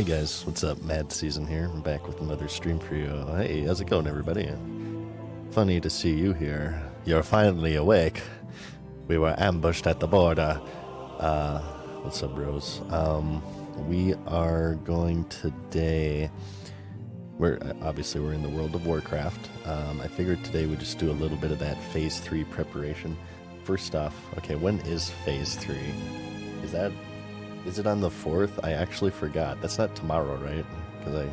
Hey guys, what's up? Mad Season here. I'm back with another stream for you. Hey, how's it going, everybody? Funny to see you here. You're finally awake. We were ambushed at the border. What's up, bros? We are going today. We're in the world of Warcraft. I figured today we'd just do a little bit of that Phase 3 preparation. First off, okay, when is Phase 3? Is it on the 4th? I actually forgot. That's not tomorrow, right? Because I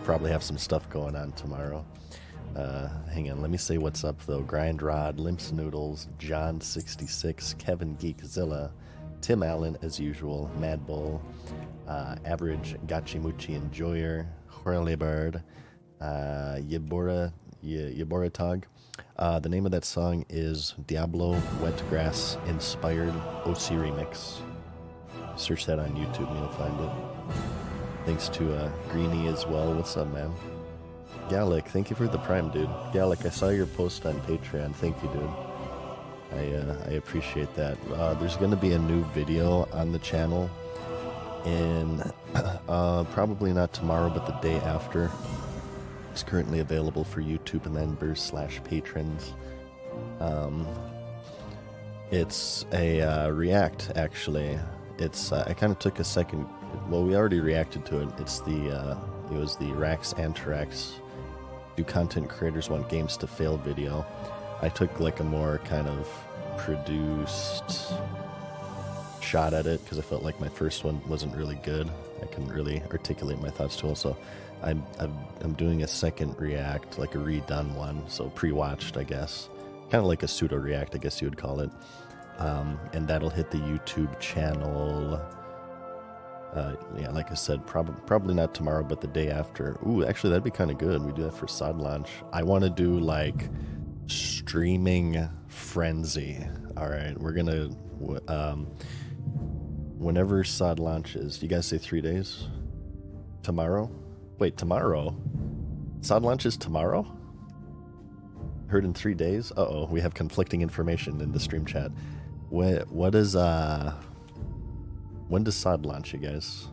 probably have some stuff going on tomorrow. Hang on, let me say what's up, though. Grindrod, Limps Noodles, John66, Kevin Geekzilla, Tim Allen, as usual, Mad Bull, Average, Gachimuchi Enjoyer, Whirlybird, Yaboratog. The name of that song is Diablo Wetgrass Inspired OC Remix. Search that on YouTube and you'll find it. Thanks to Greenie as well. What's up, man? Gallic, thank you for the prime, dude. Gallic, I saw your post on Patreon. Thank you, dude. I appreciate that. There's going to be a new video on the channel in probably not tomorrow, but the day after. It's currently available for YouTube members/patrons. It's a React, actually. It's I kind of took a second. Well, we already reacted to it. It was the Rax Anthrax Do Content Creators Want Games to Fail video. I took like a more kind of produced shot at it because I felt like my first one wasn't really good. I couldn't really articulate my thoughts too well. So I'm doing a second react, like a redone one. So pre-watched, I guess, kind of like a pseudo react, I guess you would call it. And that'll hit the YouTube channel. Yeah, like I said, probably not tomorrow, but the day after. Ooh, actually, that'd be kind of good. We do that for SOD launch. I want to do like streaming frenzy. All right, we're gonna whenever SOD launches. You guys say 3 days? Tomorrow? Wait, tomorrow? SOD launches tomorrow? Heard in 3 days? Uh-oh, we have conflicting information in the stream chat. When does SOD launch, you guys?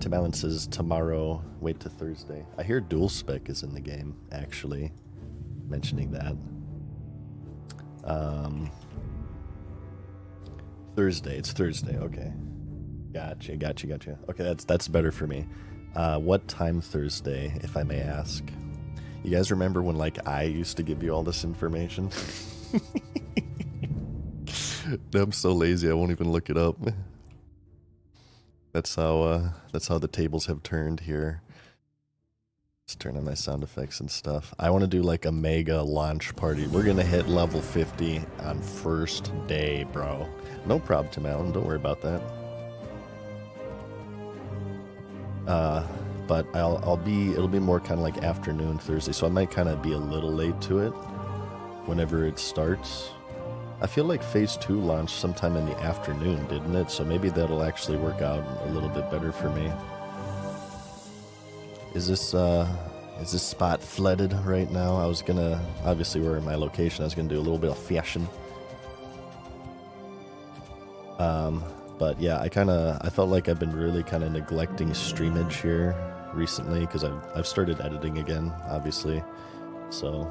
Tim Allen says tomorrow, wait to Thursday. I hear Dual Spec is in the game, actually. Mentioning that. Thursday, it's Thursday, okay. Gotcha. Okay, that's better for me. What time Thursday, if I may ask? You guys remember when, like, I used to give you all this information? I'm so lazy, I won't even look it up. That's how the tables have turned here. Let's turn on my sound effects and stuff. I want to do like a mega launch party. We're gonna hit level 50 on first day, bro. No problem, Tim Allen. Don't worry about that. But it'll be more kind of like afternoon Thursday, so I might kind of be a little late to it whenever it starts. I feel like Phase 2 launched sometime in the afternoon, didn't it? So maybe that'll actually work out a little bit better for me. Is this spot flooded right now? I was gonna, obviously we're in my location, I was gonna do a little bit of fishing. But yeah, I felt like I've been really kind of neglecting streamage here recently because I've started editing again, obviously. So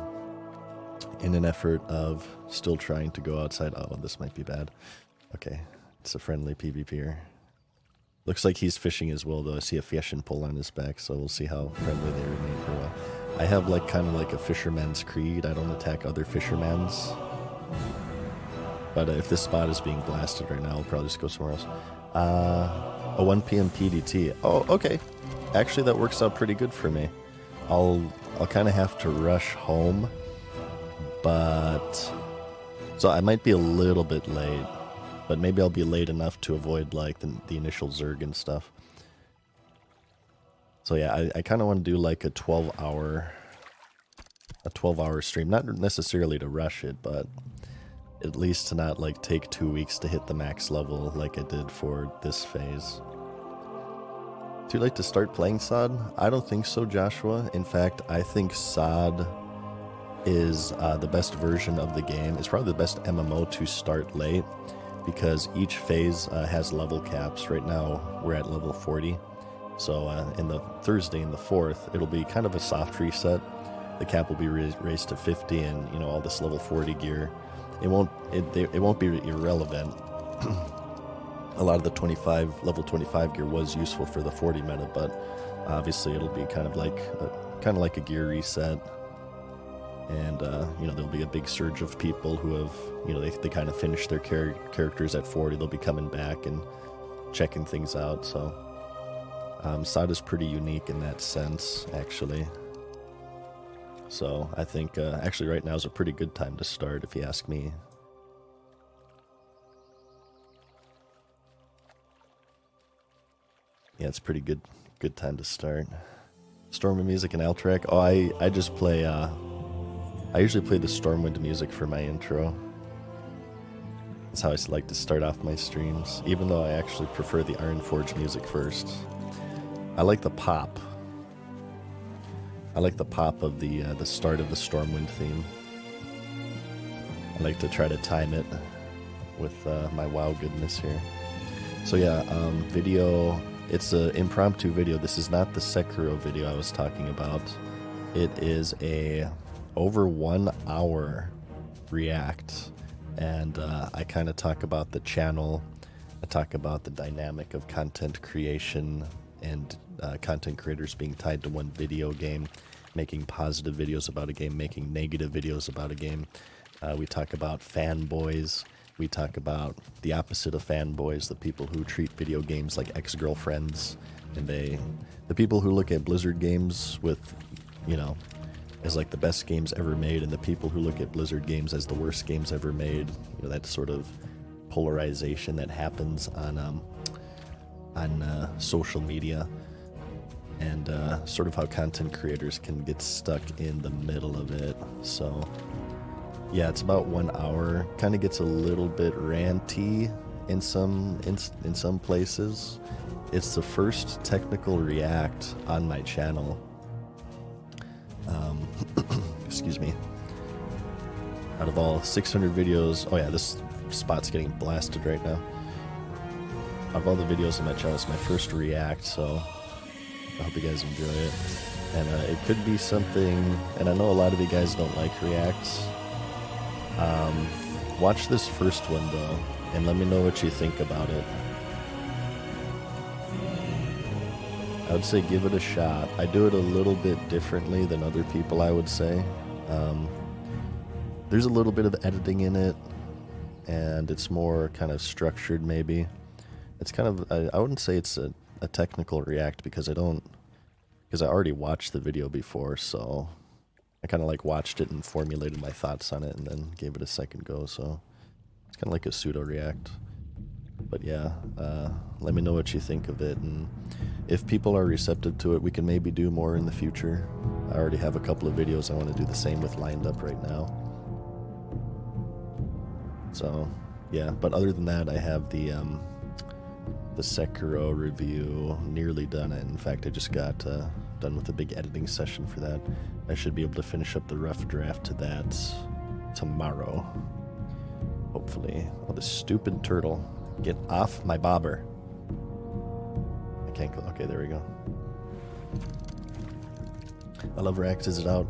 in an effort of still trying to go outside. Oh, this might be bad. Okay, it's a friendly PvPer. Looks like he's fishing as well, though. I see a fishing pole on his back, so we'll see how friendly they remain for a while. I have like kind of like a fisherman's creed. I don't attack other fishermen's. But if this spot is being blasted right now, I'll probably just go somewhere else. A 1 p.m. PDT. Oh, okay. Actually, that works out pretty good for me. I'll kind of have to rush home. But so I might be a little bit late, but maybe I'll be late enough to avoid like the initial Zerg and stuff. So yeah, I kind of want to do like a 12-hour stream, not necessarily to rush it, but at least to not like take 2 weeks to hit the max level like I did for this phase. Too late to start playing SOD? I don't think so, Joshua. In fact, I think SOD is the best version of the game. It's probably the best MMO to start late because each phase has level caps. Right now we're at level 40 So in the Thursday and the 4th, it'll be kind of a soft reset. The cap will be raised to 50, and you know, all this level 40 gear. It won't be irrelevant. A lot of the level 25 gear was useful for the 40 meta, but obviously it'll be kind of like a gear reset. And you know, there'll be a big surge of people who have, you know, they kind of finished their characters at 40. They'll be coming back and checking things out. So SOD is pretty unique in that sense, actually. So I think actually right now is a pretty good time to start, if you ask me. Yeah, it's a pretty good time to start. Stormwind music and outtrack. Oh, I just play. I usually play the Stormwind music for my intro. That's how I like to start off my streams, even though I actually prefer the Ironforge music first. I like the pop. I like the pop of the start of the Stormwind theme. I like to try to time it with my WoW goodness here. So yeah, video. It's an impromptu video. This is not the Sekiro video I was talking about. It is a over 1 hour react, and I kind of talk about the channel. I talk about the dynamic of content creation and content creators being tied to one video game, making positive videos about a game, making negative videos about a game. We talk about fanboys. We talk about the opposite of fanboys, the people who treat video games like ex-girlfriends, and the people who look at Blizzard games with, you know, as like the best games ever made, and the people who look at Blizzard games as the worst games ever made. You know, that sort of polarization that happens on social media, and sort of how content creators can get stuck in the middle of it. So yeah, it's about 1 hour. Kind of gets a little bit ranty in some places. It's the first technical react on my channel. Excuse me. Out of all 600 videos, oh yeah, this spot's getting blasted right now. Out of all the videos on my channel, it's my first react, so I hope you guys enjoy it. And it could be something, and I know a lot of you guys don't like reacts. Watch this first one though, and let me know what you think about it. I would say give it a shot. I do it a little bit differently than other people, I would say. There's a little bit of editing in it, and it's more kind of structured maybe. It's kind of, I wouldn't say it's a technical react because I already watched the video before, so I kind of like watched it and formulated my thoughts on it and then gave it a second go, so it's kind of like a pseudo react. But yeah, let me know what you think of it, and if people are receptive to it, we can maybe do more in the future. I already have a couple of videos I want to do the same with lined up right now. So yeah, but other than that, I have the Sekiro review nearly done. In fact, I just got done with a big editing session for that. I should be able to finish up the rough draft to that tomorrow, hopefully. Oh, this stupid turtle. Get off my bobber. I can't go. Okay, there we go. I love React. Is it out?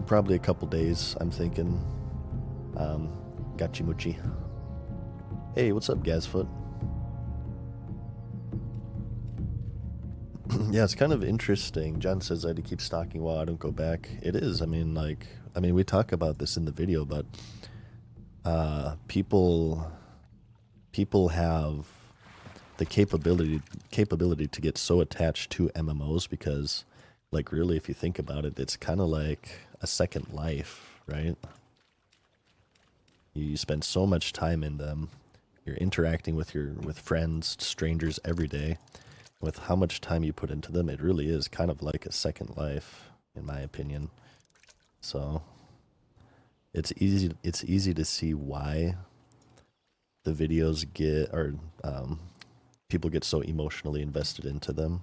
Probably a couple days, I'm thinking. Gachimuchi. Hey, what's up, Gazfoot? Yeah, it's kind of interesting. John says I had to keep stalking while I don't go back. It is. I mean, we talk about this in the video, but people have the capability to get so attached to MMOs because, like, really, if you think about it, it's kind of like a second life, right? You spend so much time in them. You're interacting with friends, strangers every day. With how much time you put into them, it really is kind of like a second life, in my opinion. So it's easy to see why the videos get, or people get so emotionally invested into them.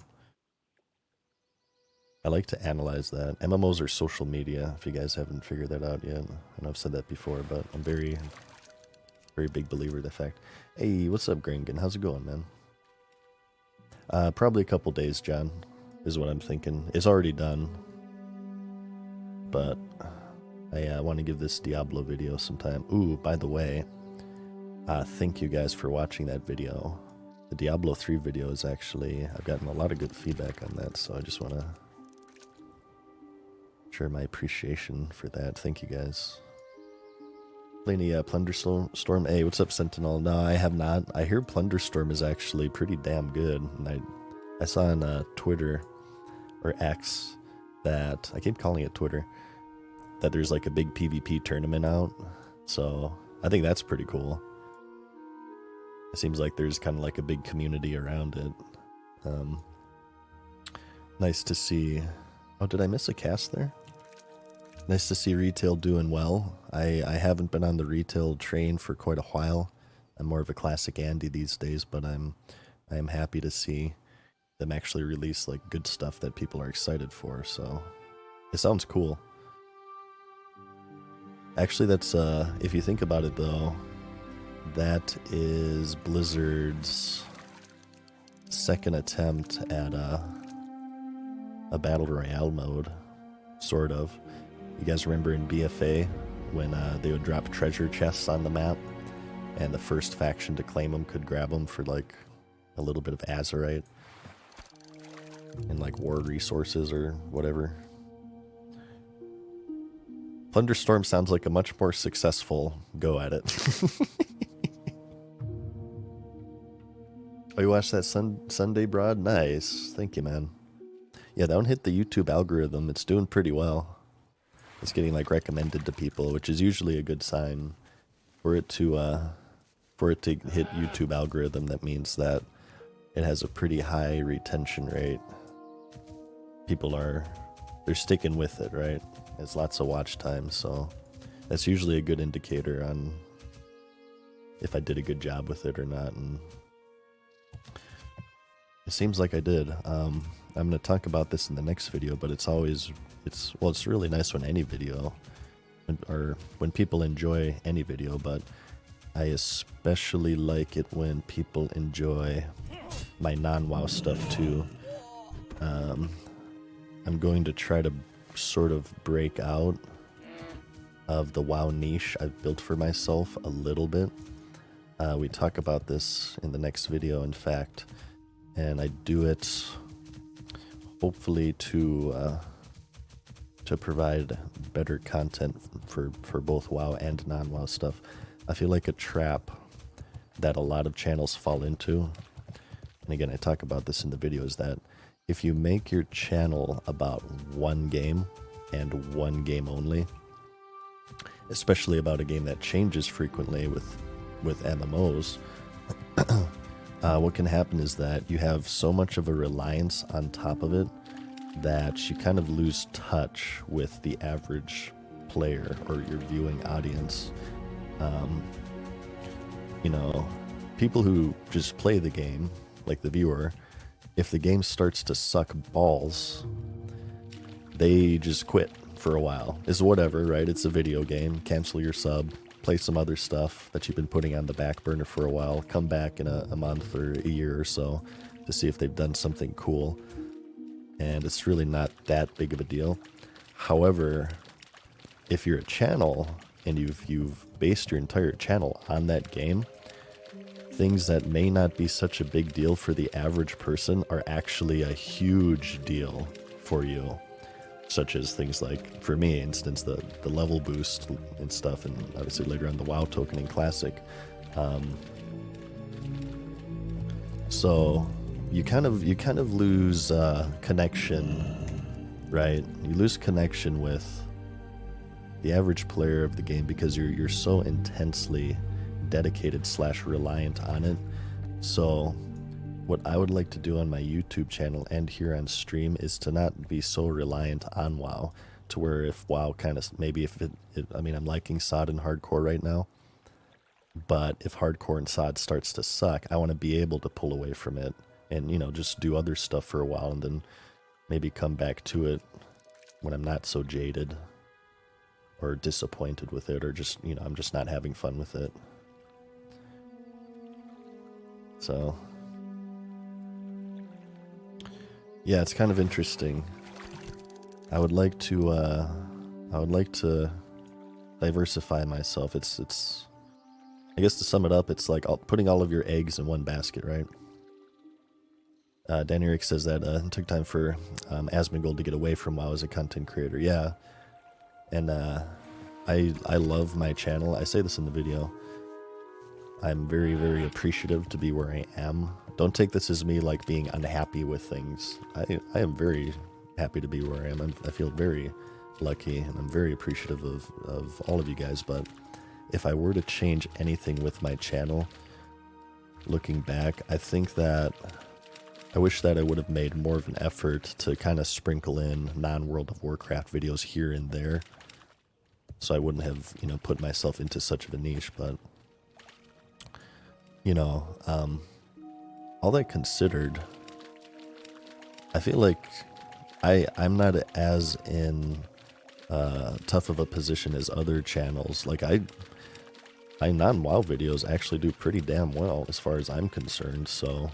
I like to analyze that. MMOs are social media, if you guys haven't figured that out yet. I know I've said that before, but I'm very big believer of the fact. Hey, what's up, Gringan? How's it going, man? Probably a couple days, John, is what I'm thinking. It's already done, but I want to give this Diablo video some time. Ooh, by the way, thank you guys for watching that video. The Diablo 3 video is actually, I've gotten a lot of good feedback on that, so I just want to share my appreciation for that. Thank you guys. Laney, Plunderstorm. Hey, what's up, Sentinel? No, I have not. I hear Plunderstorm is actually pretty damn good. And I saw on Twitter, or X, that, I keep calling it Twitter, that there's like a big PvP tournament out. So I think that's pretty cool. It seems like there's kind of like a big community around it. Nice to see. Oh, did I miss a cast there? Nice to see retail doing well. I haven't been on the retail train for quite a while. I'm more of a classic Andy these days, but I am happy to see them actually release like good stuff that people are excited for. So it sounds cool. Actually, that's if you think about it though, that is Blizzard's second attempt at a battle royale mode, sort of. You guys remember in BFA when they would drop treasure chests on the map and the first faction to claim them could grab them for like a little bit of Azerite and like war resources or whatever. Thunderstorm sounds like a much more successful go at it. Oh, you watched that Sunday Broad? Nice. Thank you, man. Yeah, that one hit the YouTube algorithm. It's doing pretty well. It's getting like recommended to people, which is usually a good sign. For it to hit YouTube algorithm, that means that it has a pretty high retention rate. They're sticking with it, right? It's lots of watch time, so that's usually a good indicator on if I did a good job with it or not. And it seems like I did. I'm going to talk about this in the next video, but it's really nice when any video, or when people enjoy any video, but I especially like it when people enjoy my non-WoW stuff too. I'm going to try to sort of break out of the WoW niche I've built for myself a little bit. We talk about this in the next video, in fact, and I do it hopefully to provide better content for both WoW and non-WoW stuff. I feel like a trap that a lot of channels fall into, and again, I talk about this in the video, is that if you make your channel about one game and one game only, especially about a game that changes frequently with MMOs, what can happen is that you have so much of a reliance on top of it that you kind of lose touch with the average player or your viewing audience. People who just play the game, like the viewer, if the game starts to suck balls, they just quit for a while. It's whatever, right? It's a video game. Cancel your sub, play some other stuff that you've been putting on the back burner for a while, come back in a month or a year or so to see if they've done something cool. And it's really not that big of a deal. However, if you're a channel and you've based your entire channel on that game, things that may not be such a big deal for the average person are actually a huge deal for you. Such as things like, for me, instance, the level boost and stuff, and obviously later on the WoW tokening classic. So you kind of lose connection, right? You lose connection with the average player of the game because you're so intensely dedicated / reliant on it. So what I would like to do on my YouTube channel and here on stream is to not be so reliant on WoW, to where if WoW kind of, maybe if I mean, I'm liking SOD and hardcore right now, but if hardcore and SOD starts to suck, I want to be able to pull away from it and, just do other stuff for a while and then maybe come back to it when I'm not so jaded or disappointed with it, or just, I'm just not having fun with it. So Yeah, it's kind of interesting. I would like to diversify myself. It's I guess to sum it up, it's like putting all of your eggs in one basket, right? Dan Eric says that it took time for Asmongold to get away from WoW as a content creator. Yeah, and I love my channel. I say this in the video. I'm very, very appreciative to be where I am. Don't take this as me like being unhappy with things. I am very happy to be where I am. I feel very lucky, and I'm very appreciative of all of you guys. But if I were to change anything with my channel, looking back, I think that I wish that I would have made more of an effort to kind of sprinkle in non-World of Warcraft videos here and there, so I wouldn't have, you know, put myself into such of a niche. But you know, all that considered, I feel like I'm not as in tough of a position as other channels. Like my non-WoW videos actually do pretty damn well as far as I'm concerned. So,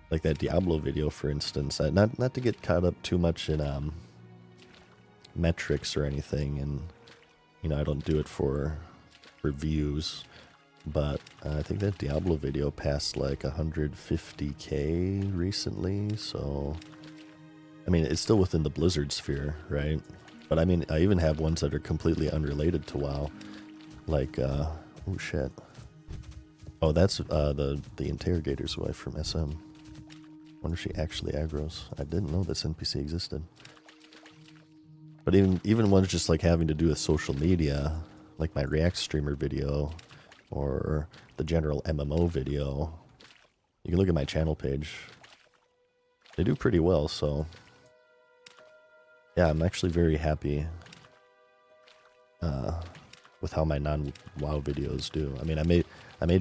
like that Diablo video, for instance, not to get caught up too much in metrics or anything, and you know, I don't do it for views, but I think that Diablo video passed like 150K recently. So, I mean, it's still within the Blizzard sphere, right? But I mean, I even have ones that are completely unrelated to WoW, like oh shit. Oh, that's the interrogator's wife from SM. Wonder if she actually aggroes. I didn't know this NPC existed. But even ones just like having to do with social media, like my React streamer video or the general MMO video, you can look at my channel page. They do pretty well, so yeah, I'm actually very happy with how my non-WoW videos do. I mean, I made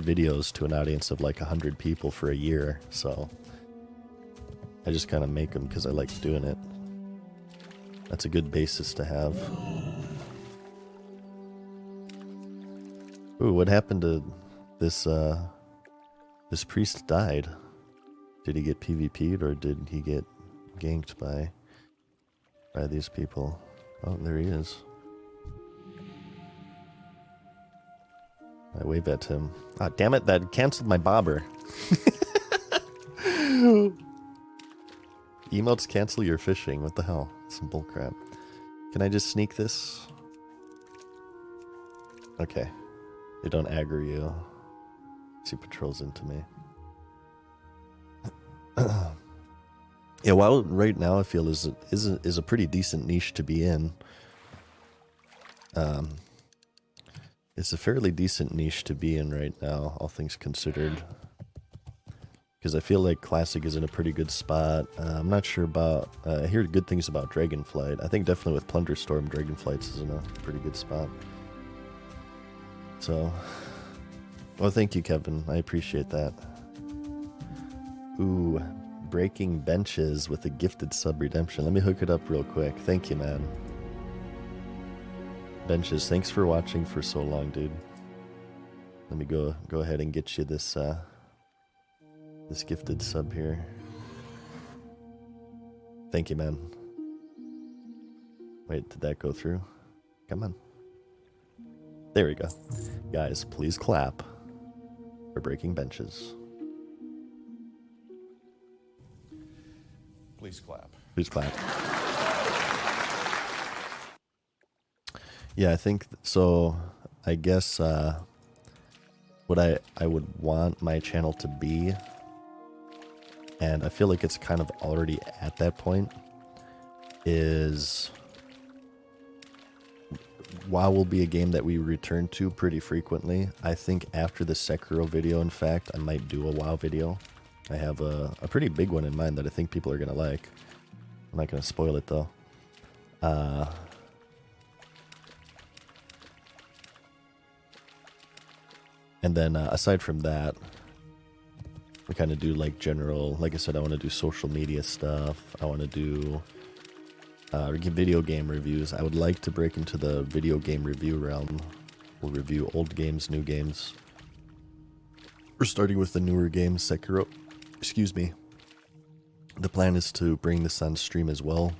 videos to an audience of like 100 people for a year, so I just kind of make them because I like doing it. That's a good basis to have. Ooh, what happened to this, this priest died? Did he get PvP'd or did he get ganked by these people? Oh, there he is. I wave at him. Ah, damn it, that canceled my bobber. Emotes cancel your fishing. What the hell? Some bullcrap. Can I just sneak this? Okay. They don't aggro you. She patrols into me. Yeah, well, right now I feel is a pretty decent niche to be in. It's a fairly decent niche to be in right now, all things considered. Because I feel like Classic is in a pretty good spot. I'm not sure about... I hear good things about Dragonflight. I think definitely with Plunderstorm, Dragonflight's is in a pretty good spot. So... Well, thank you, Kevin. I appreciate that. Ooh, breaking benches with a gifted sub redemption. Let me hook it up real quick. Thank you, man. Benches, thanks for watching for so long, dude. Let me go ahead and get you this this gifted sub here. Thank you, man. Wait, did that go through? Come on. There we go. Guys, please clap for breaking benches. Please clap. Please clap. Yeah, I think so. I guess what I would want my channel to be, and I feel like it's kind of already at that point, is WoW will be a game that we return to pretty frequently. I think after the Sekiro video, in fact, I might do a WoW video. I have a pretty big one in mind that I think people are going to like. I'm not going to spoil it, though. And then aside from that, we kind of do like general, like I said, I want to do social media stuff. I want to do video game reviews. I would like to break into the video game review realm. We'll review old games, new games. We're starting with the newer game, Sekiro. Excuse me. The plan is to bring this on stream as well.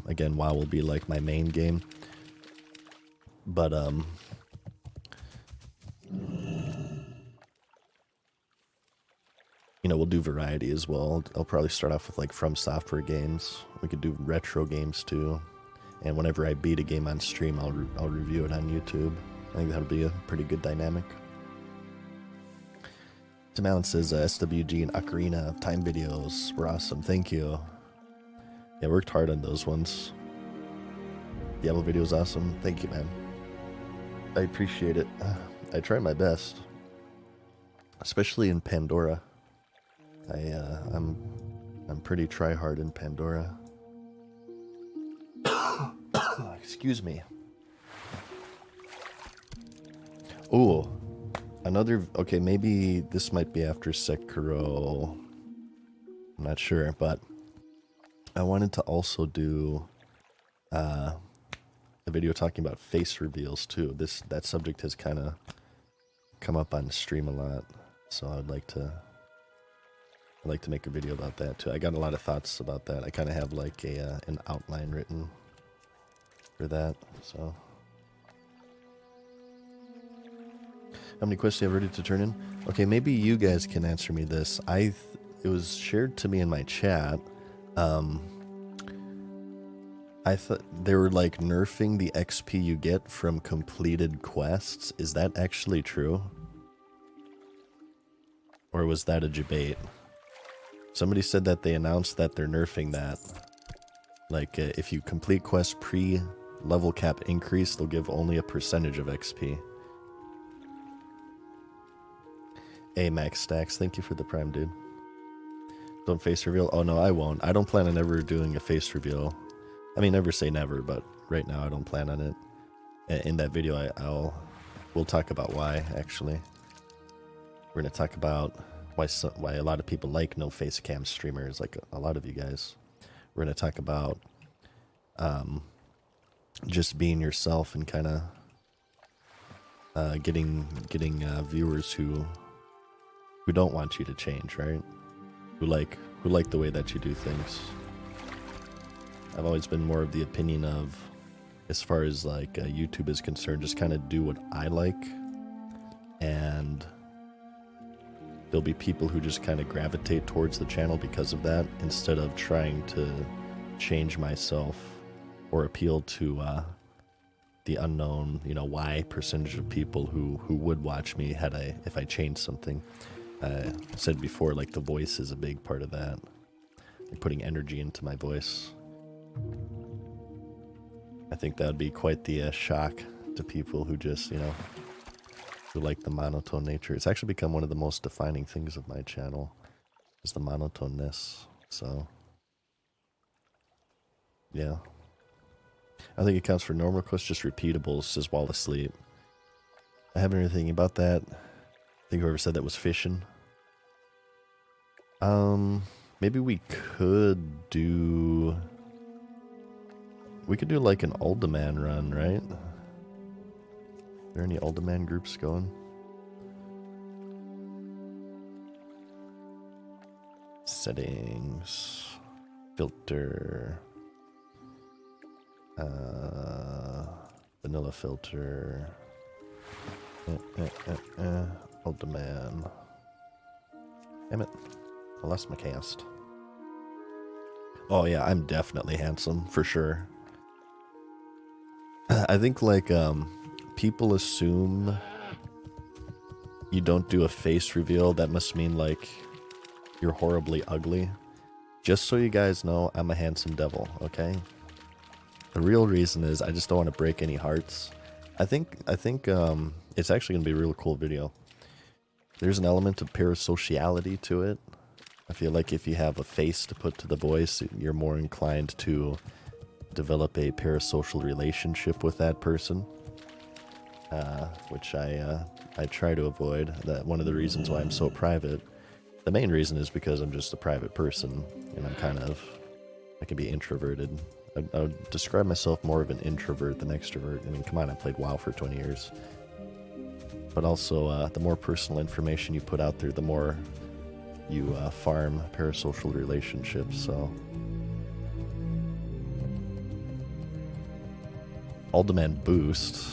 Again, WoW will be like my main game. But, you know, we'll do variety as well. I'll probably start off with like From Software games. We could do retro games too. And whenever I beat a game on stream, I'll review it on YouTube. I think that'll be a pretty good dynamic. Tim Allen says SWG and Ocarina of Time videos were awesome. Thank you. Yeah, worked hard on those ones. Diablo video was awesome. Thank you, man. I appreciate it. I try my best, especially in Pandora. I'm pretty try hard in Pandora. Excuse me. Ooh, another. Okay, maybe this might be after Sekiro. I'm not sure, but I wanted to also do a video talking about face reveals too. That subject has kind of come up on stream a lot, so I'd like to make a video about that too. I got a lot of thoughts about that. I kind of have like an outline written for that. So, how many questions do you have ready to turn in? Okay, maybe you guys can answer me this. It was shared to me in my chat. I thought they were like nerfing the XP you get from completed quests. Is that actually true? Or was that a debate? Somebody said that they announced that they're nerfing that. Like, if you complete quests pre-level cap increase, they'll give only a percentage of XP. Hey, Max Stacks, thank you for the prime, dude. Don't face reveal? Oh, no, I won't. I don't plan on ever doing a face reveal. I mean, never say never, but right now I don't plan on it. In that video, we'll talk about why, actually. We're going to talk about why a lot of people like no face cam streamers, like a lot of you guys. We're going to talk about just being yourself and kind of getting viewers who don't want you to change, right? Who like the way that you do things. I've always been more of the opinion of, as far as like YouTube is concerned, just kind of do what I like, and there'll be people who just kind of gravitate towards the channel because of that, instead of trying to change myself or appeal to the unknown, you know, Y percentage of people who would watch me if I changed something. I said before, like, the voice is a big part of that, like putting energy into my voice. I think that would be quite the shock to people who just, you know, who like the monotone nature. It's actually become one of the most defining things of my channel, is the monotoneness. So, yeah. I think it counts for normal quests, just repeatables, says while asleep. I haven't heard anything about that. I think whoever said that was fishing. Maybe we could do like an Uldaman run, right? Are there any Uldaman groups going? Settings, filter, vanilla filter, Uldaman. Damn it, I lost my cast. Oh yeah, I'm definitely handsome, for sure. I think, like, people assume you don't do a face reveal. That must mean, like, you're horribly ugly. Just so you guys know, I'm a handsome devil, okay? The real reason is I just don't want to break any hearts. I think it's actually going to be a really cool video. There's an element of parasociality to it. I feel like if you have a face to put to the voice, you're more inclined to develop a parasocial relationship with that person, which I try to avoid. That one of the reasons why I'm so private. The main reason is because I'm just a private person, and I can be introverted. I would describe myself more of an introvert than extrovert. I mean, come on, I played WoW for 20 years. But also, the more personal information you put out there, the more you farm parasocial relationships. So all demand boost.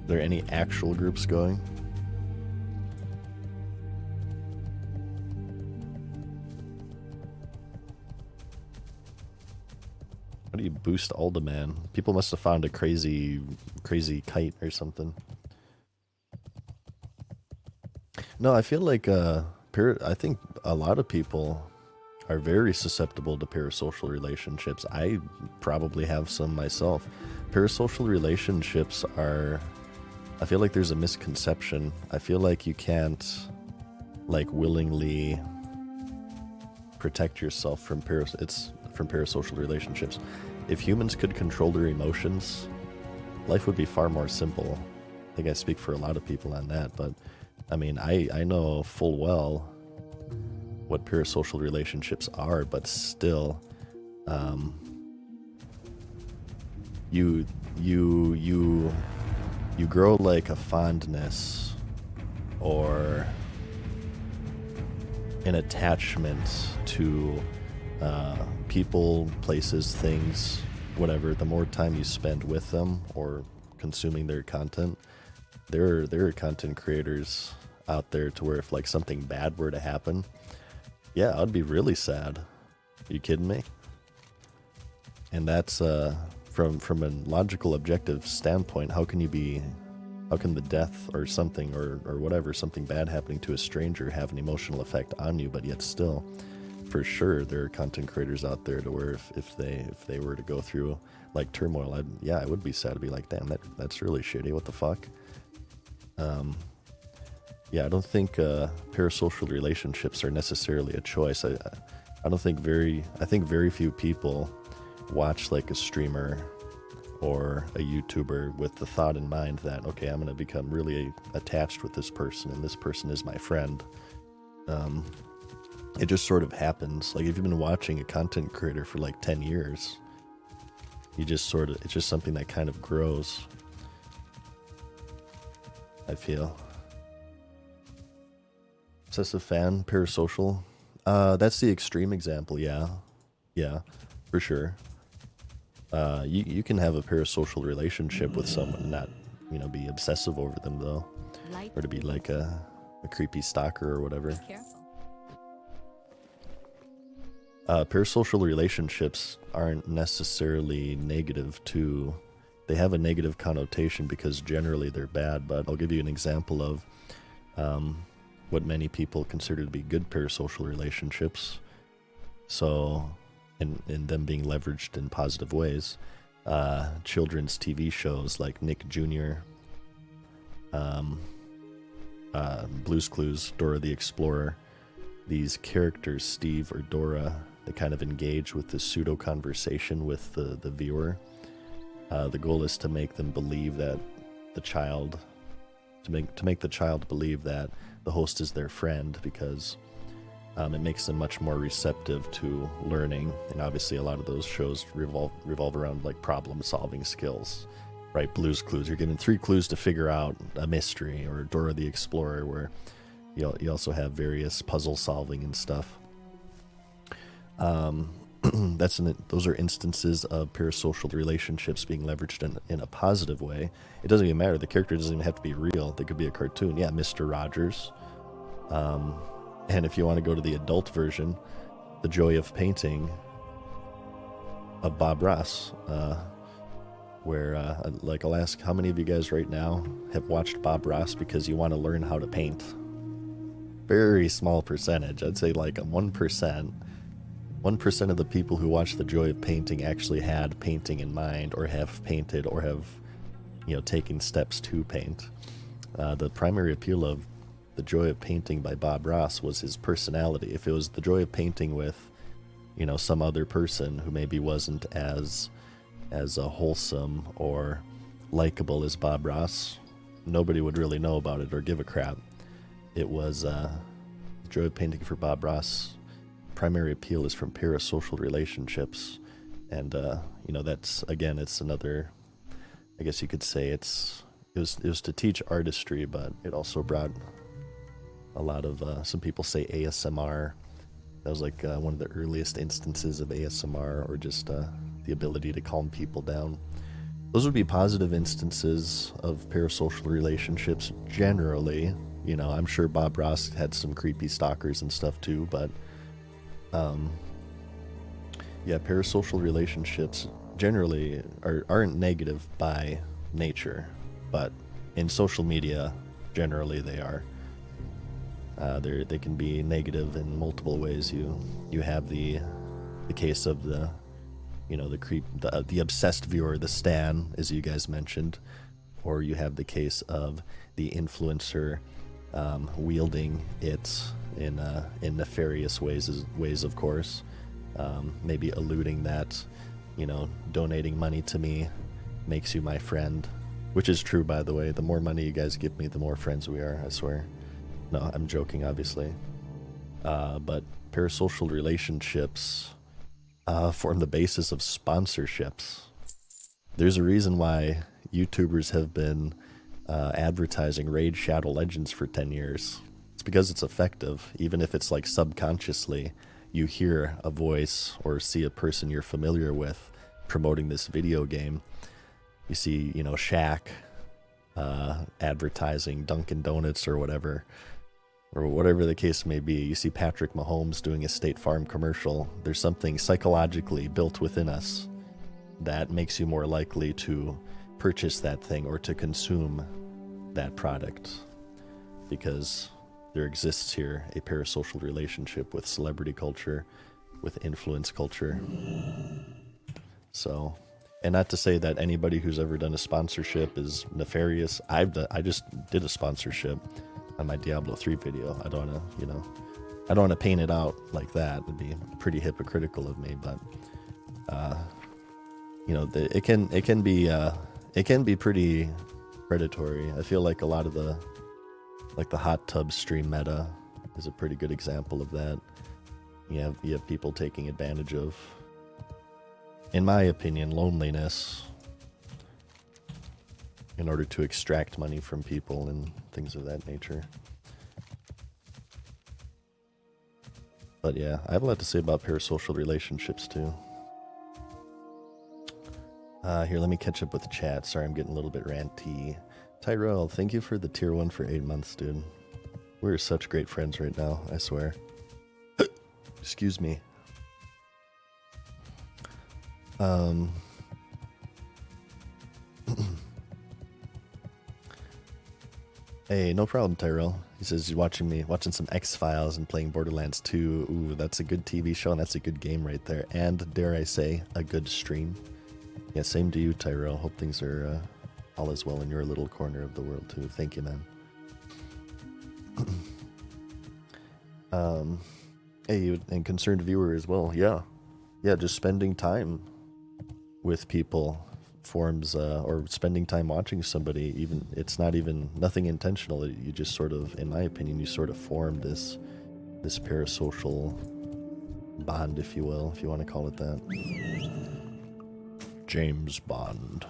Are there any actual groups going? How do you boost all demand? People must have found a crazy kite or something. No, I feel like I think a lot of people are very susceptible to parasocial relationships. I probably have some myself. Parasocial relationships are, I feel like there's a misconception. I feel like you can't like willingly protect yourself from parasocial relationships. If humans could control their emotions, life would be far more simple. I think I speak for a lot of people on that, but I mean, I know full well what parasocial relationships are, but still, you grow like a fondness or an attachment to people, places, things, whatever. The more time you spend with them or consuming their content, there are content creators out there to where if like something bad were to happen, yeah, I'd be really sad. Are you kidding me? And that's from a logical, objective standpoint, how can the death or something or whatever, something bad happening to a stranger have an emotional effect on you? But yet still, for sure, there are content creators out there to where if they were to go through like turmoil, I would be sad to be like, damn, that's really shitty. What the fuck? Yeah, I don't think parasocial relationships are necessarily a choice. I think very few people watch like a streamer or a YouTuber with the thought in mind that, okay, I'm going to become really attached with this person and this person is my friend. It just sort of happens. Like if you've been watching a content creator for like 10 years, it's just something that kind of grows, I feel. Obsessive fan, parasocial. That's the extreme example, yeah. Yeah, for sure. You can have a parasocial relationship with someone, not, be obsessive over them though. Or to be like a creepy stalker or whatever. Parasocial relationships aren't necessarily negative too. They have a negative connotation because generally they're bad, but I'll give you an example of what many people consider to be good parasocial relationships. So, in them being leveraged in positive ways. Children's TV shows like Nick Jr., Blue's Clues, Dora the Explorer. These characters, Steve or Dora, they kind of engage with this pseudo-conversation with the viewer. The goal is to make them believe that to make the child believe that the host is their friend, because it makes them much more receptive to learning. And obviously a lot of those shows revolve around like problem-solving skills, right? Blue's Clues, you're given 3 clues to figure out a mystery, or Dora the Explorer, where you also have various puzzle solving and stuff. Those are instances of parasocial relationships being leveraged in a positive way. It doesn't even matter. The character doesn't even have to be real. They could be a cartoon. Yeah, Mr. Rogers. And if you want to go to the adult version, The Joy of Painting of Bob Ross, where like I'll ask, how many of you guys right now have watched Bob Ross because you want to learn how to paint? Very small percentage. I'd say like 1%. 1% of the people who watch The Joy of Painting actually had painting in mind, or have painted, or have, taken steps to paint. The primary appeal of The Joy of Painting by Bob Ross was his personality. If it was The Joy of Painting with, some other person who maybe wasn't as wholesome or likable as Bob Ross, nobody would really know about it or give a crap. It was The Joy of Painting for Bob Ross. Primary appeal is from parasocial relationships, and that's, again, it's another, I guess you could say it's it was to teach artistry, but it also brought a lot of some people say ASMR. That was like one of the earliest instances of ASMR, or just the ability to calm people down. Those would be positive instances of parasocial relationships generally. You know, I'm sure Bob Ross had some creepy stalkers and stuff too, but yeah, parasocial relationships generally aren't negative by nature, but in social media, generally they are. They can be negative in multiple ways. You have the case of the the obsessed viewer, the stan, as you guys mentioned, or you have the case of the influencer wielding it in nefarious ways, of course. Maybe alluding that, donating money to me makes you my friend, which is true, by the way. The more money you guys give me, the more friends we are, I swear. No, I'm joking, obviously. But parasocial relationships form the basis of sponsorships. There's a reason why YouTubers have been advertising Raid Shadow Legends for 10 years. It's because it's effective, even if it's like subconsciously you hear a voice or see a person you're familiar with promoting this video game. You see, Shaq advertising Dunkin' Donuts or whatever the case may be. You see Patrick Mahomes doing a State Farm commercial. There's something psychologically built within us that makes you more likely to purchase that thing or to consume that product, because there exists here a parasocial relationship with celebrity culture, with influence culture. So, and not to say that anybody who's ever done a sponsorship is nefarious. I just did a sponsorship on my Diablo 3 video. I don't want to paint it out like that. It'd be pretty hypocritical of me, but it can be pretty predatory. I feel like a lot of the hot tub stream meta is a pretty good example of that. You have people taking advantage of, in my opinion, loneliness in order to extract money from people and things of that nature. But yeah, I have a lot to say about parasocial relationships too. Here, let me catch up with the chat. Sorry, I'm getting a little bit ranty. Tyrell, thank you for the tier 1 for 8 months, dude. We're such great friends right now, I swear. Excuse me. Hey, no problem, Tyrell. He says he's watching some X-Files and playing Borderlands 2. Ooh, that's a good TV show and that's a good game right there. And, dare I say, a good stream. Yeah, same to you, Tyrell. Hope things are all is well in your little corner of the world, too. Thank you, man. Hey, and concerned viewer as well. Yeah, just spending time with people forms, or spending time watching somebody, even it's not even nothing intentional. You just sort of, in my opinion, you sort of form this parasocial bond, if you will, if you want to call it that. James Bond.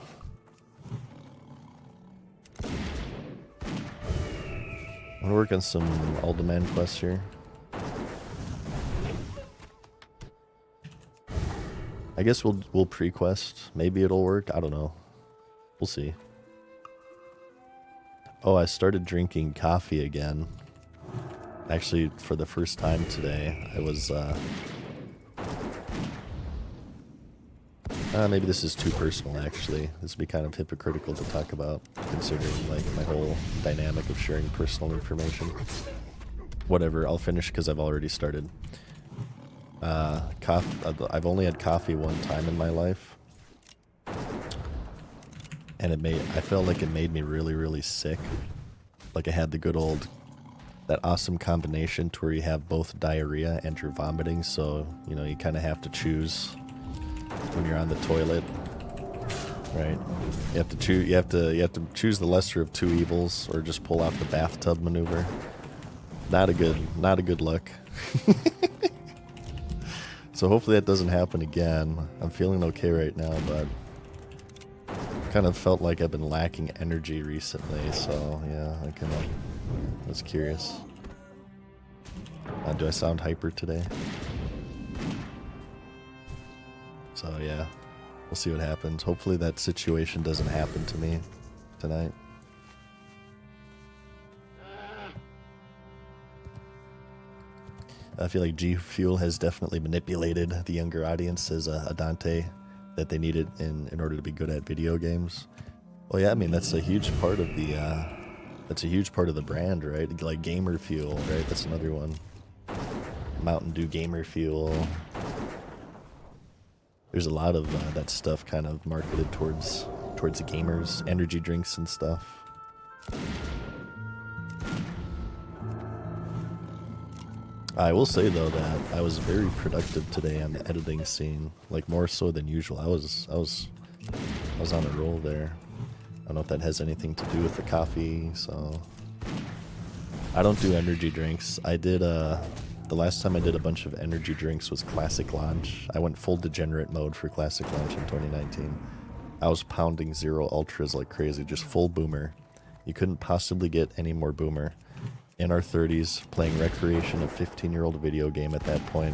I want to work on some all-demand quests here. I guess we'll pre-quest. Maybe it'll work. I don't know. We'll see. Oh, I started drinking coffee again. Actually, for the first time today, I was maybe this is too personal, actually. This would be kind of hypocritical to talk about, considering like my whole dynamic of sharing personal information. Whatever, I'll finish because I've already started. I've only had coffee one time in my life, and I felt like it made me really, really sick. Like I had the good old, that awesome combination to where you have both diarrhea and you're vomiting, so you kind of have to choose when you're on the toilet, right? You have to choose the lesser of two evils, or just pull off the bathtub maneuver. Not a good look. So hopefully that doesn't happen again. I'm feeling okay right now, but kind of felt like I've been lacking energy recently, so yeah, I kind of was curious. Do I sound hyper today? So yeah, we'll see what happens. Hopefully that situation doesn't happen to me tonight. I feel like G Fuel has definitely manipulated the younger audience as a Dante that they needed in order to be good at video games. Well, yeah, I mean that's a huge part of the brand, right? Like Gamer Fuel, right? That's another one. Mountain Dew Gamer Fuel. There's a lot of that stuff kind of marketed towards the gamers, energy drinks and stuff. I will say though that I was very productive today on the editing scene, like more so than usual. I was on a roll there. I don't know if that has anything to do with the coffee. So I don't do energy drinks. I did the last time I did a bunch of energy drinks was Classic Launch. I went full degenerate mode for Classic Launch in 2019. I was pounding Zero Ultras like crazy, just full boomer. You couldn't possibly get any more boomer. In our 30s, playing recreation, a 15-year-old video game at that point,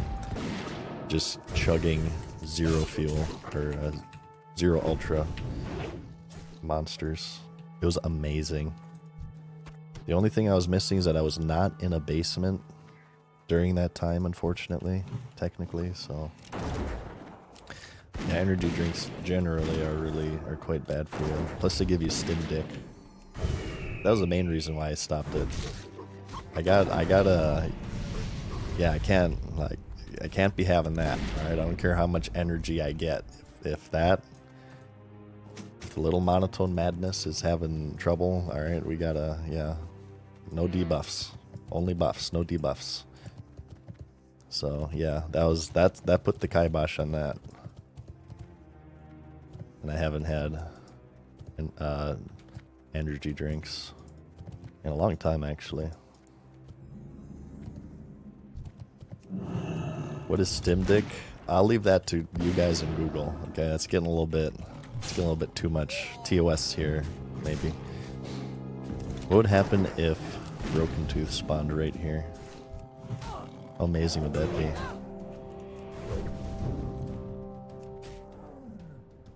just chugging Zero Fuel, or Zero Ultra monsters. It was amazing. The only thing I was missing is that I was not in a basement during that time, unfortunately, technically, so... Yeah, energy drinks generally are quite bad for you. Plus they give you stim dick. That was the main reason why I stopped it. I can't be having that, alright? I don't care how much energy I get. If the little monotone madness is having trouble, alright, we gotta, yeah. No debuffs. Only buffs, no debuffs. So, yeah, that put the kibosh on that. And I haven't had energy drinks in a long time, actually. What is stim dick? I'll leave that to you guys in Google. Okay, that's getting a little bit too much TOS here, maybe. What would happen if Broken Tooth spawned right here? How amazing would that be?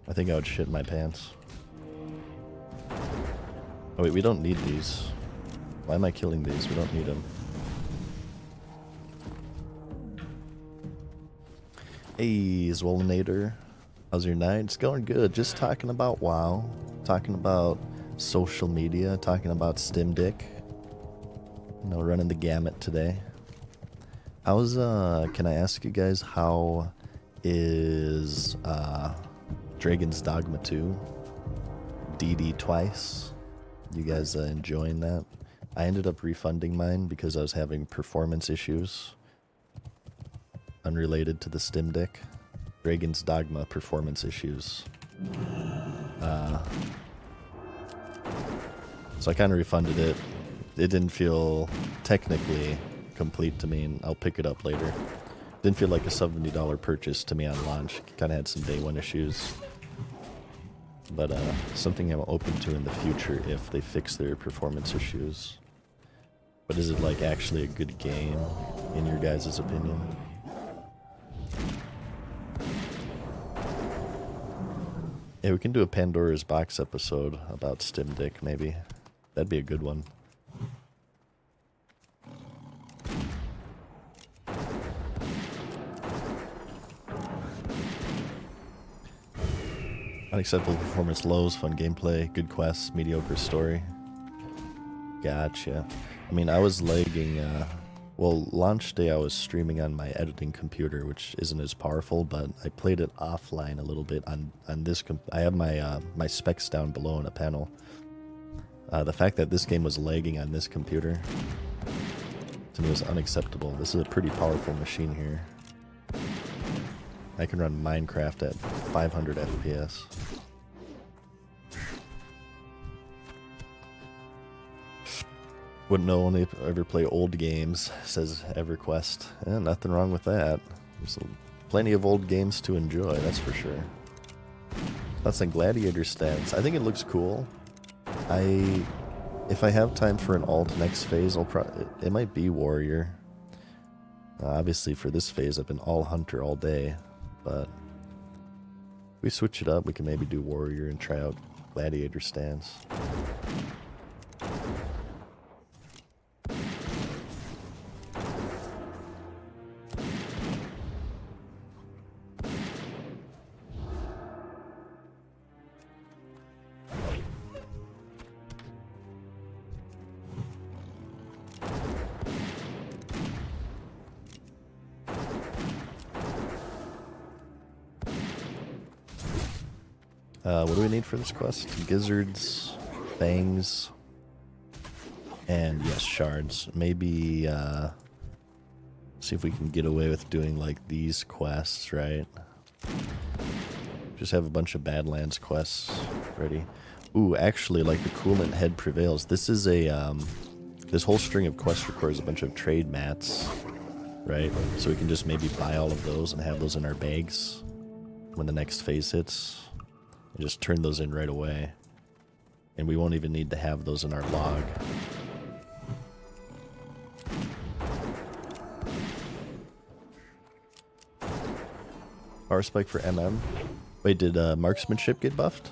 I think I would shit my pants. Oh wait, we don't need these. Why am I killing these? We don't need them. Hey, Zwollenator. How's your night? It's going good. Just talking about WoW. Talking about social media. Talking about Stim Dick. You know, running the gamut today. How's, can I ask you guys, how is, Dragon's Dogma 2? DD twice? You guys enjoying that? I ended up refunding mine because I was having performance issues. Unrelated to the Stim Dick. Dragon's Dogma performance issues. So I kind of refunded it. It didn't feel technically complete to me, and I'll pick it up later. Didn't feel like a $70 purchase to me on launch. Kind of had some day one issues. But something I'm open to in the future if they fix their performance issues. But is it like actually a good game, in your guys' opinion? Yeah, we can do a Pandora's Box episode about Stim Dick, maybe. That'd be a good one. Unacceptable performance lows, fun gameplay, good quests, mediocre story. Gotcha. I mean, I was lagging, well, launch day I was streaming on my editing computer, which isn't as powerful, but I played it offline a little bit on this. I have my my specs down below in a panel. The fact that this game was lagging on this computer, to me, was unacceptable. This is a pretty powerful machine here. I can run Minecraft at 500 FPS. Wouldn't only ever play old games, says EverQuest. Nothing wrong with that. There's plenty of old games to enjoy, that's for sure. That's a gladiator stance. I think it looks cool. If I have time for an alt next phase, it might be warrior. Obviously for this phase I've been all hunter all day, but if we switch it up, we can maybe do warrior and try out gladiator stance. What do we need for this quest? Gizzards, fangs, and yes, shards. Maybe see if we can get away with doing like these quests, right? Just have a bunch of Badlands quests ready. Ooh, actually, like the coolant head prevails. This is a this whole string of quests requires a bunch of trade mats, right? So we can just maybe buy all of those and have those in our bags when the next phase hits. And just turn those in right away. And we won't even need to have those in our log. Power spike for MM. Wait, did marksmanship get buffed?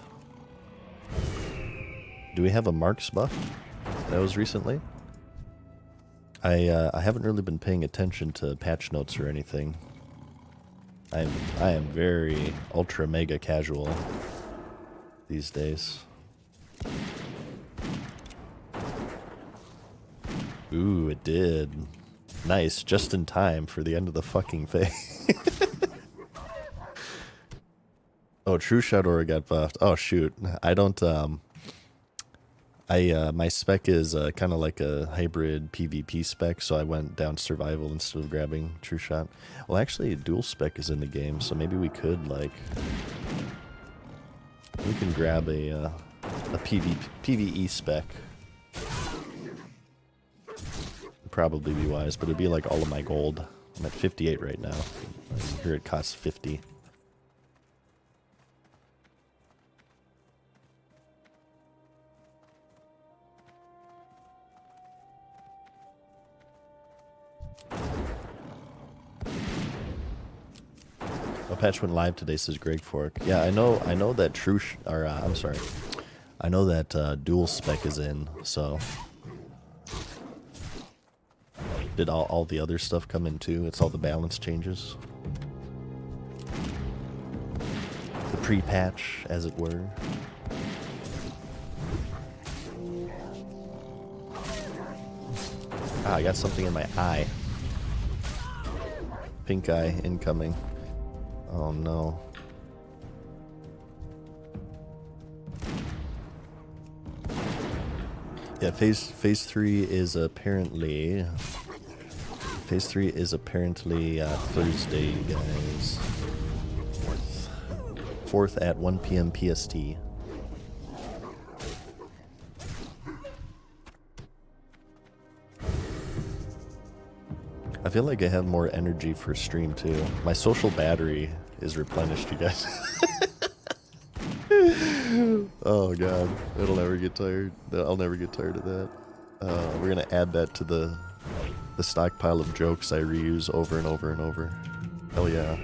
Do we have a marks buff that was recently? I haven't really been paying attention to patch notes or anything. I am very ultra mega casual these days. Ooh, it did. Nice, just in time for the end of the fucking phase. Oh, True Shot Aura got buffed. Oh shoot. I don't my spec is kind of like a hybrid PvP spec, so I went down survival instead of grabbing True Shot. Well, actually, dual spec is in the game, so maybe we could like we can grab a PvE spec. Probably be wise, but it'd be like all of my gold. I'm at 58 right now. Here it costs 50. A patch went live today, says Greg Fork. Yeah, I know that I know that dual spec is in, so did all the other stuff come in too? It's all the balance changes. The pre-patch, as it were. Ah, I got something in my eye. Pink eye incoming. Oh no. Yeah, phase 3 is apparently Thursday, guys. 4th at 1 p.m. PST. I feel like I have more energy for stream too. My social battery is replenished, you guys. Oh god, it'll never get tired. I'll never get tired of that. We're gonna add that to the stockpile of jokes I reuse over and over and over. Hell yeah.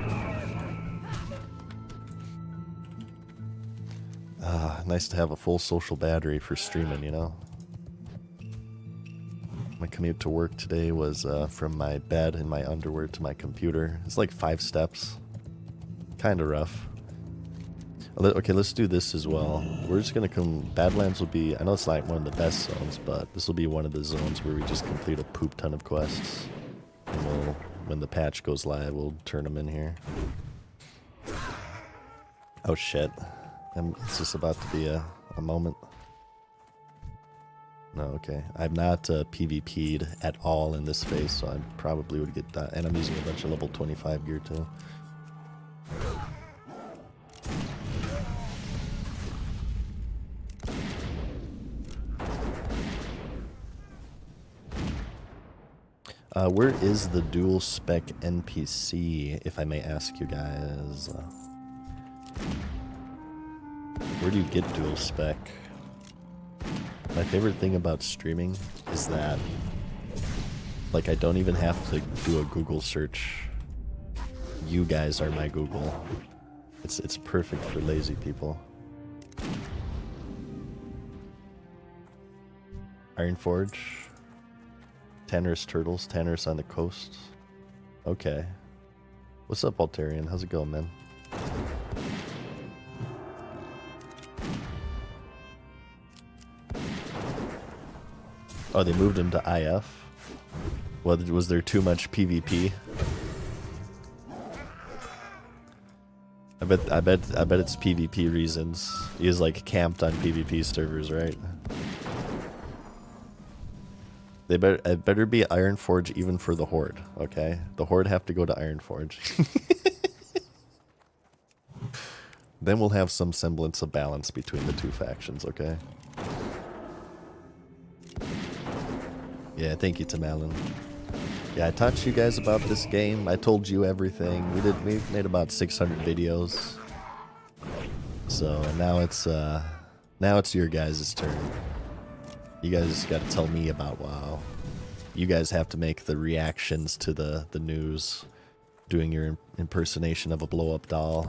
Nice to have a full social battery for streaming, you know? My commute to work today was from my bed in my underwear to my computer. It's like 5 steps. Kinda rough. Okay, let's do this as well. We're just gonna come... Badlands will be... I know it's not one of the best zones, but this will be one of the zones where we just complete a poop ton of quests. And we'll... When the patch goes live, we'll turn them in here. Oh shit. It's just about to be a moment. No, okay. I'm not PvP'd at all in this phase, so I probably would get that. And I'm using a bunch of level 25 gear too. Where is the dual spec NPC, if I may ask you guys? Where do you get dual spec? My favorite thing about streaming is that, like, I don't even have to do a Google search. You guys are my Google. It's perfect for lazy people. Ironforge. Tanner's Turtles. Tanner's on the coast. Okay. What's up, Altarian? How's it going, man? Oh, they moved him to IF? Well, was there too much PvP? I bet it's PvP reasons. He is like camped on PvP servers, right? It better be Ironforge even for the Horde, okay? The Horde have to go to Ironforge. Then we'll have some semblance of balance between the two factions, okay? Yeah, thank you, Tim Allen. Yeah, I taught you guys about this game. I told you everything. We made about 600 videos. So now it's your guys' turn. You guys got to tell me about WoW. You guys have to make the reactions to the news, doing your impersonation of a blow-up doll.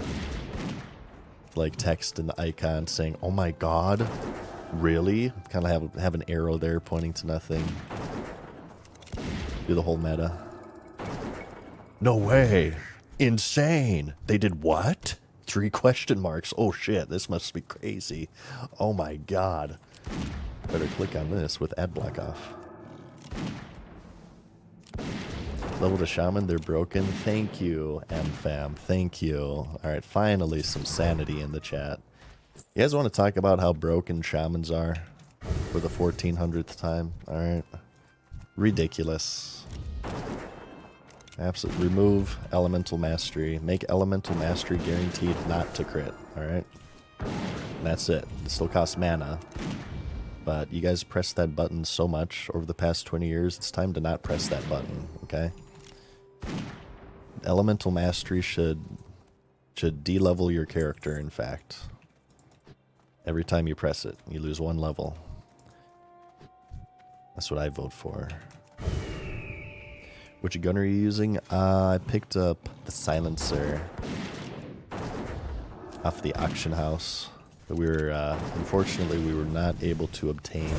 Like text and the icon saying, "Oh my god, really?" Kind of have an arrow there pointing to nothing. Do the whole meta. No way! Insane! They did what? 3 question marks. Oh shit, this must be crazy. Oh my god. Better click on this with ad block off. Level to Shaman, they're broken. Thank you, MFam. Thank you. Alright, finally some sanity in the chat. You guys want to talk about how broken Shamans are for the 1400th time? Alright. Ridiculous. Absolutely. Remove Elemental Mastery. Make Elemental Mastery guaranteed not to crit. Alright? That's it. It still costs mana. But you guys press that button so much over the past 20 years, it's time to not press that button, okay? Elemental Mastery should de-level your character, in fact. Every time you press it, you lose 1 level. That's what I vote for. Which gun are you using? I picked up the Silencer off the auction house. We were, unfortunately, we were not able to obtain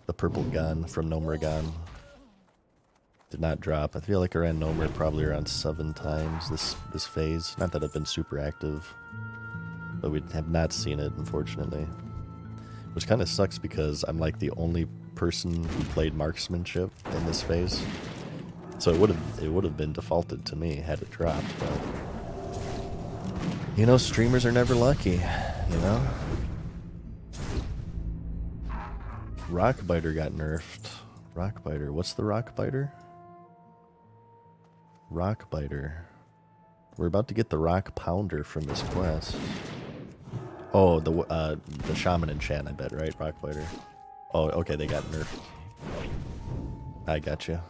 the purple gun from Nomragon. Did not drop. I feel like I ran Nomra probably around 7 times this phase. Not that I've been super active, but we have not seen it, unfortunately. Which kind of sucks because I'm like the only person who played marksmanship in this phase. So it would have been defaulted to me had it dropped, but you know, streamers are never lucky, you know? Rockbiter got nerfed. Rockbiter. What's the Rockbiter? Rockbiter. We're about to get the Rock Pounder from this quest. Oh, the Shaman enchant, I bet, right? Rockbiter. Oh, okay, they got nerfed. I gotcha.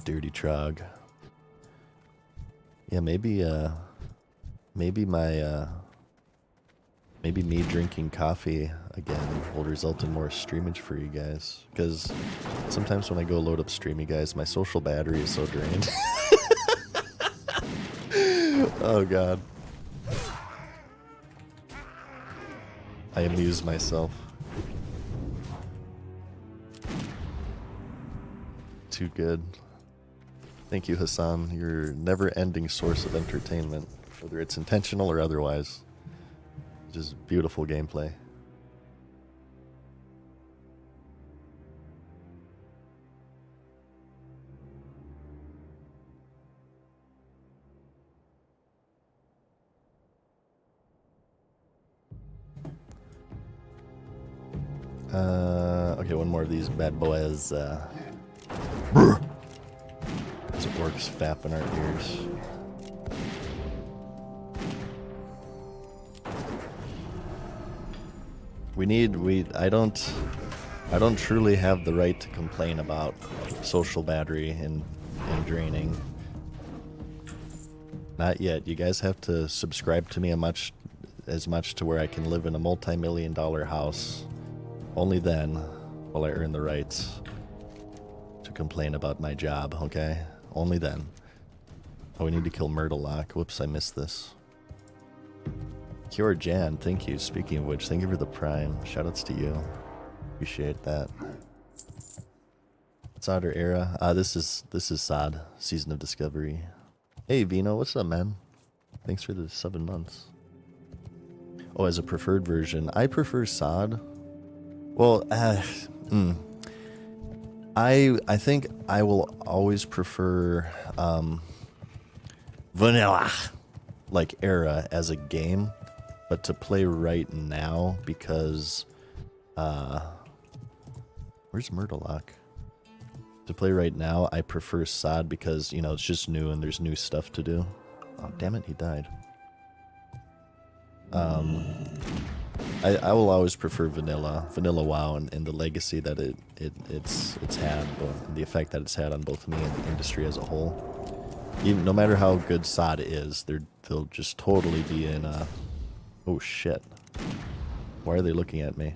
Dirty Trog. Yeah, maybe me drinking coffee again will result in more streamage for you guys. Because sometimes when I go load up stream, you guys, my social battery is so drained. Oh god. I amuse myself. Too good. Thank you, Hassan. You're a never-ending source of entertainment, whether it's intentional or otherwise. Just beautiful gameplay. Okay, one more of these bad boys. Those orcs fap in our ears. I don't I don't truly have the right to complain about social battery and draining. Not yet. You guys have to subscribe to me as much to where I can live in a multi-million-dollar house. Only then will I earn the rights to complain about my job, okay? Only then. Oh, we need to kill Myrtlelock. Whoops, I missed this. Cure Jan, thank you. Speaking of which, thank you for the prime. Shoutouts to you. Appreciate that. Sodder era. This is Sod, Season of Discovery. Hey Vino, what's up, man? Thanks for the 7 months. Oh, as a preferred version, I prefer Sod. Well, I think I will always prefer vanilla, like era as a game, but to play right now because where's Myrtlelock? To play right now, I prefer SOD because, you know, it's just new and there's new stuff to do. Oh, damn it, he died. I will always prefer vanilla WoW and the legacy that it's had, but the effect that it's had on both me and the industry as a whole. Even no matter how good SOD is, they'll just totally be in a... Oh shit. Why are they looking at me?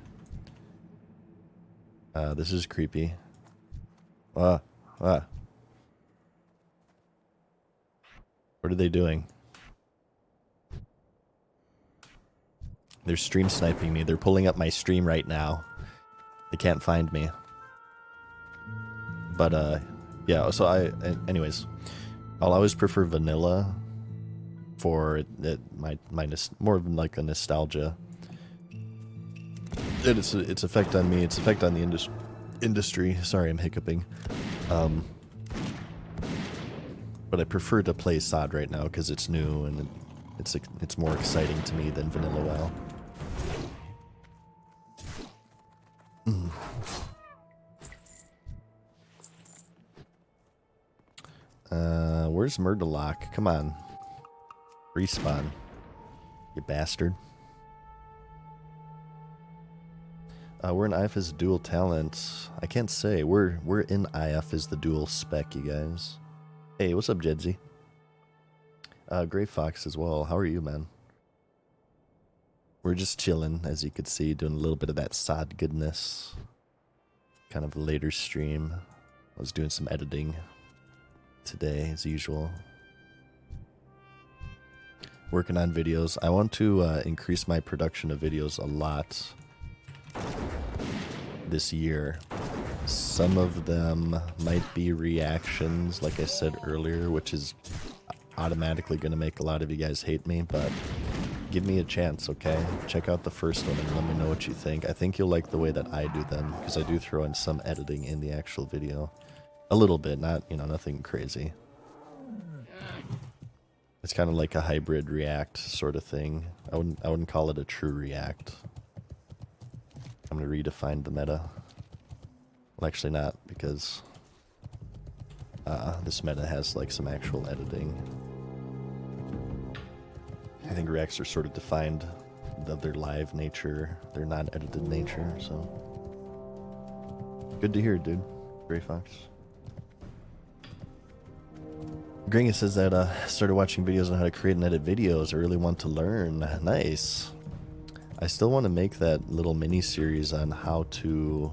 This is creepy. What are they doing? They're stream sniping me. They're pulling up my stream right now. They can't find me. But, yeah, so anyways, I'll always prefer vanilla for more of like a nostalgia. And its effect on me, its effect on the industry. Sorry, I'm hiccuping. But I prefer to play SOD right now because it's new and it's more exciting to me than vanilla WoW. Where's Myrtlelock? Come on. Respawn. You bastard. We're in IF as dual talent. I can't say. We're in IF as the dual spec, you guys. Hey, what's up, Jedzy? Gray Fox as well. How are you, man? We're just chilling, as you could see, doing a little bit of that SOD goodness. Kind of a later stream. I was doing some editing today, as usual. Working on videos. I want to increase my production of videos a lot this year. Some of them might be reactions, like I said earlier, which is automatically going to make a lot of you guys hate me, but give me a chance, okay? Check out the first one and let me know what you think. I think you'll like the way that I do them, because I do throw in some editing in the actual video. A little bit, not, you know, nothing crazy. It's kind of like a hybrid react sort of thing. I wouldn't call it a true react. I'm going to redefine the meta. Well, actually not, because this meta has like some actual editing. I think reacts are sort of defined of their live nature, their non-edited nature, so. Good to hear, dude. Gray Fox. Gringa says that started watching videos on how to create and edit videos. I really want to learn. Nice. I still want to make that little mini series on how to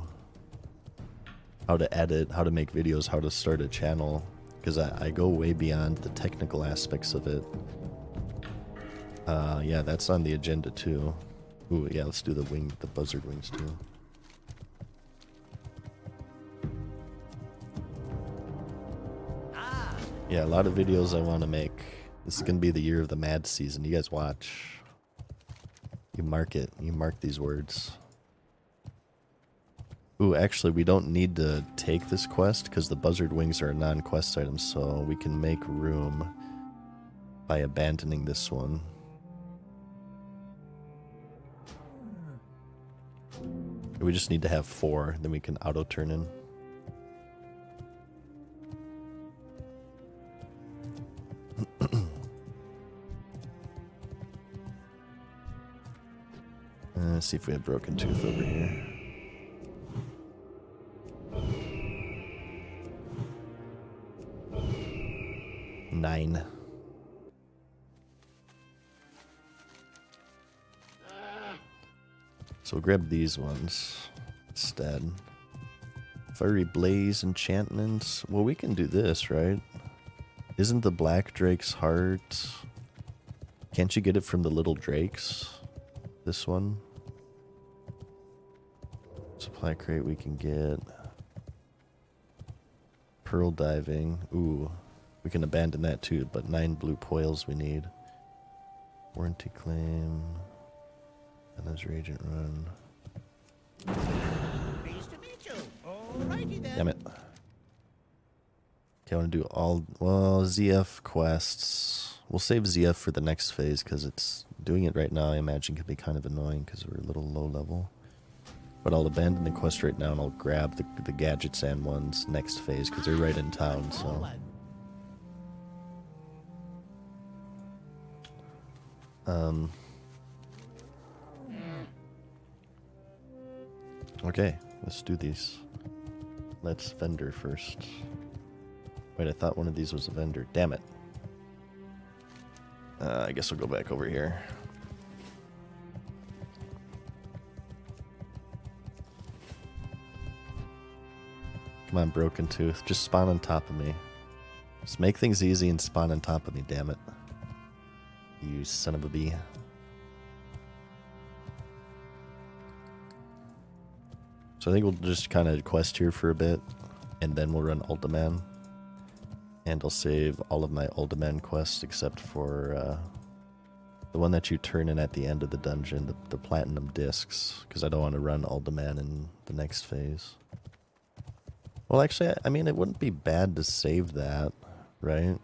edit, how to make videos, how to start a channel, because I go way beyond the technical aspects of it. Yeah, that's on the agenda too. Ooh, yeah, let's do the buzzard wings too. Yeah, a lot of videos I want to make. This is going to be the year of the Mad season. You guys watch. You mark it. You mark these words. Ooh, actually, we don't need to take this quest because the buzzard wings are a non-quest item, so we can make room by abandoning this one. We just need to have 4, then we can auto-turn in. Let's see if we have Broken Tooth over here. 9. So we'll grab these ones instead. Fiery Blaze enchantments. Well, we can do this, right? Isn't the Black Drake's heart... Can't you get it from the little drakes? This one? Supply crate we can get. Pearl diving. Ooh. We can abandon that too, but 9 blue poils we need. Warranty claim. And there's reagent run. Pleased to meet you. Alrighty then. Damn it. Okay, I want to do all... Well, ZF quests. We'll save ZF for the next phase, because it's... Doing it right now, I imagine, could be kind of annoying, because we're a little low level. But I'll abandon the quest right now, and I'll grab the gadgets and ones next phase, because they're right in town, so... Okay, let's do these. Let's vendor first. Wait, I thought one of these was a vendor. Damn it. I guess I'll go back over here. Come on, Broken Tooth. Just spawn on top of me. Just make things easy and spawn on top of me, damn it. You son of a bee. So I think we'll just kind of quest here for a bit, and then we'll run Ultiman. And I'll save all of my Ultiman quests except for the one that you turn in at the end of the dungeon, the Platinum Discs, because I don't want to run Ultiman in the next phase. Well, actually, I mean, it wouldn't be bad to save that, right?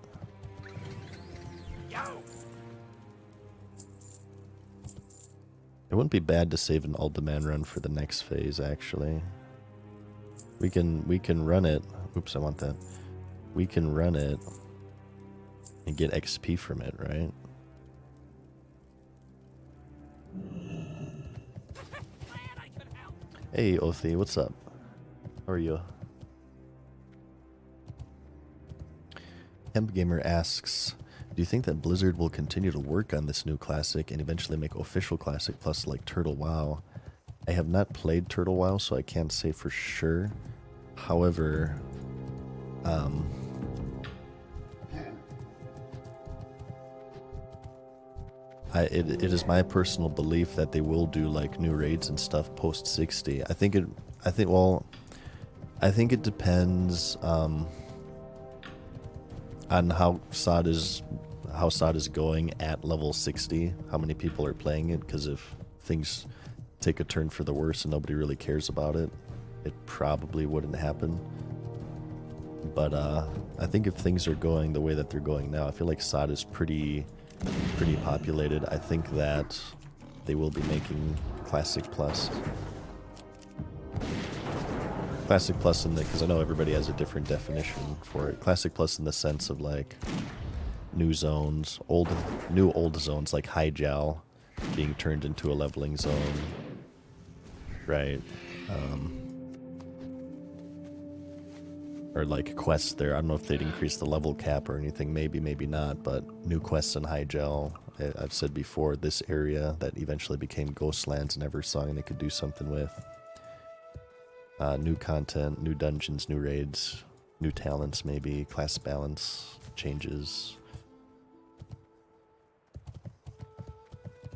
It wouldn't be bad to save an Ultiman run for the next phase, actually. We can run it. Oops, I want that. We can run it and get XP from it, right? Hey, Othi, what's up? How are you? Hemp Gamer asks, do you think that Blizzard will continue to work on this new classic and eventually make official Classic Plus like Turtle WoW? I have not played Turtle WoW, so I can't say for sure. However, it is my personal belief that they will do like new raids and stuff post 60. I think it depends on how SOD is going at level 60, how many people are playing it, because if things take a turn for the worse and nobody really cares about it, it probably wouldn't happen. But I think if things are going the way that they're going now, I feel like SOD is pretty populated. I think that they will be making Classic Plus. Classic Plus in the, because I know everybody has a different definition for it. Classic Plus in the sense of like new zones, new old zones like Hyjal being turned into a leveling zone, right? Or like quests there. I don't know if they'd increase the level cap or anything. Maybe, maybe not. But new quests in Hyjal. I've said before, this area that eventually became Ghostlands and Eversong, they could do something with. New content, new dungeons, new raids, new talents maybe, class balance changes.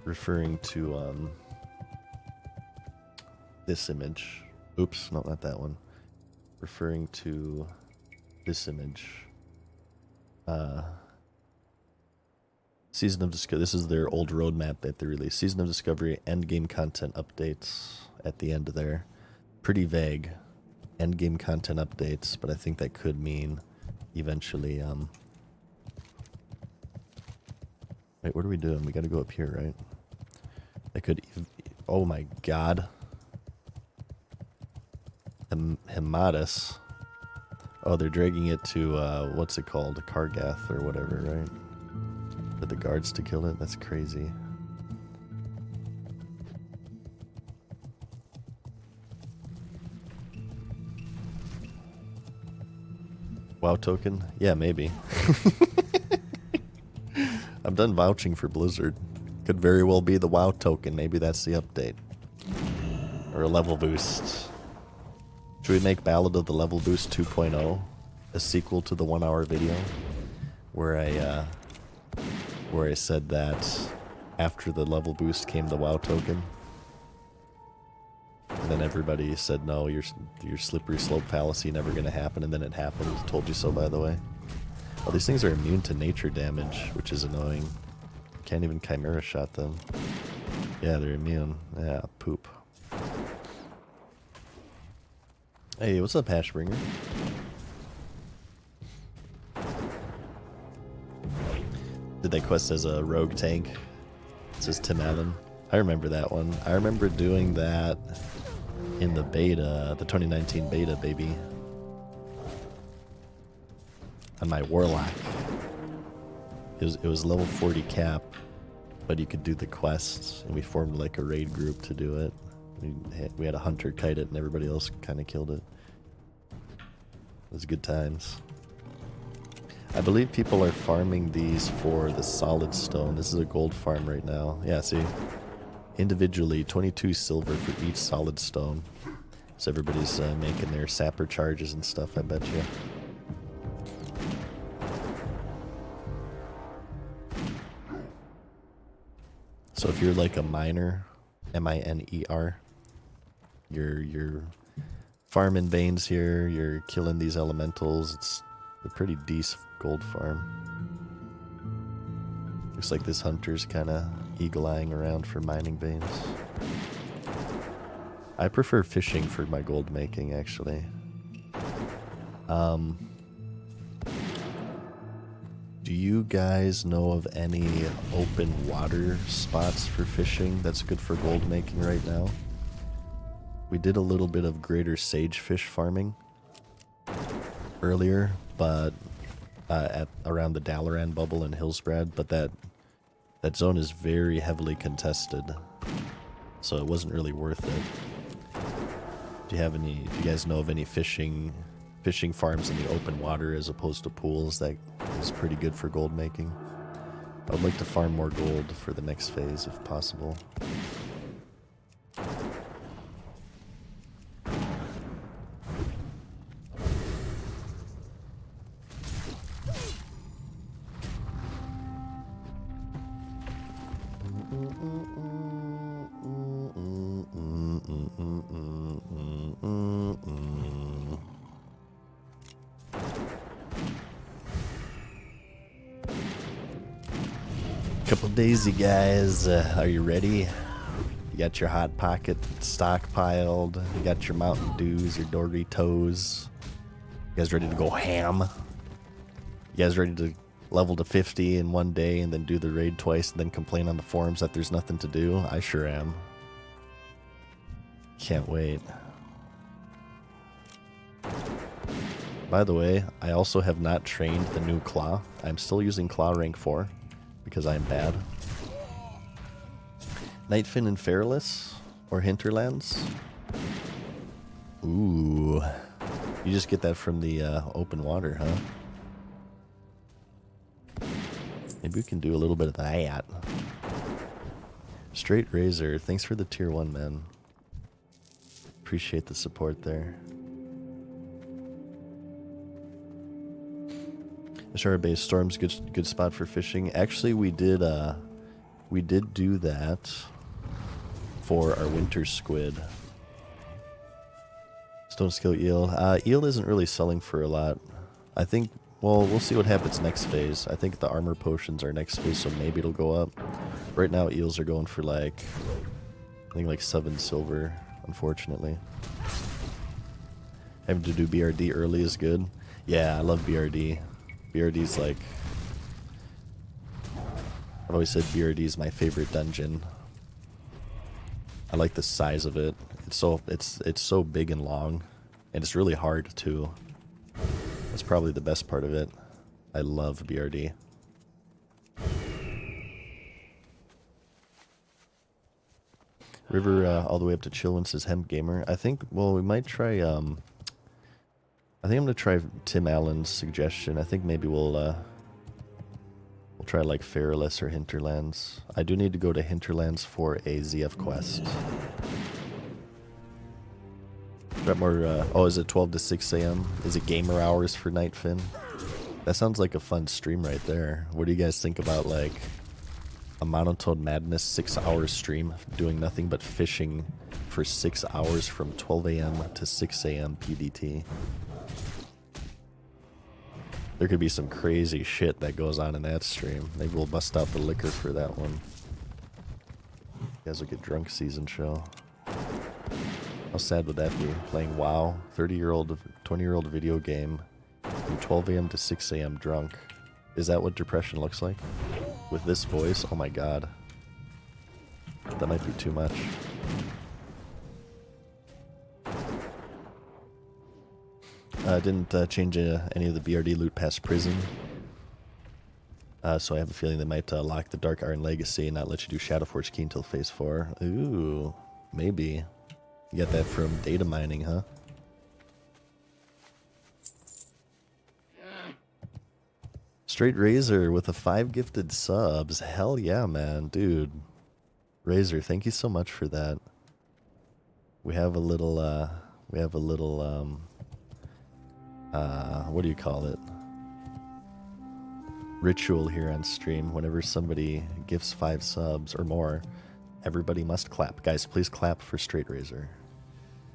Referring to this image. Oops, no, not that one. Referring to this image. Season of Discovery. This is their old roadmap that they released. Season of Discovery, endgame content updates at the end of there. Pretty vague. Endgame content updates, but I think that could mean eventually. Wait, what are we doing? We got to go up here, right? That could. Oh my God. Hematus. Oh, they're dragging it to, what's it called? Kargath or whatever, right? For the guards to kill it? That's crazy. WoW token? Yeah, maybe. I'm done vouching for Blizzard. Could very well be the WoW token. Maybe that's the update. Or a level boost. Should we make Ballad of the Level Boost 2.0 a sequel to the 1-hour video where I said that after the level boost came the WoW token, and then everybody said no, your slippery slope fallacy never gonna happen, and then it happened. Told you so, by the way. Oh, these things are immune to nature damage, which is annoying. Can't even Chimera shot them. Yeah, they're immune. Yeah, poop. Hey, what's up, Hashbringer? Did that quest as a rogue tank? It says Tim Allen. I remember that one. I remember doing that in the beta, the 2019 beta, baby. On my Warlock. It was level 40 cap, but you could do the quests, and we formed like a raid group to do it. We had a hunter kite it, and everybody else kind of killed it. It was good times. I believe people are farming these for the solid stone. This is a gold farm right now. Yeah, see? Individually, 22 silver for each solid stone. So everybody's making their sapper charges and stuff, I bet you. So if you're like a miner, M-I-N-E-R, you're farming veins here, you're killing these elementals. It's a pretty decent gold farm. Looks like this hunter's kind of eagle-eyeing around for mining veins. I prefer fishing for my gold making, actually. Do you guys know of any open water spots for fishing that's good for gold making right now? We did a little bit of greater sagefish farming earlier, but at around the Dalaran bubble in Hillsbrad, but that zone is very heavily contested, so it wasn't really worth it. Do you guys know of any fishing farms in the open water as opposed to pools that is pretty good for gold making? I would like to farm more gold for the next phase if possible. Couple daisy guys, are you ready? You got your hot pocket stockpiled, you got your Mountain Dews, your Doritos. You guys ready to go ham? You guys ready to level to 50 in one day and then do the raid twice and then complain on the forums that there's nothing to do? I sure am. Can't wait. By the way, I also have not trained the new Claw. I'm still using Claw rank 4 because I'm bad. Nightfin and Fairless or Hinterlands? Ooh. You just get that from the open water, huh? Maybe we can do a little bit of that. Straight Razor, thanks for the tier 1, man. Appreciate the support there. Ashara Bay Storm's good spot for fishing. Actually, we did do that for our winter squid. Stone Skill Eel. Eel isn't really selling for a lot. I think, well, we'll see what happens next phase. I think the armor potions are next phase, so maybe it'll go up. Right now, eels are going for like, I think like 7 silver, unfortunately. Having to do BRD early is good. Yeah, I love BRD. BRD's like, I've always said BRD is my favorite dungeon. I like the size of it. It's so big and long, and it's really hard too. That's probably the best part of it. I love BRD. River all the way up to Chillwin says Hemp Gamer. I think, well, we might try, I think I'm going to try Tim Allen's suggestion. I think maybe we'll We'll try like Feralus or Hinterlands. I do need to go to Hinterlands for a ZF quest. Got more, oh, is it 12 to 6 a.m.? Is it gamer hours for Nightfin? That sounds like a fun stream right there. What do you guys think about like a Monotone Madness 6-hour stream doing nothing but fishing for 6 hours from 12 a.m. to 6 a.m. PDT? There could be some crazy shit that goes on in that stream. Maybe we'll bust out the liquor for that one. You guys will get drunk season show. How sad would that be? Playing WoW, 30-year-old, 20-year-old video game from 12 a.m. to 6 a.m. drunk. Is that what depression looks like? With this voice? Oh my god. That might be too much. Didn't change any of the BRD loot past prison. So I have a feeling they might lock the Dark Iron Legacy and not let you do Shadowforge Key until Phase 4. Ooh, maybe. You got that from data mining, huh? Straight Razor with the 5 gifted subs. Hell yeah, man. Dude. Razor, thank you so much for that. We have a little, what do you call it? Ritual here on stream. Whenever somebody gifts 5 subs or more, everybody must clap. Guys, please clap for Straight Razor.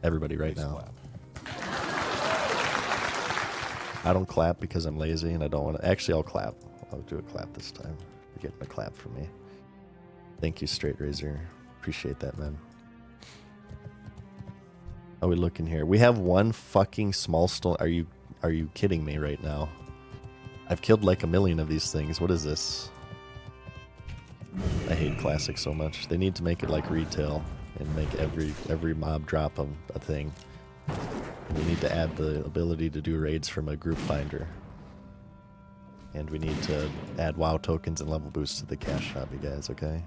Everybody right now. Clap. I don't clap because I'm lazy and I don't want to. Actually, I'll clap. I'll do a clap this time. You're getting a clap from me. Thank you, Straight Razor. Appreciate that, man. How are we looking here? We have one fucking small stone. Are you kidding me right now? I've killed like 1 million of these things. What is this? I hate Classic so much. They need to make it like retail and make every mob drop a thing. We need to add the ability to do raids from a group finder. And we need to add WoW tokens and level boosts to the cash shop, you guys, okay?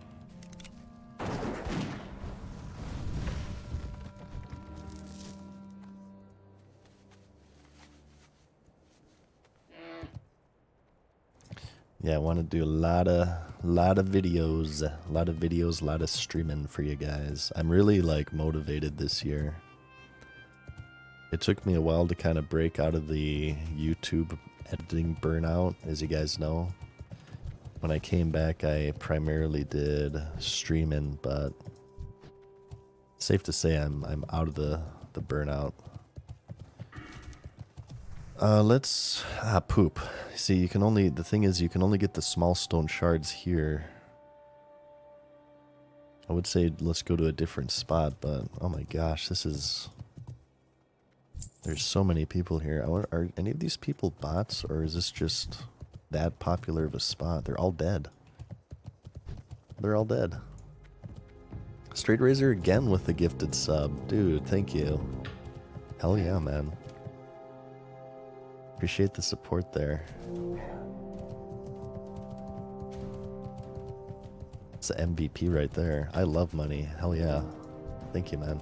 Yeah, I want to do a lot of videos, a lot of streaming for you guys. I'm really like motivated this year. It took me a while to kind of break out of the YouTube editing burnout, as you guys know. When I came back, I primarily did streaming, but safe to say I'm out of the burnout. Let's poop. See, you can only, the thing is, you can only get the small stone shards here. I would say let's go to a different spot, but oh my gosh, this is, there's so many people here. Are any of these people bots, or is this just that popular of a spot? They're all dead. They're all dead. Straight Razor again with the gifted sub. Dude, thank you. Hell yeah, man. Appreciate the support there. It's the MVP right there. I love money. Hell yeah. Thank you, man.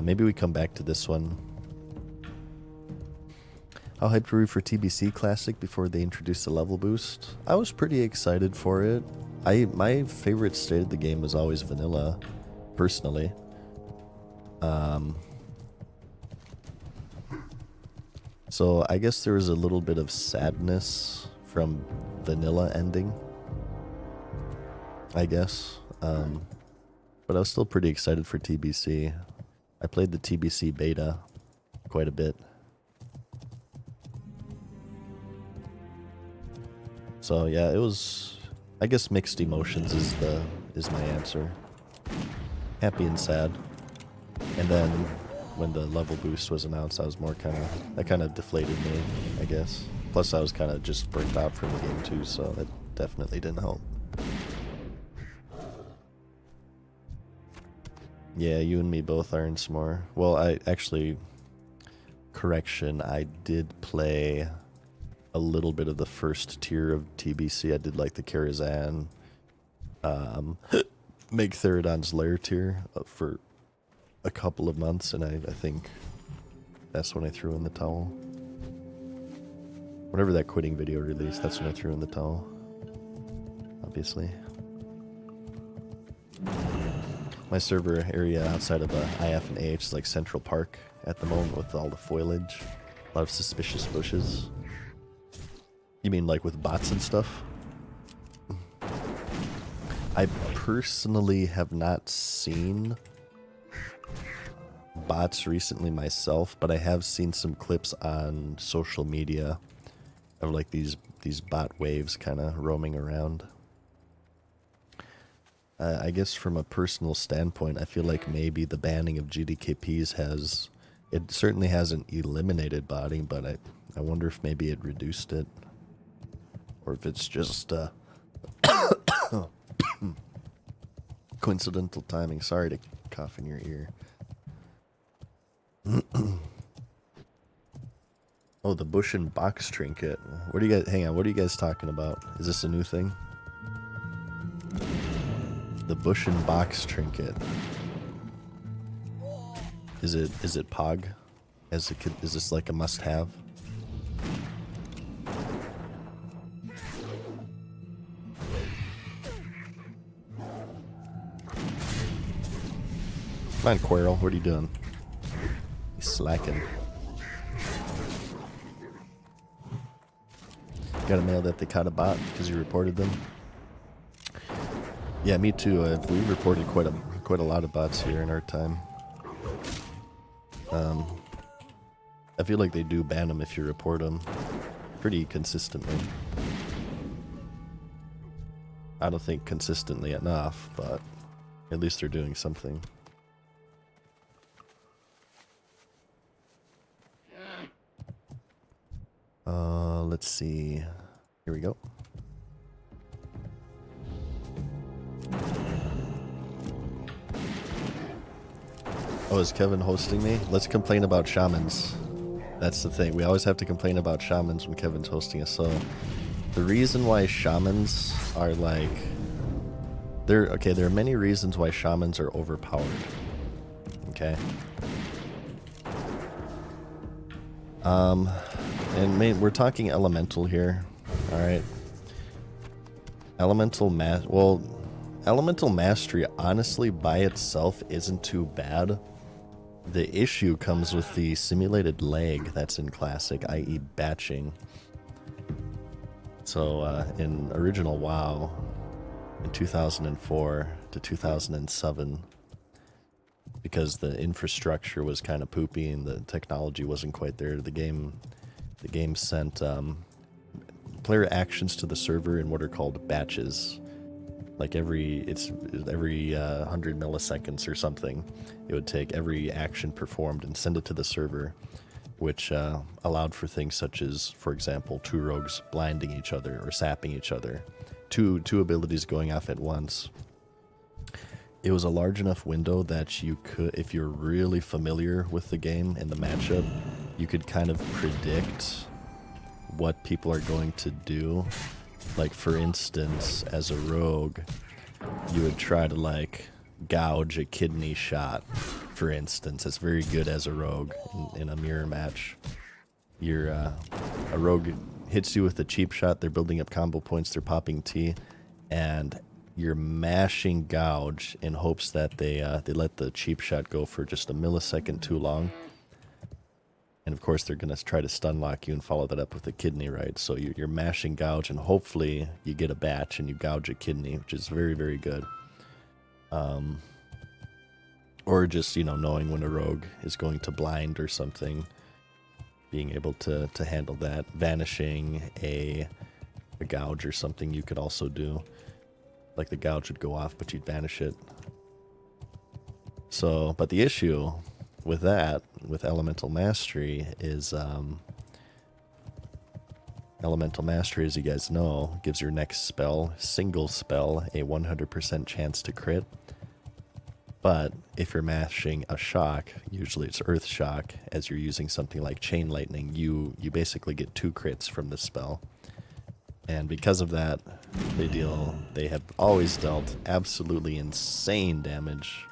Maybe we come back to this one. How hyped were you for TBC Classic before they introduced the level boost? I was pretty excited for it. My favorite state of the game was always vanilla, personally. So I guess there was a little bit of sadness from vanilla ending, I guess. But I was still pretty excited for TBC. I played the TBC beta quite a bit. So yeah, it was, I guess mixed emotions is my answer. Happy and sad. And then when the level boost was announced, I was more that kind of deflated me, I guess. Plus I was kind of just burnt out from the game too, so that definitely didn't help. Yeah, you and me both are in S'more. Well, I actually, correction, I did play a little bit of the first tier of TBC. I did like the Karazhan, Meg Therodon's Lair tier for a couple of months, and I think that's when I threw in the towel. Whenever that quitting video released, that's when I threw in the towel. Obviously. My server area outside of IF and AH is like Central Park at the moment with all the foliage. A lot of suspicious bushes. You mean like with bots and stuff? I personally have not seen bots recently myself, but I have seen some clips on social media of like these bot waves kind of roaming around. I guess from a personal standpoint, I feel like maybe the banning of GDKPs it certainly hasn't eliminated botting, but I wonder if maybe it reduced it. Or if it's just coincidental timing. Sorry to cough in your ear. Oh, the bush and box trinket. What do you guys, hang on, what are you guys talking about? Is this a new thing? The bush and box trinket. Is it Pog? As a kid, is this like a must-have? Come on, Quirrell, what are you doing? He's slacking. Got a mail that they caught a bot because you reported them. Yeah, me too. We reported quite a lot of bots here in our time. I feel like they do ban them if you report them pretty consistently. I don't think consistently enough, but at least they're doing something. Let's see. Here we go. Oh, is Kevin hosting me? Let's complain about shamans. That's the thing. We always have to complain about shamans when Kevin's hosting us. So, the reason why shamans are like... there are many reasons why shamans are overpowered. Okay? And we're talking elemental here. Alright? Elemental mastery, honestly, by itself isn't too bad. The issue comes with the simulated lag that's in Classic, i.e. batching. So, in original WoW, in 2004 to 2007, because the infrastructure was kind of poopy and the technology wasn't quite there, the game sent player actions to the server in what are called batches. Like every 100 milliseconds or something, it would take every action performed and send it to the server, which allowed for things such as, for example, two rogues blinding each other or sapping each other, two abilities going off at once. It was a large enough window that you could, if you're really familiar with the game and the matchup, you could kind of predict what people are going to do. Like, for instance, as a rogue, you would try to, like, gouge a kidney shot, for instance. It's very good as a rogue in a mirror match. A rogue hits you with a cheap shot, they're building up combo points, they're popping T, and you're mashing gouge in hopes that they let the cheap shot go for just a millisecond too long. And of course, they're going to try to stun lock you and follow that up with a kidney, right? So you're mashing gouge, and hopefully you get a batch and you gouge a kidney, which is very, very good. Or just, knowing when a rogue is going to blind or something, being able to handle that. Vanishing a gouge or something you could also do. Like the gouge would go off, but you'd vanish it. So, but the issue with that, with Elemental Mastery, is Elemental Mastery, as you guys know, gives your next spell, single spell, a 100% chance to crit. But if you're mashing a shock, usually it's Earth Shock, as you're using something like Chain Lightning, you basically get 2 crits from this spell. And because of that, they have always dealt absolutely insane damage.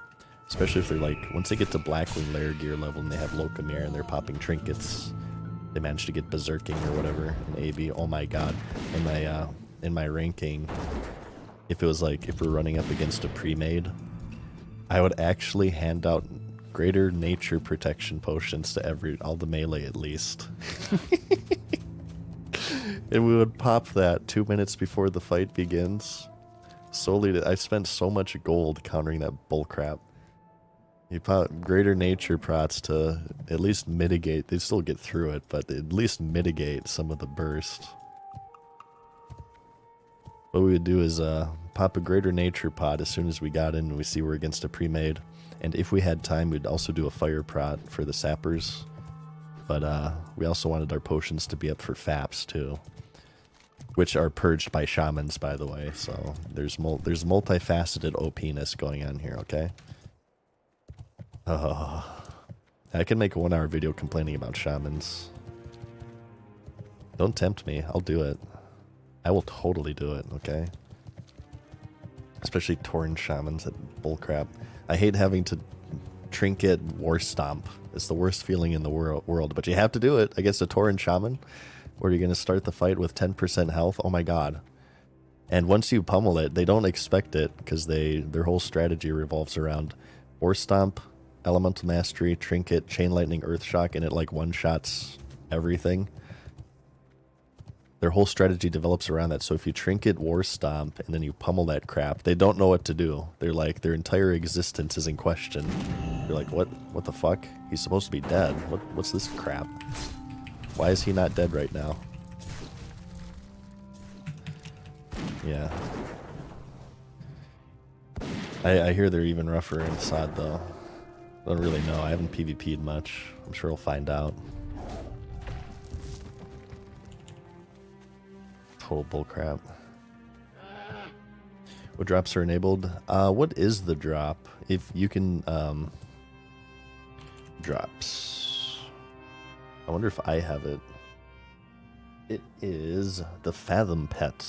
Especially if they're like, once they get to Blackwing Lair gear level and they have Locomere and they're popping trinkets, They managed to get berserking or whatever in AB. Oh my god. In my ranking, if it was like, if we're running up against a pre-made, I would actually hand out greater nature protection potions to all the melee at least. And we would pop that 2 minutes before the fight begins. I spent so much gold countering that bullcrap. You pop greater nature prots to at least mitigate, they still get through it, but at least mitigate some of the burst. What we would do is pop a greater nature pot as soon as we got in and we see we're against a pre-made. And if we had time, we'd also do a fire prot for the sappers. But we also wanted our potions to be up for faps too, which are purged by shamans, by the way. So there's multifaceted OP-ness going on here, okay? I can make a 1-hour video complaining about shamans. Don't tempt me. I'll do it. I will totally do it, okay? Especially Tauren shamans, that bullcrap. I hate having to trinket war stomp. It's the worst feeling in the world, but you have to do it against a Tauren shaman, where you're going to start the fight with 10% health. Oh my god. And once you pummel it, they don't expect it, because their whole strategy revolves around war stomp, elemental mastery, trinket, chain lightning, earth shock, and it like one-shots everything. Their whole strategy develops around that. So if you trinket war stomp and then you pummel that crap, they don't know what to do. They're like, their entire existence is in question. They're like, what the fuck? He's supposed to be dead. What's this crap? Why is he not dead right now? Yeah. I hear they're even rougher in SOD though. I don't really know. I haven't PvP'd much. I'm sure we'll find out. Total bullcrap. What drops are enabled? What is the drop? If you can, drops. I wonder if I have it. It is the Fathom Pet.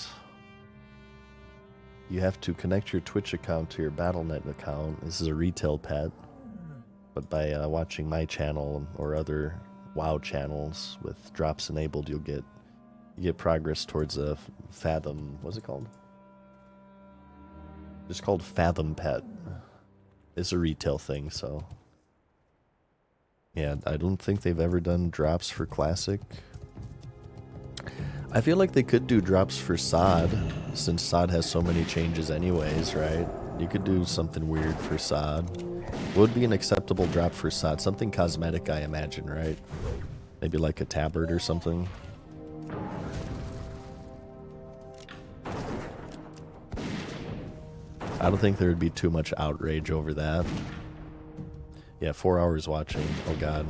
You have to connect your Twitch account to your Battle.net account. This is a retail pet. But by watching my channel or other WoW channels with drops enabled, you get progress towards a Fathom. What's it called? It's called Fathom Pet. It's a retail thing, so yeah. I don't think they've ever done drops for Classic. I feel like they could do drops for SOD, since SOD has so many changes anyways, right? You could do something weird for SOD. What would be an acceptable drop for SOD? Something cosmetic, I imagine, right? Maybe like a tabard or something. I don't think there would be too much outrage over that. Yeah, 4 hours watching. Oh god.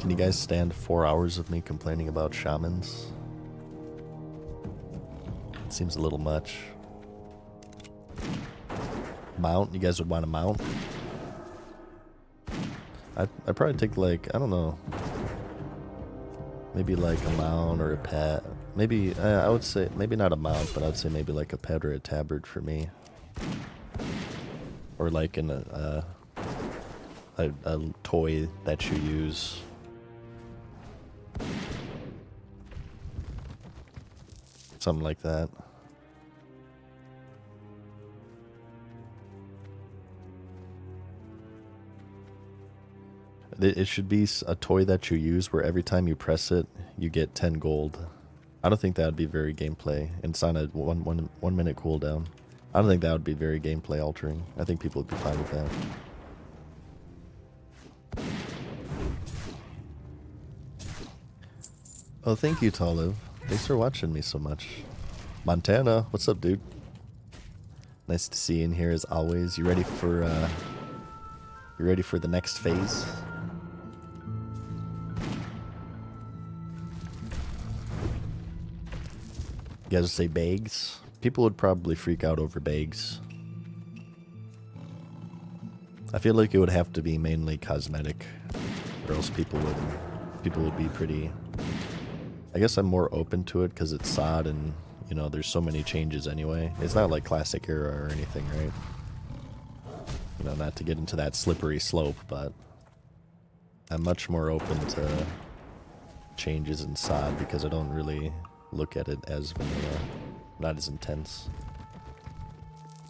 Can you guys stand 4 hours of me complaining about shamans? It seems a little much. Mount? You guys would want a mount? I'd probably take like, I don't know. Maybe like a mount or a pet. Maybe, I would say, maybe not a mount, but I'd say maybe like a pet or a tabard for me. Or like a toy that you use. Something like that. It should be a toy that you use where every time you press it, you get 10 gold. I don't think that would be very gameplay. And it's on a one minute cooldown. I don't think that would be very gameplay altering. I think people would be fine with that. Oh, thank you, Toliv. Thanks for watching me so much. Montana, what's up, dude? Nice to see you in here as always. You ready for the next phase? You guys say bags? People would probably freak out over bags. I feel like it would have to be mainly cosmetic, or else people would be pretty. I guess I'm more open to it because it's SOD and, you know, there's so many changes anyway. It's not like Classic Era or anything, right? You know, not to get into that slippery slope, but I'm much more open to changes in SOD because I don't really look at it as vanilla, not as intense.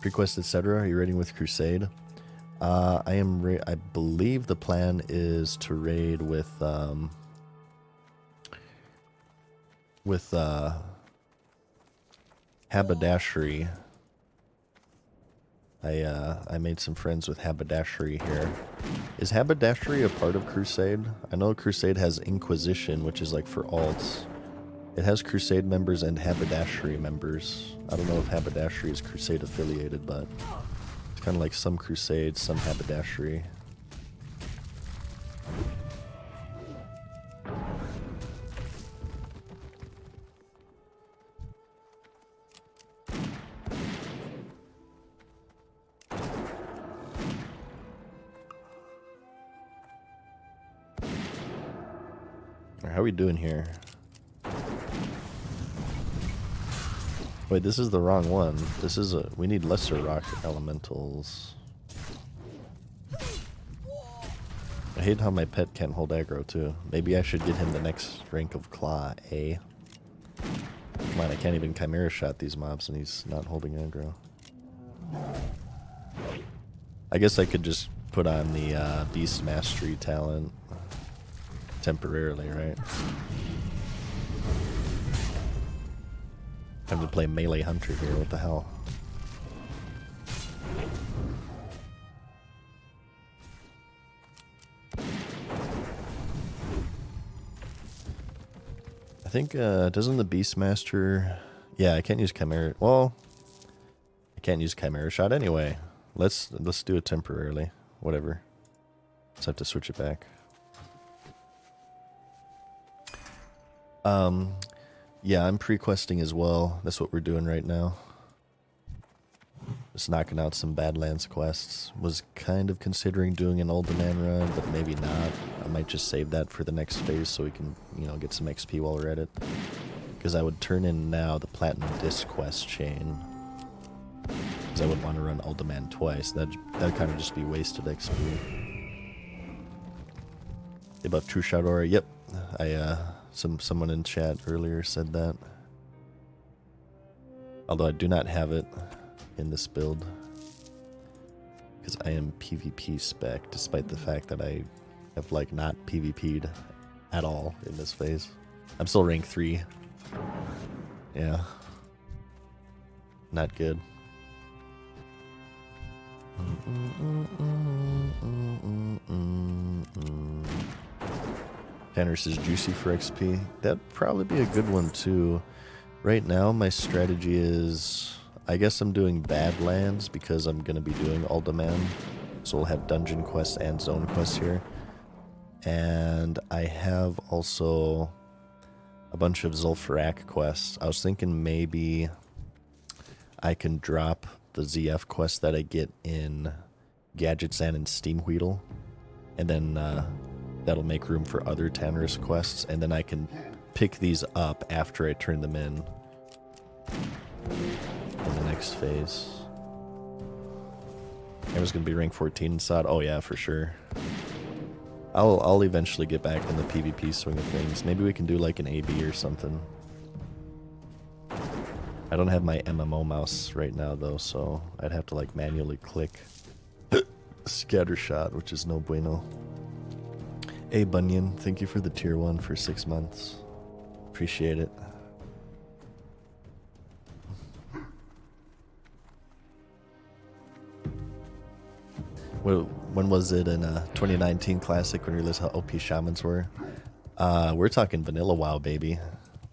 Prequest, etc. Are you raiding with Crusade? I am. I believe the plan is to raid with Haberdashery. I made some friends with Haberdashery here. Is Haberdashery a part of Crusade? I know Crusade has Inquisition, which is like for alts. It has Crusade members and Haberdashery members. I don't know if Haberdashery is Crusade affiliated, but it's kind of like some Crusade, some Haberdashery. How are we doing here? Wait, this is the wrong one. This is we need lesser rock elementals. I hate how my pet can't hold aggro too. Maybe I should get him the next rank of claw, eh? Come on, I can't even chimera shot these mobs and he's not holding aggro. I guess I could just put on the beast mastery talent temporarily, right? Time to play melee hunter here, what the hell? I think, doesn't the Beastmaster... Yeah, I can't use Chimera... Well, I can't use Chimera Shot anyway. Let's do it temporarily. Whatever. Just have to switch it back. Yeah, I'm pre-questing as well. That's what we're doing right now. Just knocking out some Badlands quests. Was kind of considering doing an old demand run, but maybe not. I might just save that for the next phase so we can, you know, get some XP while we're at it. Because I would turn in now the Platinum Disc quest chain. Because I would want to run old demand twice. That'd kind of just be wasted XP. They buff True Shot Aura. Yep. Someone in chat earlier said that. Although I do not have it in this build. Because I am PvP spec, despite the fact that I have like not PvP'd at all in this phase. I'm still rank 3. Yeah. Not good. Tanner says juicy for XP. That'd probably be a good one too. Right now my strategy is, I guess I'm doing Badlands because I'm going to be doing all demand. So we'll have dungeon quests and zone quests here. And I have also a bunch of Zul'Farrak quests. I was thinking maybe I can drop the ZF quest that I get in Gadgetzan and Steamweedle. And then that'll make room for other Tannerus quests. And then I can pick these up after I turn them in the next phase. I was going to be rank 14 in SOD. Oh yeah, for sure. I'll eventually get back in the PvP swing of things. Maybe we can do like an AB or something. I don't have my MMO mouse right now though, so I'd have to like manually click scatter shot, which is no bueno. Hey Bunyan, thank you for the tier 1 for 6 months. Appreciate it. When was it in 2019 Classic when we realized how OP shamans were? We're talking Vanilla WoW, baby.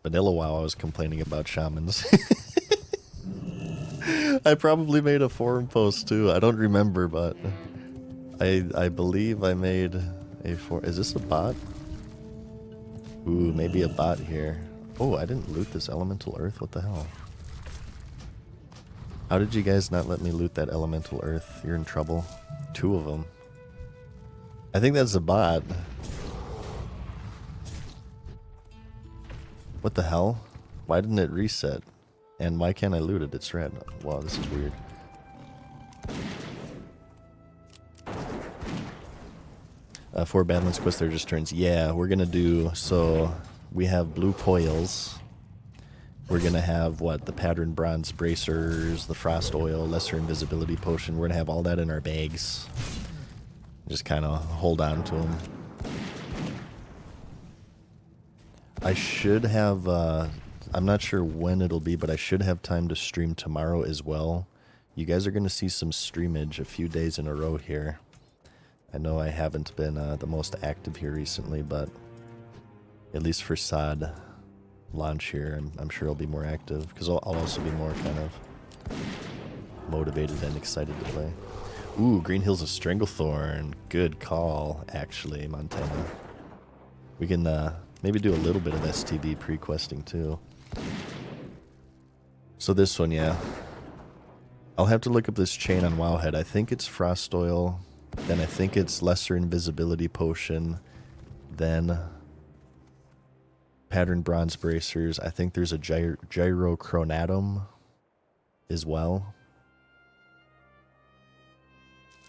Vanilla WoW, I was complaining about shamans. I probably made a forum post too. I don't remember, but I believe I made a forum. Is this a bot? Ooh, maybe a bot here. Oh, I didn't loot this elemental earth. What the hell? How did you guys not let me loot that elemental earth? You're in trouble. 2 of them. I think that's a bot. What the hell? Why didn't it reset? And why can't I loot it? It's red. Wow, this is weird. 4 Badlands quests, they're just turns. Yeah, we're gonna do... So, we have blue coils. We're going to have, what, the pattern bronze bracers, the frost oil, lesser invisibility potion. We're going to have all that in our bags. Just kind of hold on to them. I should have, I'm not sure when it'll be, but I should have time to stream tomorrow as well. You guys are going to see some streamage a few days in a row here. I know I haven't been the most active here recently, but at least for SOD launch here, I'm sure I'll be more active, because I'll also be more kind of motivated and excited to play. Ooh, Green Hills of Stranglethorn. Good call, actually, Montana. We can maybe do a little bit of STB pre-questing too. So this one, yeah. I'll have to look up this chain on Wowhead. I think it's Frost Oil, then I think it's Lesser Invisibility Potion, then Pattern Bronze Bracers. I think there's a Gyrochronatum as well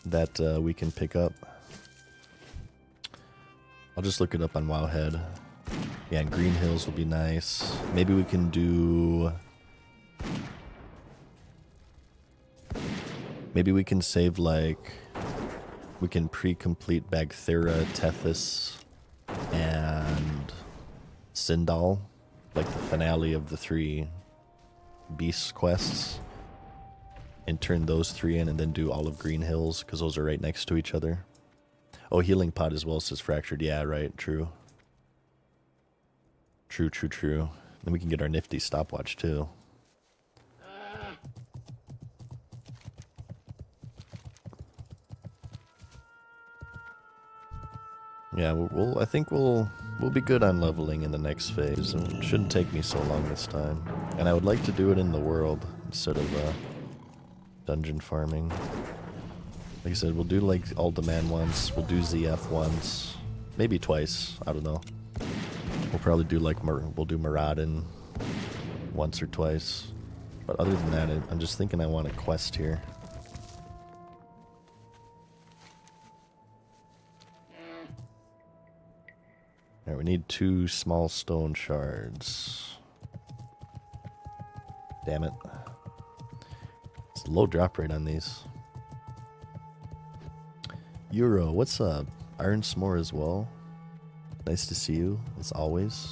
that we can pick up. I'll just look it up on Wowhead. Yeah, and Green Hills will be nice. Maybe we can do... Maybe we can save, like... We can pre-complete Bagthera, Tethys, and Sindal. Like the finale of the 3 Beast quests. And turn those 3 in and then do all of Green Hills, because those are right next to each other. Oh, Healing Pot as well says Fractured. Yeah, right, true. True. Then we can get our nifty stopwatch too. Yeah, I think we'll be good on leveling in the next phase. It shouldn't take me so long this time. And I would like to do it in the world instead of dungeon farming. Like I said, we'll do like Alderman once, we'll do ZF once, maybe twice, I don't know. We'll probably do like, we'll do Maradin once or twice. But other than that, I'm just thinking I want a quest here. Alright, we need 2 small stone shards. Damn it. It's a low drop rate on these. Euro, what's up? Iron S'more as well. Nice to see you, as always.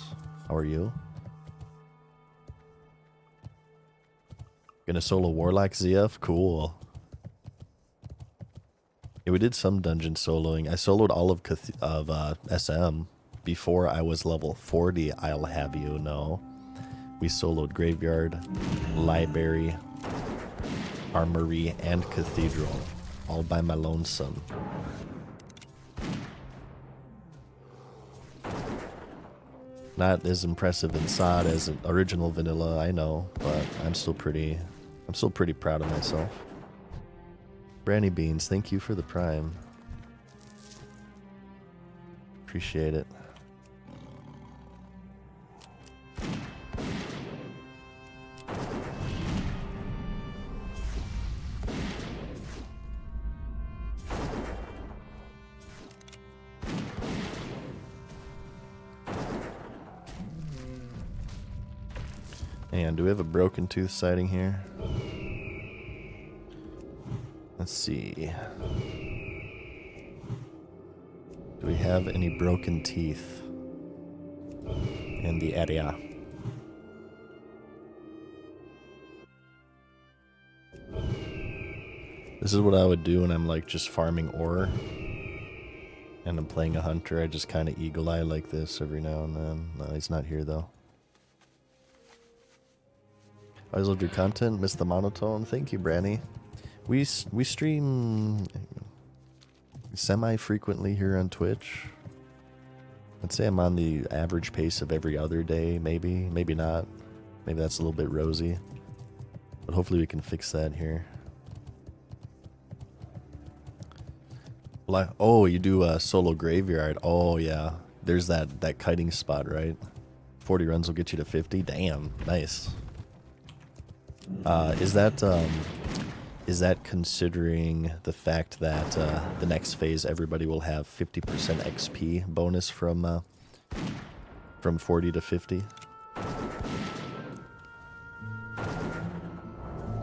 How are you? Gonna solo Warlock ZF? Cool. Yeah, we did some dungeon soloing. I soloed all of SM before I was level 40, I'll have you know. We soloed Graveyard, Library, Armory, and Cathedral, all by my lonesome. Not as impressive in SOD as an original vanilla, I know, but I'm still pretty proud of myself. Brandy Beans, thank you for the prime. Appreciate it. And do we have a broken tooth sighting here? Let's see. Do we have any broken teeth in the area? This is what I would do when I'm like just farming ore and I'm playing a hunter. I just kind of eagle eye like this every now and then. No, he's not here though. I always love your content. Miss the monotone. Thank you, Branny. We stream semi-frequently here on Twitch. I'd say I'm on the average pace of every other day, maybe. Maybe not. Maybe that's a little bit rosy. But hopefully we can fix that here. Oh, you do a solo Graveyard. Oh, yeah. There's that kiting spot, right? 40 runs will get you to 50. Damn. Nice. Is that considering the fact that the next phase everybody will have 50% XP bonus from from 40 to 50.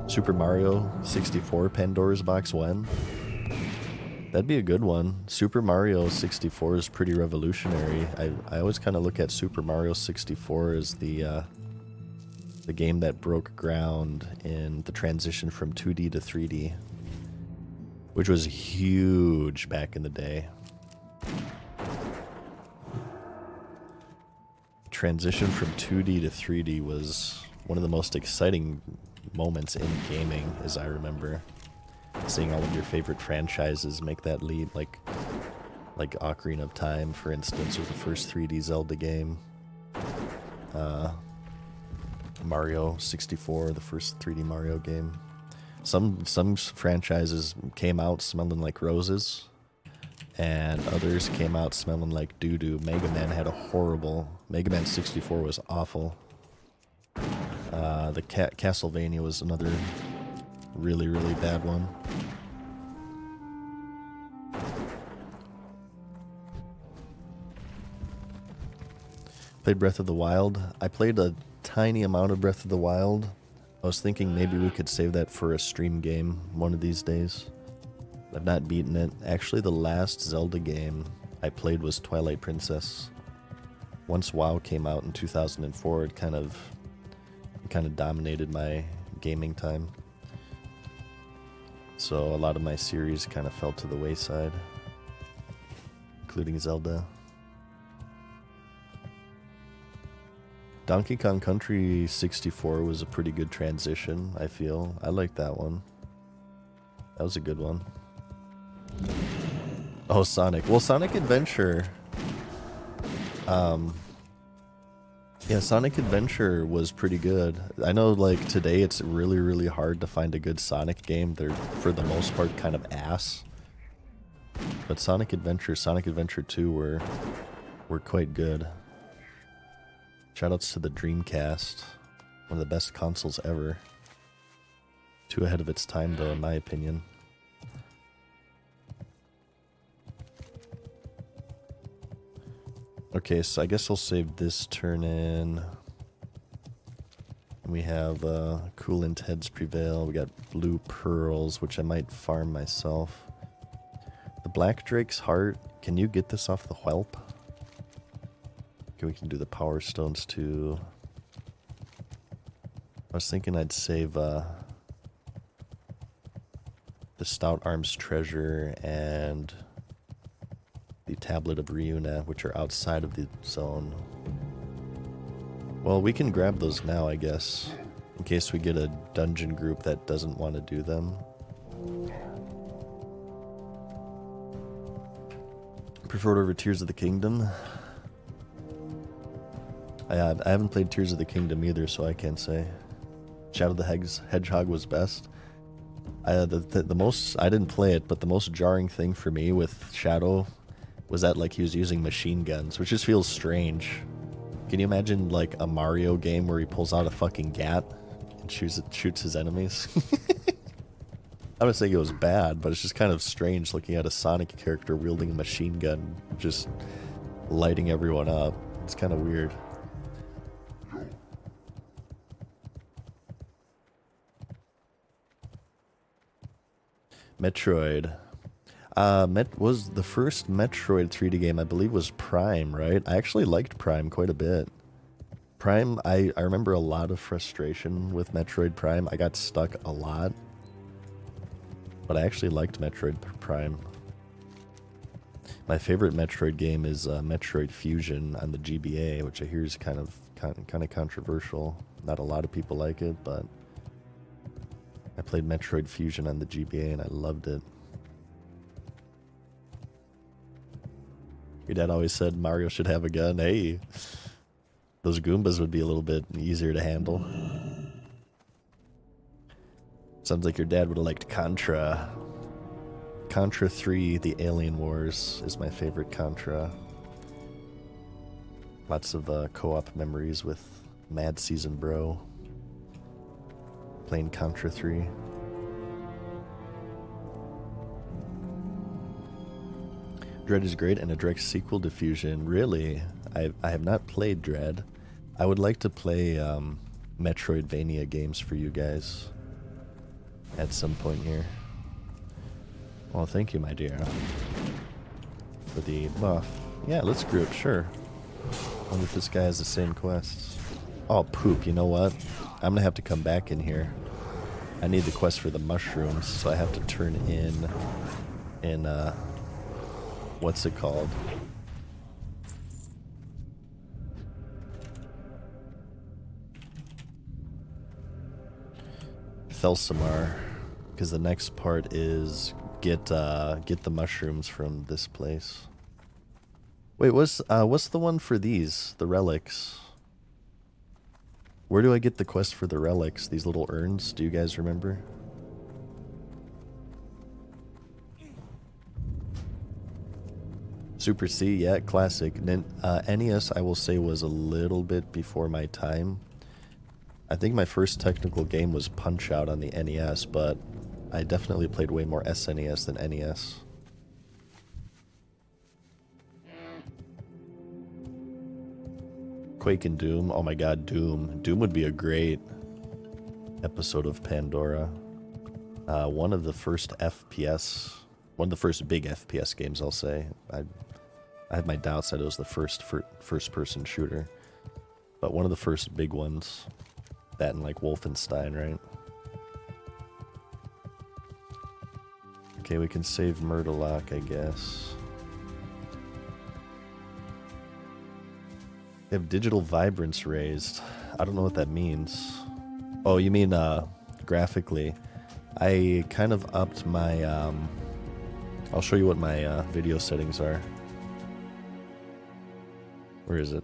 Super Mario 64 Pandora's Box when? That'd be a good one. Super Mario 64 is pretty revolutionary. I always kind of look at Super Mario 64 as the game that broke ground in the transition from 2D to 3D, which was huge back in the day. Transition from 2D to 3D was one of the most exciting moments in gaming, as I remember. Seeing all of your favorite franchises make that leap, like Ocarina of Time, for instance, or the first 3D Zelda game. Mario 64, the first 3D Mario game. Some franchises came out smelling like roses, and others came out smelling like doo-doo. Mega Man had a horrible... Mega Man 64 was awful. The Castlevania was another really, really bad one. Played Breath of the Wild. I played a tiny amount of Breath of the Wild. I was thinking maybe we could save that for a stream game one of these days. I've not beaten it. Actually, the last Zelda game I played was Twilight Princess. Once WoW came out in 2004, it kind of dominated my gaming time. So a lot of my series kind of fell to the wayside, including Zelda. Donkey Kong Country 64 was a pretty good transition, I feel. I liked that one. That was a good one. Oh, Sonic. Well, Sonic Adventure... yeah, Sonic Adventure was pretty good. I know, like, today it's really, really hard to find a good Sonic game. They're, for the most part, kind of ass. But Sonic Adventure 2 were quite good. Shoutouts to the Dreamcast. One of the best consoles ever. Too ahead of its time, though, in my opinion. Okay, so I guess I'll save this turn in. We have Coolant Heads Prevail. We got Blue Pearls, which I might farm myself. The Black Drake's Heart. Can you get this off the Whelp? Okay, we can do the Power Stones too. I was thinking I'd save the Stout Arms Treasure and the Tablet of Riuna, which are outside of the zone. Well, we can grab those now, I guess, in case we get a dungeon group that doesn't want to do them. Preferred over Tears of the Kingdom. I haven't played Tears of the Kingdom either, so I can't say. Shadow the Hedgehog was best. The most, I didn't play it, but the most jarring thing for me with Shadow was that, like, he was using machine guns, which just feels strange. Can you imagine, like, a Mario game where he pulls out a fucking gat and shoots his enemies? I'm not saying it was bad, but it's just kind of strange looking at a Sonic character wielding a machine gun, just lighting everyone up. It's kind of weird. Metroid. Was the first Metroid 3D game, I believe, was Prime, right? I actually liked Prime quite a bit. Prime, I remember a lot of frustration with Metroid Prime. I got stuck a lot. But I actually liked Metroid Prime. My favorite Metroid game is Metroid Fusion on the GBA, which I hear is kind of controversial. Not a lot of people like it, but I played Metroid Fusion on the GBA and I loved it. Your dad always said Mario should have a gun. Hey, those Goombas would be a little bit easier to handle. Sounds like your dad would have liked Contra. Contra 3, The Alien Wars, is my favorite Contra. Lots of co-op memories with Mad Season Bro. Playing Contra 3. Dread is great and a direct sequel to Fusion. Really? I have not played Dread. I would like to play Metroidvania games for you guys at some point here. Well, thank you, my dear, for the buff. Yeah, let's group, sure. Wonder if this guy has the same quests. Oh, poop, you know what? I'm gonna have to come back in here. I need the quest for the mushrooms, so I have to turn in what's it called? Thelsamar, because the next part is get the mushrooms from this place. Wait, what's the one for these? The relics. Where do I get the quest for the relics? These little urns? Do you guys remember? Super C, yeah, classic. NES, I will say, was a little bit before my time. I think my first technical game was Punch-Out on the NES, but I definitely played way more SNES than NES. Quake and Doom. Oh my god, Doom. Doom would be a great episode of Pandora. One of the first FPS, one of the first big FPS games, I'll say. I have my doubts that it was the first-person shooter, but one of the first big ones. That and like Wolfenstein, right? Okay, we can save Murderlock, I guess. They have digital vibrance raised. I don't know what that means. Oh, you mean graphically. I kind of upped my I'll show you what my video settings are. Where is it?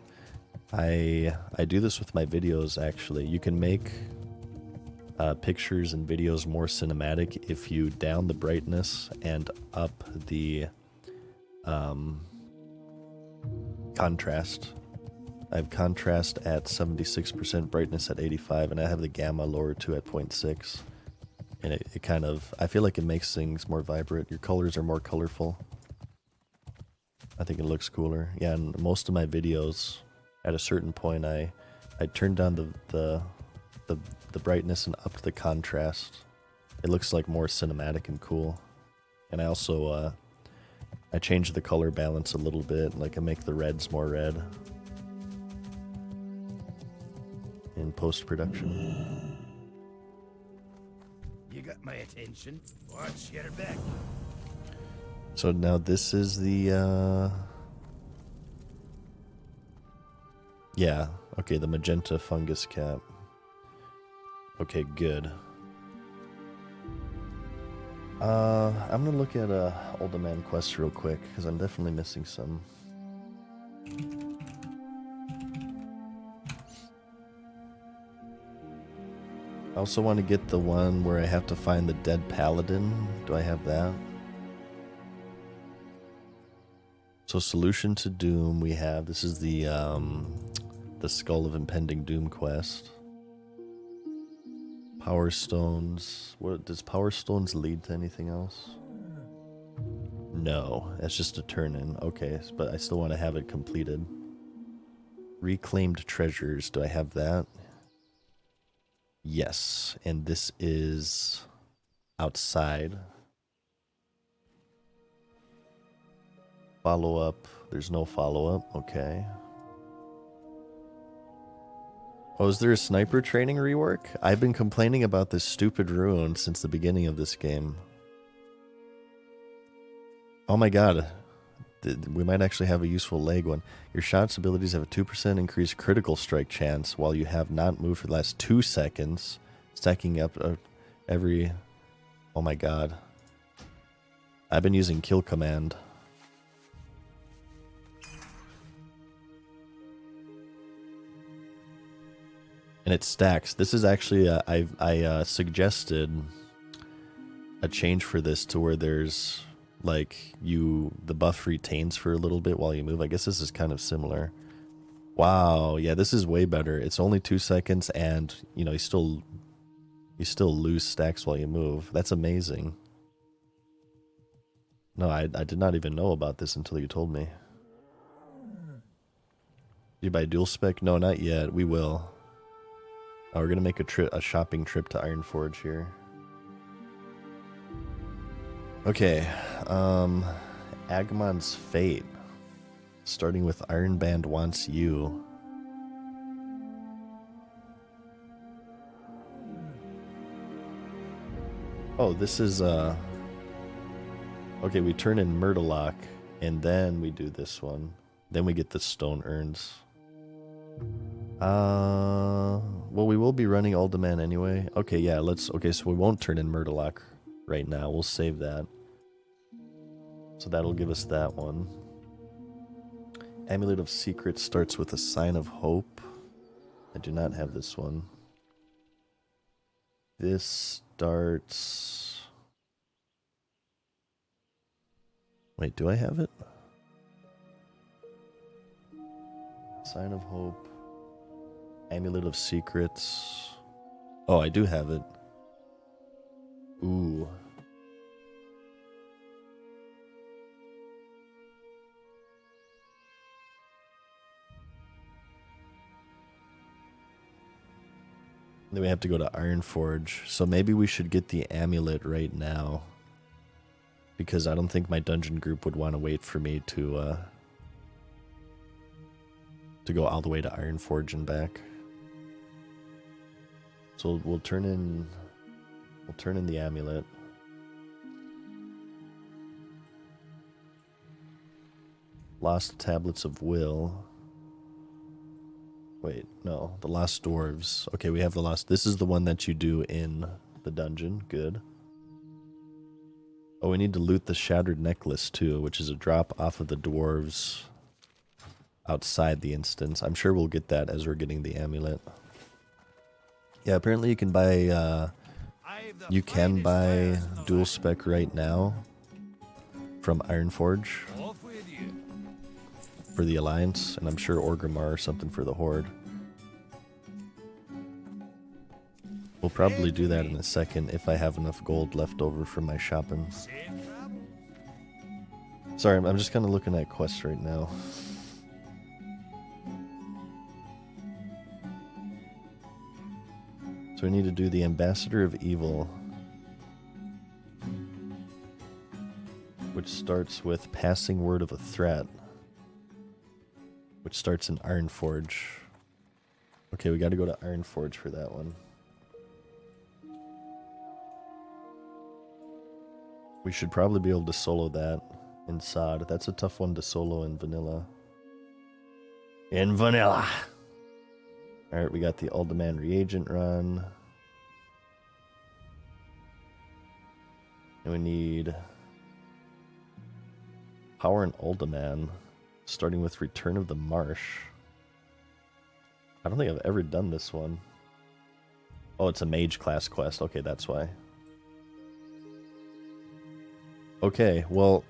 I do this with my videos, actually. You can make pictures and videos more cinematic if you down the brightness and up the contrast. I have contrast at 76%, brightness at 85, and I have the gamma lowered to at 0.6. And it kind of, I feel like it makes things more vibrant. Your colors are more colorful. I think it looks cooler. Yeah, and most of my videos, at a certain point, I turned down the brightness and upped the contrast. It looks like more cinematic and cool. And I also I changed the color balance a little bit, like I make the reds more red in post-production. You got my attention. Watch your back. So now this is the yeah, okay, the magenta fungus cap. Okay, good. I'm gonna look at Old Man Quest real quick, because I'm definitely missing some. I also want to get the one where I have to find the dead paladin. Do I have that? So Solution to Doom we have. This is the Skull of Impending Doom quest. Power Stones. What does Power Stones lead to anything else? No, that's just a turn-in. Okay, but I still want to have it completed. Reclaimed Treasures. Do I have that? Yes, and this is outside. Follow-up. There's no follow-up. Okay. Oh, is there a sniper training rework? I've been complaining about this stupid rune since the beginning of this game. Oh my god. We might actually have a useful leg one. Your shot's abilities have a 2% increased critical strike chance while you have not moved for the last 2 seconds. Stacking up every... Oh my god. I've been using kill command. And it stacks. This is actually, I suggested a change for this to where there's, like, the buff retains for a little bit while you move. I guess this is kind of similar. Wow, yeah, this is way better. It's only 2 seconds and, you know, you still lose stacks while you move. That's amazing. No, I did not even know about this until you told me. You buy dual spec? No, not yet. We will. Oh, we're gonna make a shopping trip to Ironforge here. Okay, Agmon's Fate. Starting with Iron Band Wants You. Oh, this is, okay, we turn in Murderlock, and then we do this one. Then we get the stone urns. Well, we will be running Alderman anyway. Okay, yeah, okay, so we won't turn in Murderlock right now. We'll save that. So that'll give us that one. Amulet of Secrets starts with a Sign of Hope. I do not have this one. This starts... Wait, do I have it? Sign of Hope. Amulet of Secrets. Oh, I do have it. Ooh. Then we have to go to Ironforge. So maybe we should get the amulet right now. Because I don't think my dungeon group would want to wait for me to go all the way to Ironforge and back. So we'll turn in the amulet. Lost Tablets of Will. Wait, no, the Lost Dwarves. Okay, we have the Lost. This is the one that you do in the dungeon. Good. Oh, we need to loot the Shattered Necklace too, which is a drop off of the dwarves outside the instance. I'm sure we'll get that as we're getting the amulet. Yeah, apparently you can buy dual spec right now from Ironforge for the Alliance, and I'm sure Orgrimmar or something for the Horde. We'll probably do that in a second if I have enough gold left over from my shopping. Sorry, I'm just kind of looking at quests right now. So we need to do the Ambassador of Evil, which starts with Passing Word of a Threat, which starts in Ironforge. Okay, we got to go to Ironforge for that one. We should probably be able to solo that in SOD. That's a tough one to solo in vanilla. Alright, we got the Alderman reagent run. And we need Power and Alderman, starting with Return of the Marsh. I don't think I've ever done this one. Oh, it's a mage class quest. Okay, that's why. Okay, well,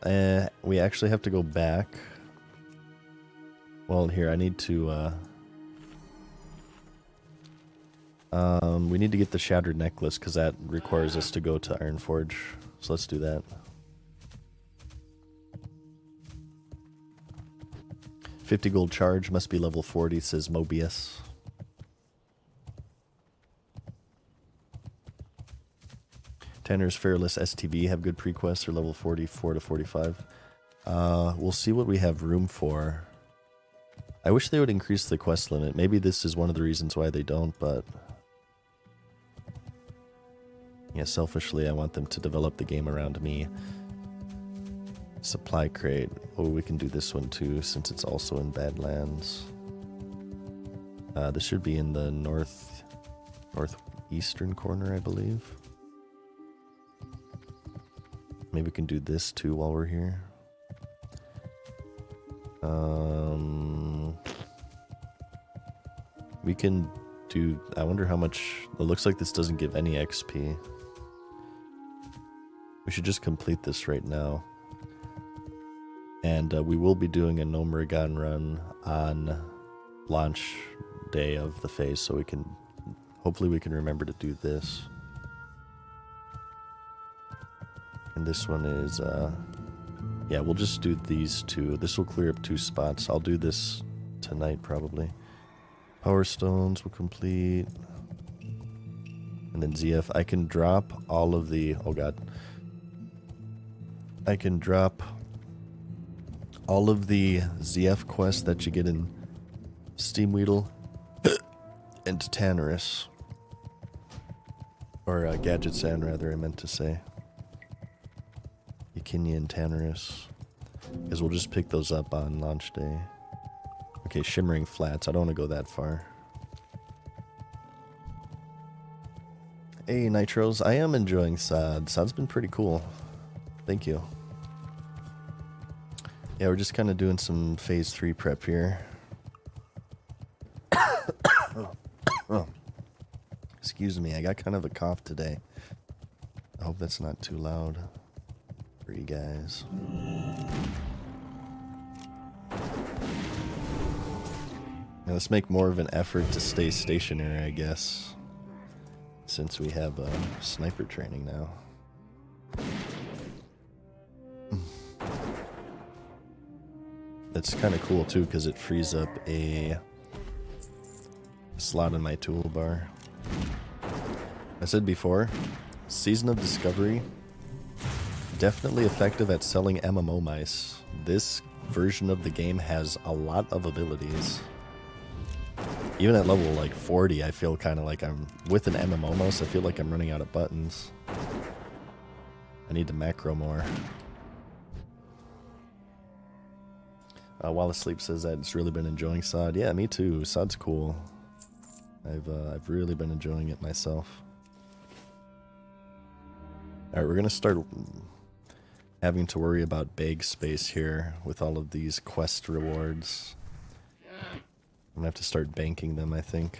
we actually have to go back. Well, here, I need to, we need to get the Shattered Necklace, because that requires us to go to Ironforge. So let's do that. 50 gold charge, must be level 40, says Mobius. Tanner's Fearless STV have good prequests, or level 44 to 45. We'll see what we have room for. I wish they would increase the quest limit. Maybe this is one of the reasons why they don't, but... yeah, selfishly, I want them to develop the game around me. Supply crate. Oh, we can do this one too, since it's also in Badlands. This should be in the northeastern corner, I believe. Maybe we can do this too while we're here. We can do... I wonder how much... It looks like this doesn't give any XP. We should just complete this right now. And we will be doing a Nomuragan run on launch day of the phase, so we can... hopefully we can remember to do this. And this one is Yeah, we'll just do these two. This will clear up 2 spots. I'll do this tonight probably. Power stones will complete. And then ZF. I can drop all of the... Oh god. I can drop all of the ZF quests that you get in Steamweedle into Tannerus. Or Gadget Sand, rather, I meant to say. Yakinia and Tannerus. Because we'll just pick those up on launch day. Okay, Shimmering Flats. I don't want to go that far. Hey, Nitros. I am enjoying SOD. SOD's been pretty cool. Thank you. Yeah, we're just kind of doing some Phase 3 prep here. Oh. Excuse me, I got kind of a cough today. I hope that's not too loud for you guys. Now let's make more of an effort to stay stationary, I guess, since we have sniper training now. That's kind of cool too, because it frees up a slot in my toolbar. I said before, Season of Discovery, definitely effective at selling MMO mice. This version of the game has a lot of abilities. Even at level like 40, I feel kind of like I'm, with an MMO mouse, I feel like I'm running out of buttons. I need to macro more. While Asleep says that it's really been enjoying SOD. Yeah, me too. SOD's cool. I've really been enjoying it myself. Alright, we're gonna start having to worry about bag space here with all of these quest rewards. I'm gonna have to start banking them, I think.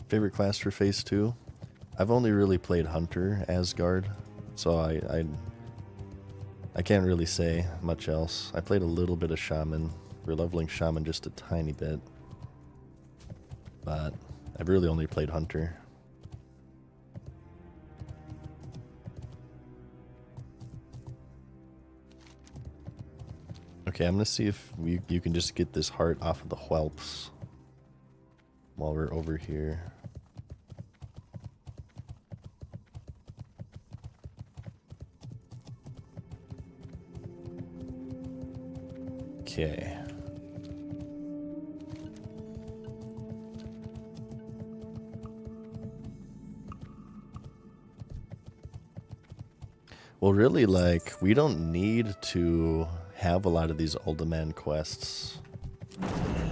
Favorite class for Phase 2? I've only really played Hunter, Asgard, so I can't really say much else. I played a little bit of Shaman. We're leveling Shaman just a tiny bit. But I've really only played Hunter. Okay, I'm gonna see if you can just get this heart off of the whelps while we're over here. Okay. Well, really, like, we don't need to have a lot of these Uldaman quests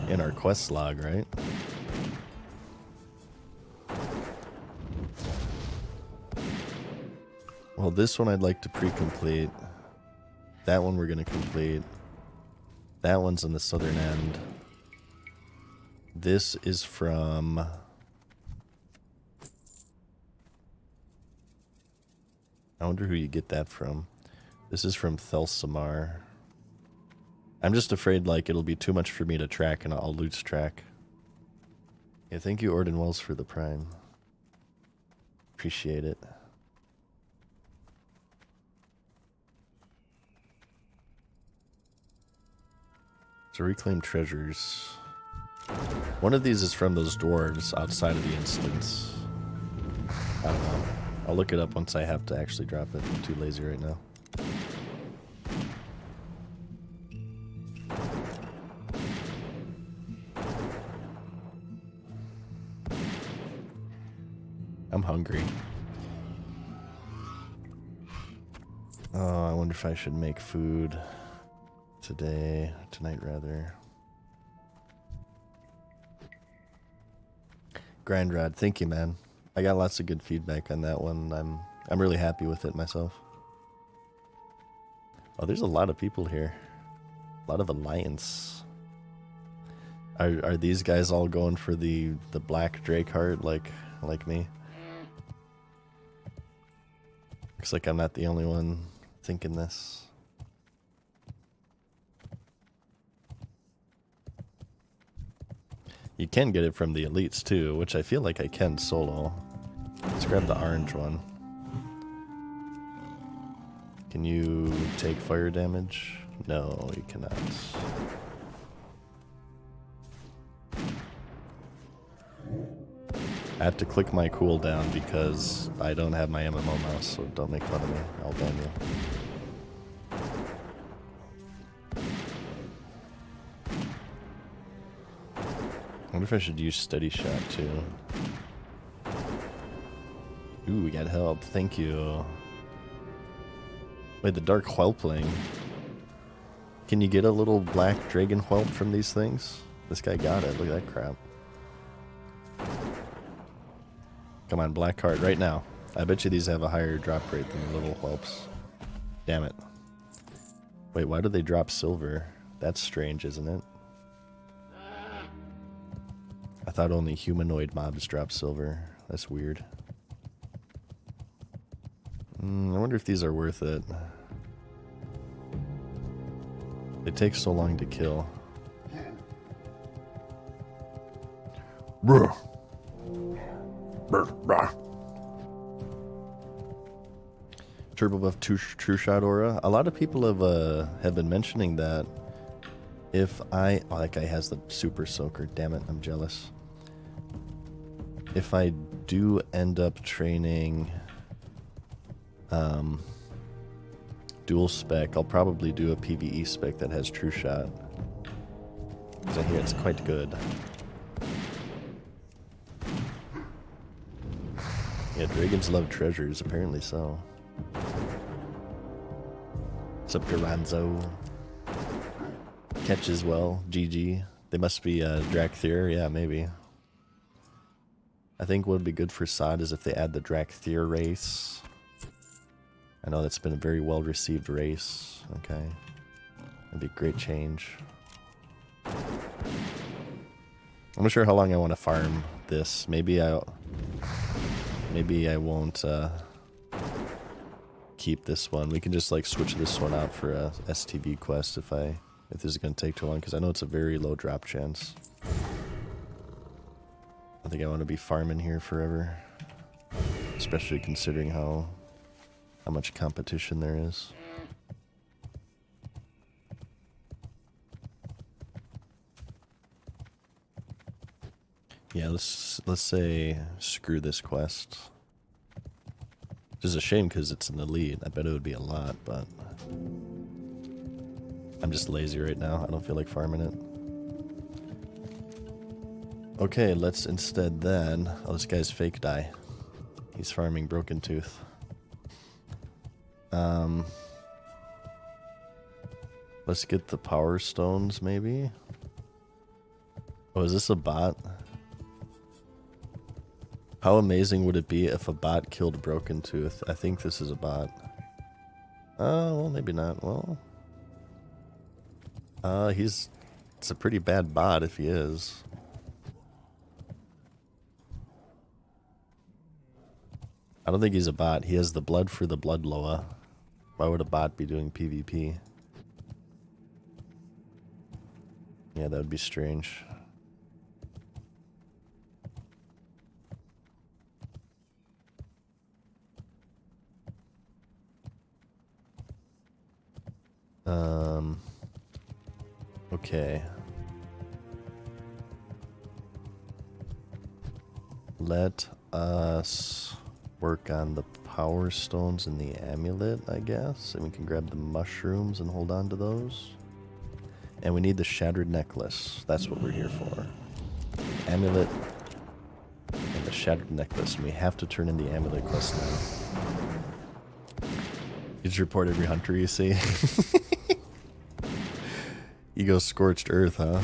in our quest log, right? Well, this one I'd like to pre-complete. That one we're going to complete. That one's in the southern end. This is from... I wonder who you get that from. This is from Thelsamar. I'm just afraid like it'll be too much for me to track and I'll lose track. Yeah, thank you Orden Wells for the prime. Appreciate it. So reclaim treasures. One of these is from those dwarves outside of the instance. I don't know. I'll look it up once I have to actually drop it. I'm too lazy right now. I'm hungry. Oh, I wonder if I should make food tonight rather. Grindrod, thank you, man. I got lots of good feedback on that one. I'm really happy with it myself. Oh, there's a lot of people here. A lot of alliance. Are these guys all going for the black Drake heart like me? Looks like I'm not the only one thinking this. You can get it from the elites too, which I feel like I can solo. Let's grab the orange one. Can you take fire damage? No, you cannot. I have to click my cooldown because I don't have my MMO mouse, so don't make fun of me. I'll ban you. I wonder if I should use steady shot too. Ooh, we got help. Thank you. Wait, the dark whelpling. Can you get a little black dragon whelp from these things? This guy got it. Look at that crap. Come on, black card right now. I bet you these have a higher drop rate than the little whelps. Damn it. Wait, why do they drop silver? That's strange, isn't it? I thought only humanoid mobs drop silver. That's weird. I wonder if these are worth it. They take so long to kill. Bruh. Turbo buff true shot aura. A lot of people have been mentioning that if I that guy has the super soaker. Damn it, I'm jealous. If I do end up training dual spec, I'll probably do a PvE spec that has true shot, because I hear it's quite good. Yeah, dragons love treasures, apparently so. What's up, Garanzo? Catches well, GG. They must be Drakthir, yeah, maybe. I think what would be good for SOD is if they add the Drakthir race. I know that's been a very well received race. Okay. That'd be a great change. I'm not sure how long I want to farm this. Maybe I won't keep this one. We can just like switch this one out for a STV quest if this is gonna take too long, because I know it's a very low drop chance. I think I want to be farming here forever, especially considering how much competition there is. Yeah, let's say screw this quest. Which is a shame because it's an elite. I bet it would be a lot, but I'm just lazy right now. I don't feel like farming it. Okay, let's instead then... Oh, this guy's fake die. He's farming Broken Tooth. Let's get the power stones, maybe? Oh, is this a bot? How amazing would it be if a bot killed Broken Tooth? I think this is a bot. Oh, well, maybe not. Well... it's a pretty bad bot if he is. I don't think he's a bot. He has the blood for the blood Loa. Why would a bot be doing PvP? Yeah, that would be strange. Okay. Let us work on the power stones and the amulet, I guess. And we can grab the mushrooms and hold on to those. And we need the shattered necklace. That's what we're here for. Amulet and the shattered necklace. And we have to turn in the amulet quest now. You just report every hunter you see. You go scorched earth, huh?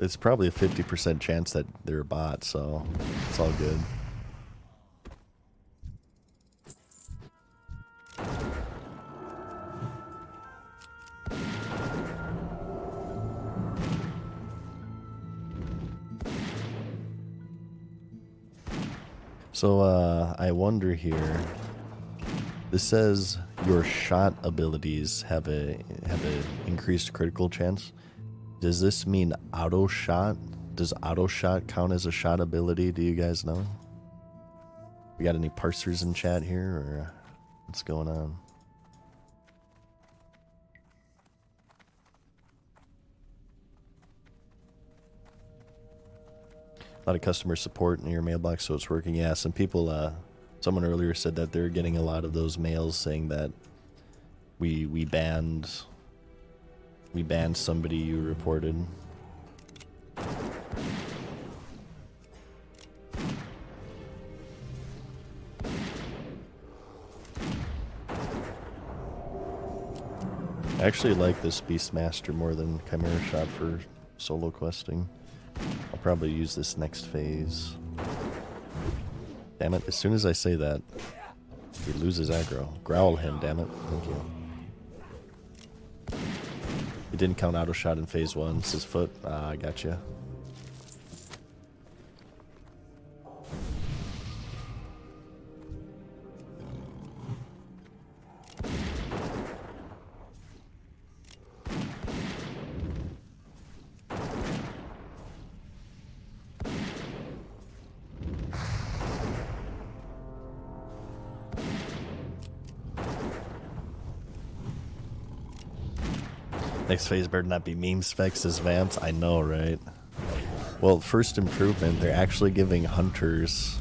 It's probably a 50% chance that they're a bot, so it's all good. So, I wonder here. This says your shot abilities have a increased critical chance. Does this mean auto shot? Does auto shot count as a shot ability? Do you guys know? We got any parsers in chat here, or What's going on? A lot of customer support in your mailbox, so it's working. Yeah, some people, someone earlier said that they're getting a lot of those mails saying that we banned somebody you reported. I actually like this Beastmaster more than Chimera Shot for solo questing. I'll probably use this next phase. Damn it, as soon as I say that, he loses aggro. Growl him, damn it. Thank you. He didn't count auto shot in phase 1. It's his foot. I gotcha. Next phase better not be meme specs as Vamps. I know, right? Well, first improvement, they're actually giving hunters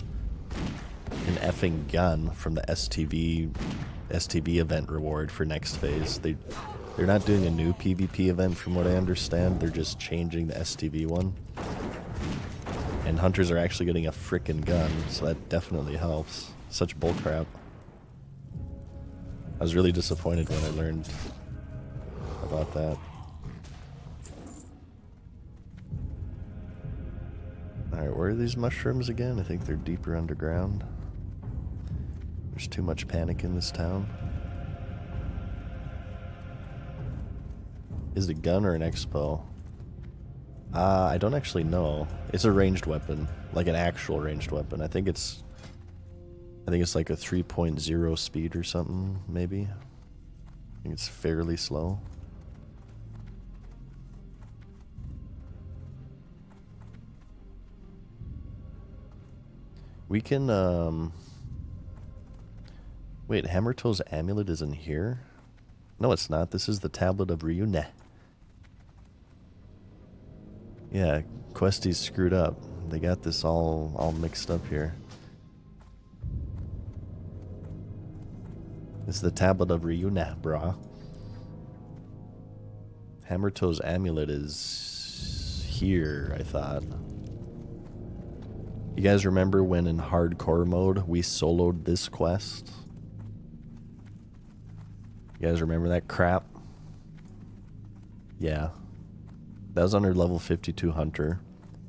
an effing gun from the STV event reward for next phase. They're not doing a new PvP event from what I understand. They're just changing the STV one. And hunters are actually getting a frickin' gun, so that definitely helps. Such bullcrap. I was really disappointed when I learned about that. Alright, where are these mushrooms again? I think they're deeper underground. There's too much panic in this town. Is it a gun or an expo? I don't actually know. It's a ranged weapon, like an actual ranged weapon. I think it's like a 3.0 speed or something, maybe. I think it's fairly slow. We can, wait, Hammertoe's amulet is in here? No, it's not. This is the Tablet of Ryune. Yeah, Questy's screwed up. They got this all mixed up here. It's the Tablet of Ryune, brah. Hammertoe's amulet is here, I thought. You guys remember when in hardcore mode we soloed this quest? You guys remember that crap? Yeah. That was under level 52 Hunter.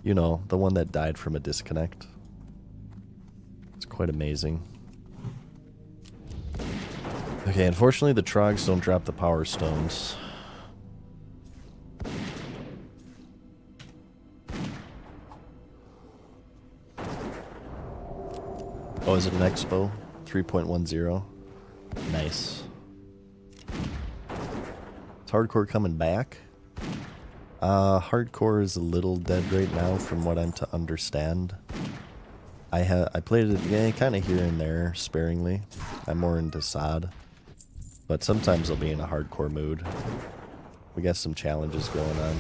You know, the one that died from a disconnect. It's quite amazing. Okay, unfortunately the Trogs don't drop the power stones. Oh, is it an Expo? 3.10. Nice. Is hardcore coming back? Hardcore is a little dead right now from what I'm to understand. I played it kind of here and there, sparingly. I'm more into SOD. But sometimes I'll be in a hardcore mood. We got some challenges going on.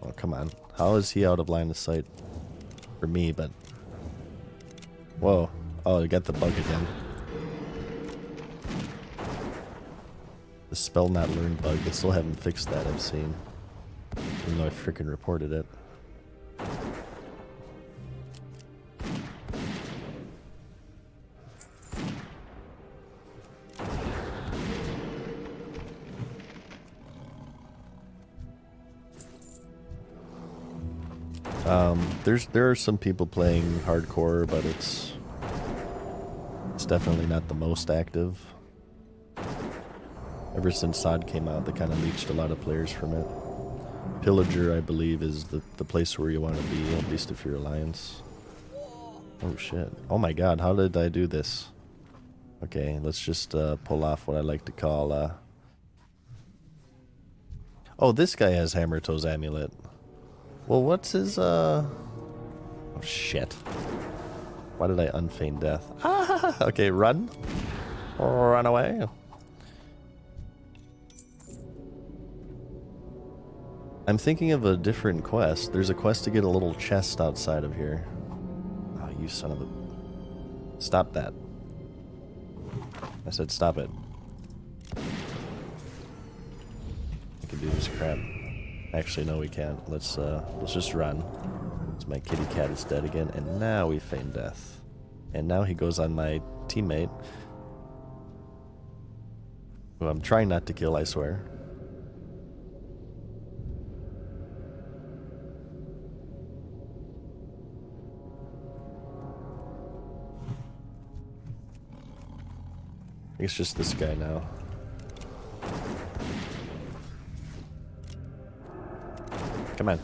Oh, come on. How is he out of line of sight? For me, but... Whoa. Oh, I got the bug again. The spell not learned bug. They still haven't fixed that, I've seen. Even though I freaking reported it. There are some people playing hardcore, but it's definitely not the most active. Ever since SOD came out, they kind of leached a lot of players from it. Pillager, I believe, is the place where you want to be, at least if you're Alliance. Oh shit. Oh my god, how did I do this? Okay, let's just pull off what I like to call... Oh, this guy has Hammertoe's amulet. Well, what's his... Oh shit. Why did I unfeign death? Ah, okay, run. Run away. I'm thinking of a different quest. There's a quest to get a little chest outside of here. Oh, you son of a... Stop that. I said stop it. I can do this crap. Actually, no, we can't. Let's just run. My kitty cat is dead again, and now we feign death. And now he goes on my teammate, who I'm trying not to kill, I swear. It's just this guy now. Come on.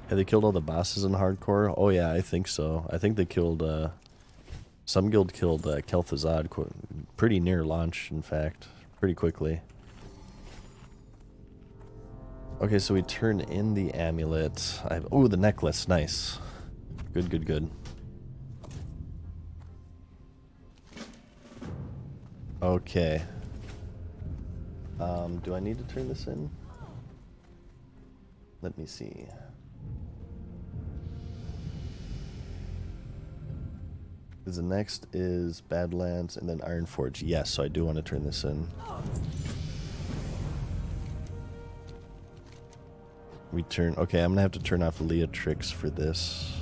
Have they killed all the bosses in hardcore? Oh yeah, I think so. I think they killed, some guild killed Kel'Thuzad pretty near launch, in fact. Pretty quickly. Okay, so we turn in the amulet. Oh, the necklace, nice. Good, good, good. Okay. Do I need to turn this in? Let me see. The next is Badlands and then Ironforge. Yes, so I do want to turn this in. Okay, I'm gonna have to turn off Leatrix for this.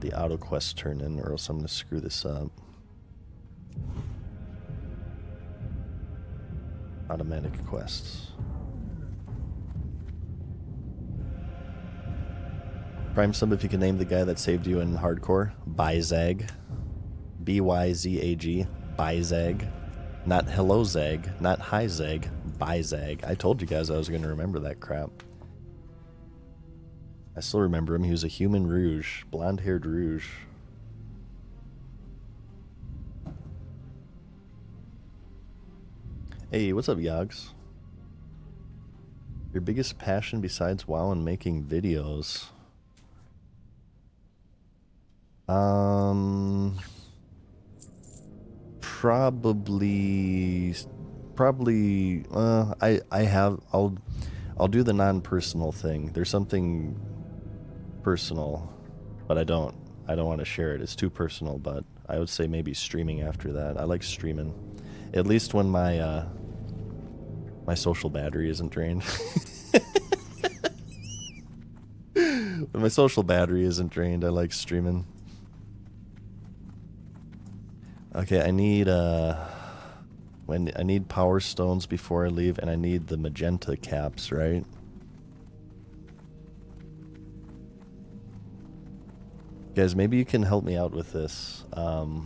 The auto quest turn in, or else I'm gonna screw this up. Automatic quests. Prime sub if you can name the guy that saved you in hardcore. Byzag. B-Y-Z-A-G. Byzag. Not hello Zag. Not hi Zag. Byzag. I told you guys I was going to remember that crap. I still remember him. He was a human rouge. Blonde-haired rouge. Hey, what's up, Yogs? Your biggest passion besides WoW and making videos? I'll do the non-personal thing. There's something personal, but I don't want to share it. It's too personal, but I would say maybe streaming after that. I like streaming. At least when my my social battery isn't drained. When my social battery isn't drained, I like streaming. Okay, I need power stones before I leave, and I need the magenta caps, right? Guys, maybe you can help me out with this. Or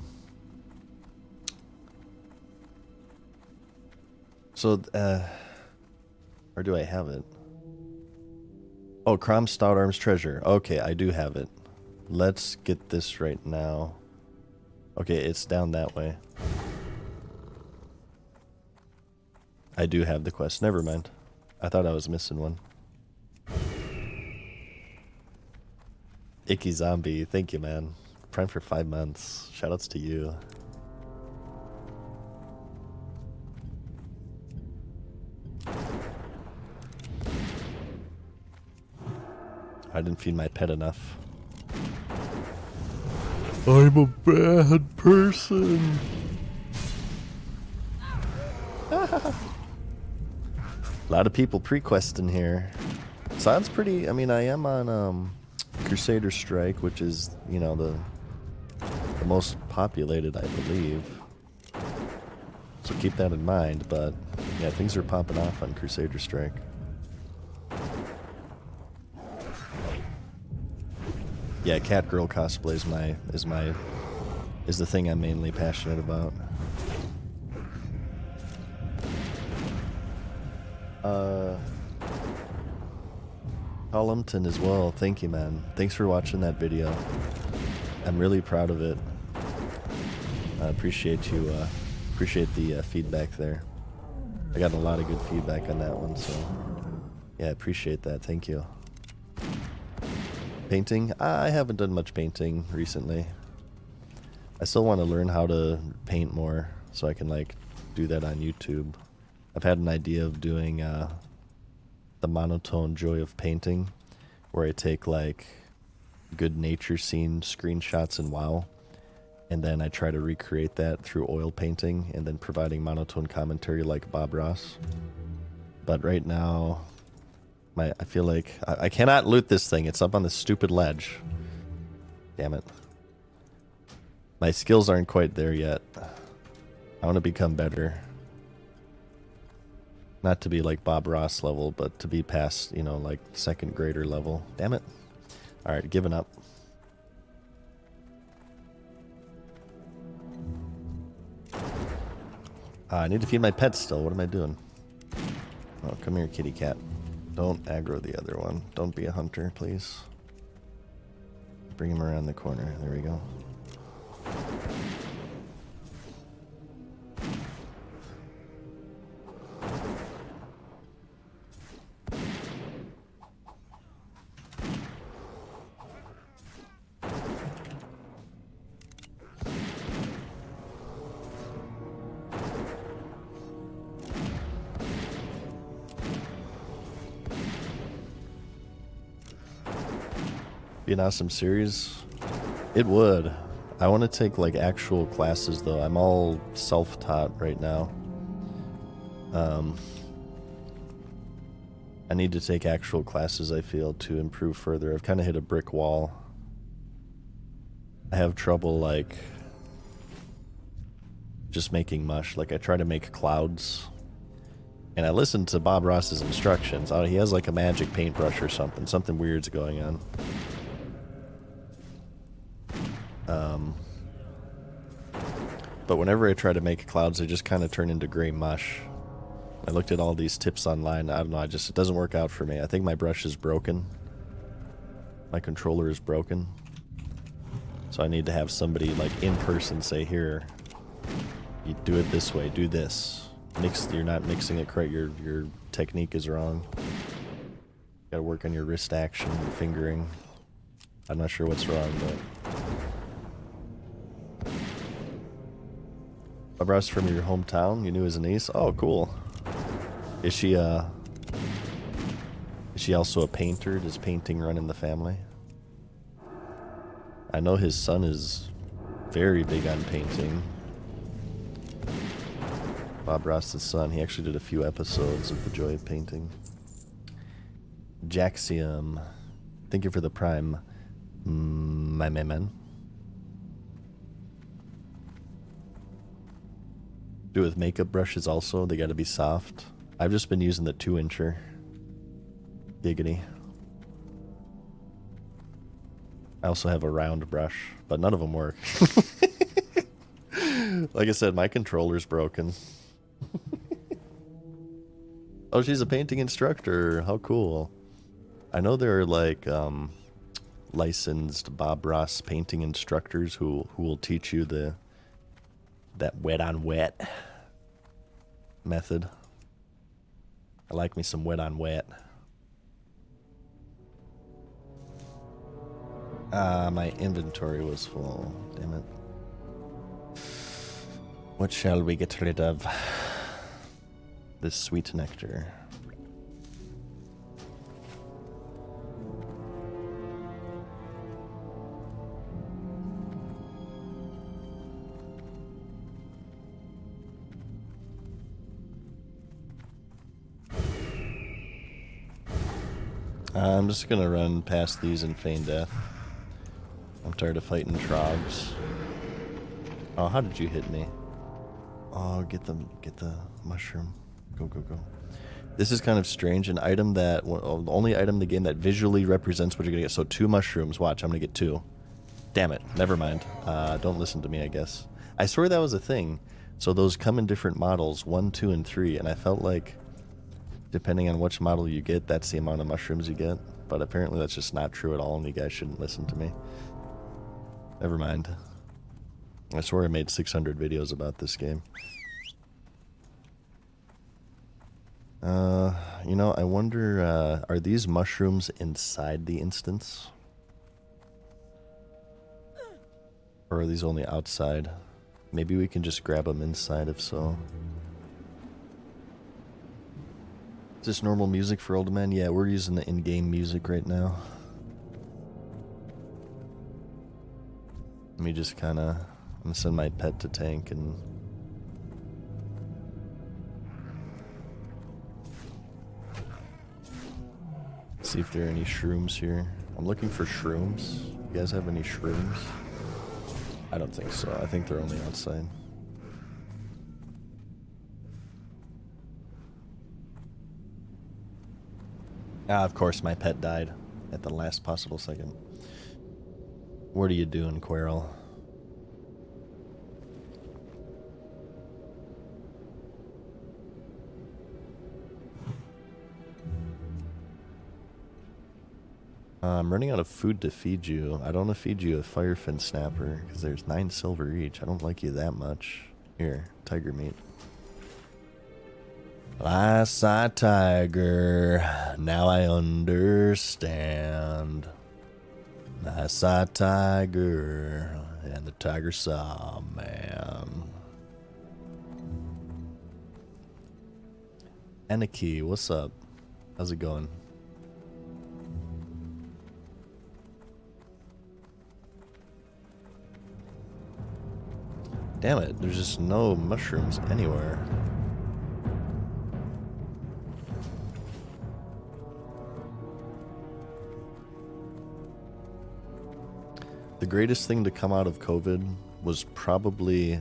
do I have it? Oh, Crom Stout Arms Treasure. Okay, I do have it. Let's get this right now. Okay, it's down that way. I do have the quest. Never mind. I thought I was missing one. Icky Zombie, thank you, man. Prime for 5 months. Shoutouts to you. I didn't feed my pet enough. I'm a bad person. A lot of people pre-questing here. Sounds pretty. I mean, I am on Crusader Strike, which is, you know, the most populated, I believe. So keep that in mind. But yeah, things are popping off on Crusader Strike. Yeah, cat girl cosplay is the thing I'm mainly passionate about. Columton as well. Thank you, man. Thanks for watching that video. I'm really proud of it. I appreciate you. Appreciate the feedback there. I got a lot of good feedback on that one, so yeah, I appreciate that. Thank you. Painting? I haven't done much painting recently. I still want to learn how to paint more so I can like do that on YouTube. I've had an idea of doing the monotone joy of painting, where I take like good nature scene screenshots in WoW, and then I try to recreate that through oil painting and then providing monotone commentary like Bob Ross. But right now, I feel like I cannot loot this thing. It's up on this stupid ledge. Damn it. My skills aren't quite there yet. I want to become better. Not to be like Bob Ross level, but to be past, you know, like second grader level. Damn it. Alright, giving up. I need to feed my pets still. What am I doing? Oh, come here, kitty cat. Don't aggro the other one. Don't be a hunter, please. Bring him around the corner. There we go. Be an awesome series. It would. I want to take like actual classes though. I'm all self-taught right now. I need to take actual classes, I feel, to improve further. I've kind of hit a brick wall. I have trouble like just making mush. Like I try to make clouds and I listen to Bob Ross's instructions. Oh, he has like a magic paintbrush or something. Something weird's going on. But whenever I try to make clouds, they just kind of turn into gray mush. I looked at all these tips online. I don't know, it doesn't work out for me. I think my brush is broken. My controller is broken. So I need to have somebody like in person say, here, you do it this way, do this. You're not mixing it correct, your technique is wrong. Gotta work on your wrist action, your fingering. I'm not sure what's wrong, but... Bob Ross from your hometown? You knew his niece? Oh, cool. Is she also a painter? Does painting run in the family? I know his son is very big on painting. Bob Ross's son. He actually did a few episodes of The Joy of Painting. Jaxium. Thank you for the prime, my man. Do it with makeup brushes also. They gotta be soft. I've just been using the 2-incher. Giggity. I also have a round brush, but none of them work. Like I said, my controller's broken. Oh, she's a painting instructor. How cool. I know there are like licensed Bob Ross painting instructors who will teach you that wet on wet method. I like me some wet on wet. My inventory was full. Damn it. What shall we get rid of? This sweet nectar. I'm just gonna run past these and feign death. I'm tired of fighting trogs. Oh, how did you hit me? Oh, get the mushroom. Go, go, go. This is kind of strange. An item that, the only item in the game that visually represents what you're gonna get. So 2 mushrooms. Watch, I'm gonna get 2. Damn it. Never mind. Don't listen to me, I guess. I swear that was a thing. So those come in different models, 1, 2, and 3. And I felt like, depending on which model you get, that's the amount of mushrooms you get. But apparently that's just not true at all, and you guys shouldn't listen to me. Never mind. I swear I made 600 videos about this game. You know, I wonder, are these mushrooms inside the instance? Or are these only outside? Maybe we can just grab them inside if so. Is this normal music for old men? Yeah, we're using the in-game music right now. Let me just kind of... I'm going to send my pet to tank and... see if there are any shrooms here. I'm looking for shrooms. You guys have any shrooms? I don't think so. I think they're only outside. Ah, of course, my pet died at the last possible second. What are you doing, Quirrell? I'm running out of food to feed you. I don't want to feed you a firefin snapper because there's 9 silver each. I don't like you that much. Here, tiger meat. I saw a tiger. Now I understand. I saw a tiger, and the tiger saw a man. Aniki, what's up? How's it going? Damn it, there's just no mushrooms anywhere. The greatest thing to come out of COVID was probably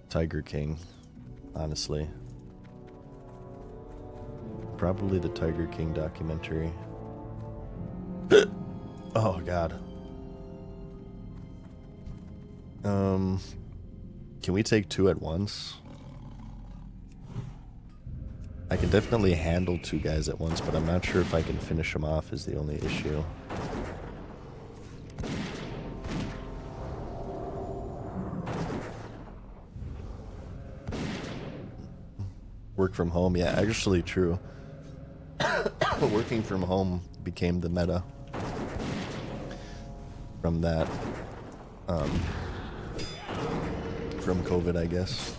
Tiger King, honestly. Probably the Tiger King documentary. Oh, God. Can we take 2 at once? I can definitely handle 2 guys at once, but I'm not sure if I can finish them off is the only issue. Work from home, yeah, actually true. Working from home became the meta from that. From COVID, I guess.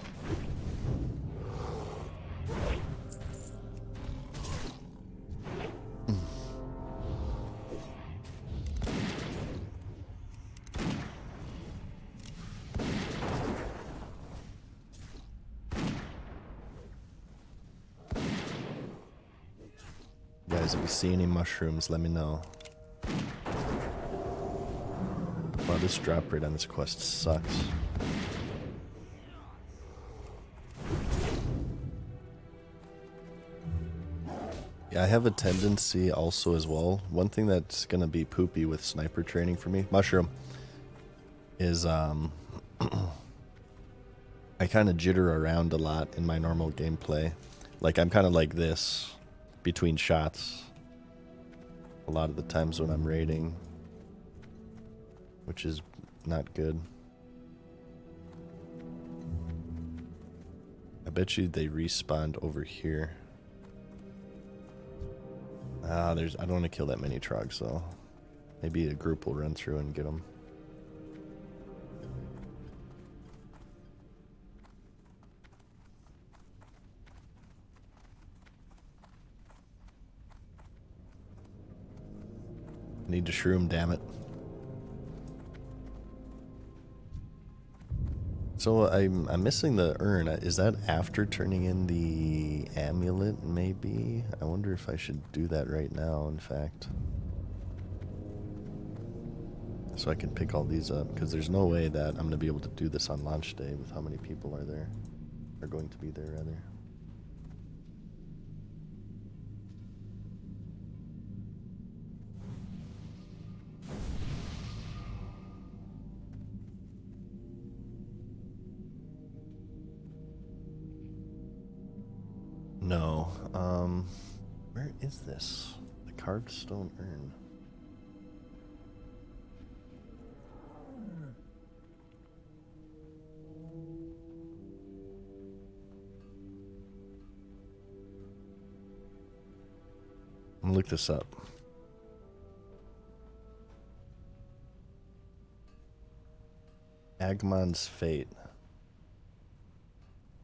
Guys, if you see any mushrooms, let me know. Wow, this drop rate on this quest sucks. Yeah, I have a tendency also as well. One thing that's gonna be poopy with sniper training for me, mushroom, is I kind of jitter around a lot in my normal gameplay. Like I'm kind of like this between shots a lot of the times when I'm raiding, which is not good. I bet you they respawned over here. I don't want to kill that many trogs, so maybe a group will run through and get them. Need to shroom, damn it. So I'm missing the urn. Is that after turning in the amulet, maybe? I wonder if I should do that right now, in fact. So I can pick all these up, because there's no way that I'm going to be able to do this on launch day with how many people are there. Are going to be there, rather. No. Where is this? The carved stone urn. I'm gonna look this up. Agmon's Fate.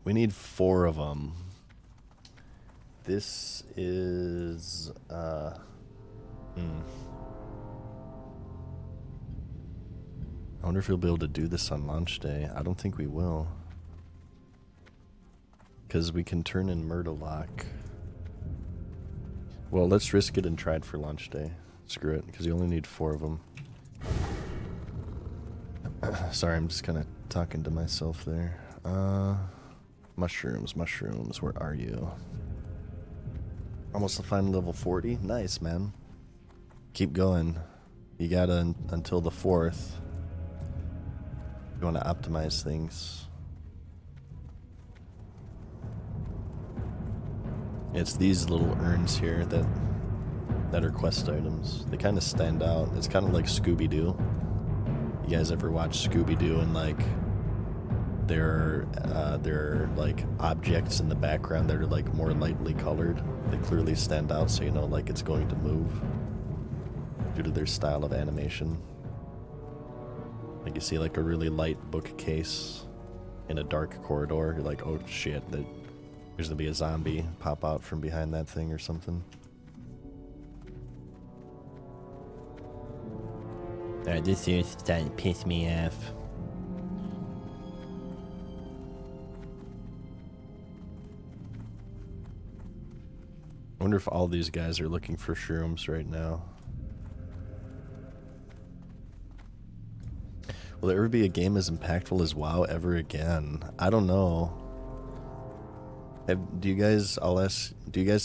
We need 4 of them. This is, I wonder if we'll be able to do this on launch day. I don't think we will. Because we can turn in Murderlock. Well, let's risk it and try it for launch day. Screw it, because you only need 4 of them. Sorry, I'm just kind of talking to myself there. Mushrooms, where are you? Almost to final level 40? Nice, man. Keep going. You gotta until the 4th. You want to optimize things. It's these little urns here that are quest items. They kind of stand out. It's kind of like Scooby-Doo. You guys ever watch Scooby-Doo and like there are like objects in the background that are like more lightly colored? They clearly stand out, so you know like it's going to move due to their style of animation. Like you see like a really light bookcase in a dark corridor. You're like, oh shit, there's gonna be a zombie pop out from behind that thing or something. This year's starting to piss me off. I wonder if all these guys are looking for shrooms right now. Will there ever be a game as impactful as WoW ever again? I don't know. Do you guys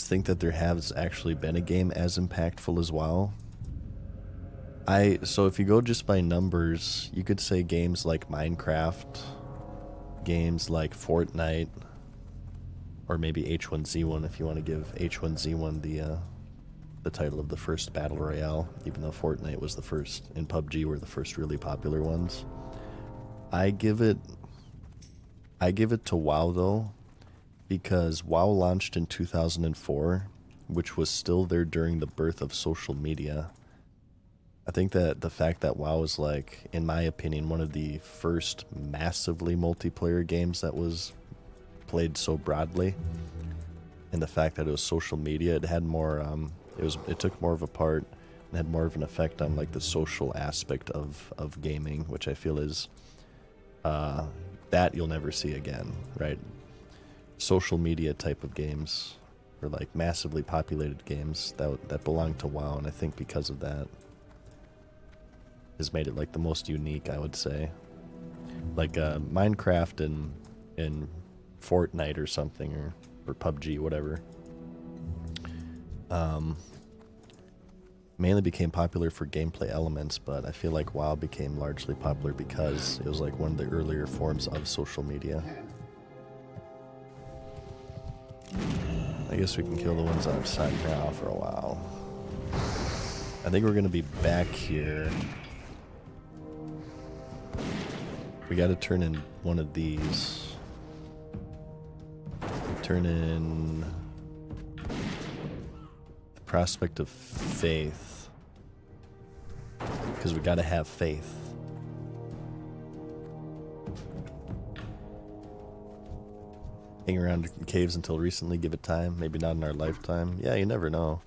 think that there has actually been a game as impactful as WoW? So if you go just by numbers, you could say games like Minecraft, games like Fortnite, or maybe H1Z1 if you want to give H1Z1 the title of the first battle royale, even though Fortnite was the first, and PUBG were the first really popular ones. I give it to WoW though, because WoW launched in 2004, which was still there during the birth of social media. I think that the fact that WoW was like, in my opinion, one of the first massively multiplayer games that was played so broadly, and the fact that it was social media, it had more, it took more of a part and had more of an effect on like the social aspect of gaming, which I feel is that you'll never see again, right? Social media type of games, or like massively populated games that belong to WoW, and I think because of that has made it like the most unique, I would say. Like Minecraft and Fortnite or something, or PUBG, whatever, mainly became popular for gameplay elements, but I feel like WoW became largely popular because it was like one of the earlier forms of social media. I guess we can kill the ones outside now for a while. I think we're gonna be back here. We gotta turn in one of these. Turn in the Prospect of Faith, because we gotta have faith. Hang around in caves until recently, give it time, maybe not in our lifetime. Yeah, you never know.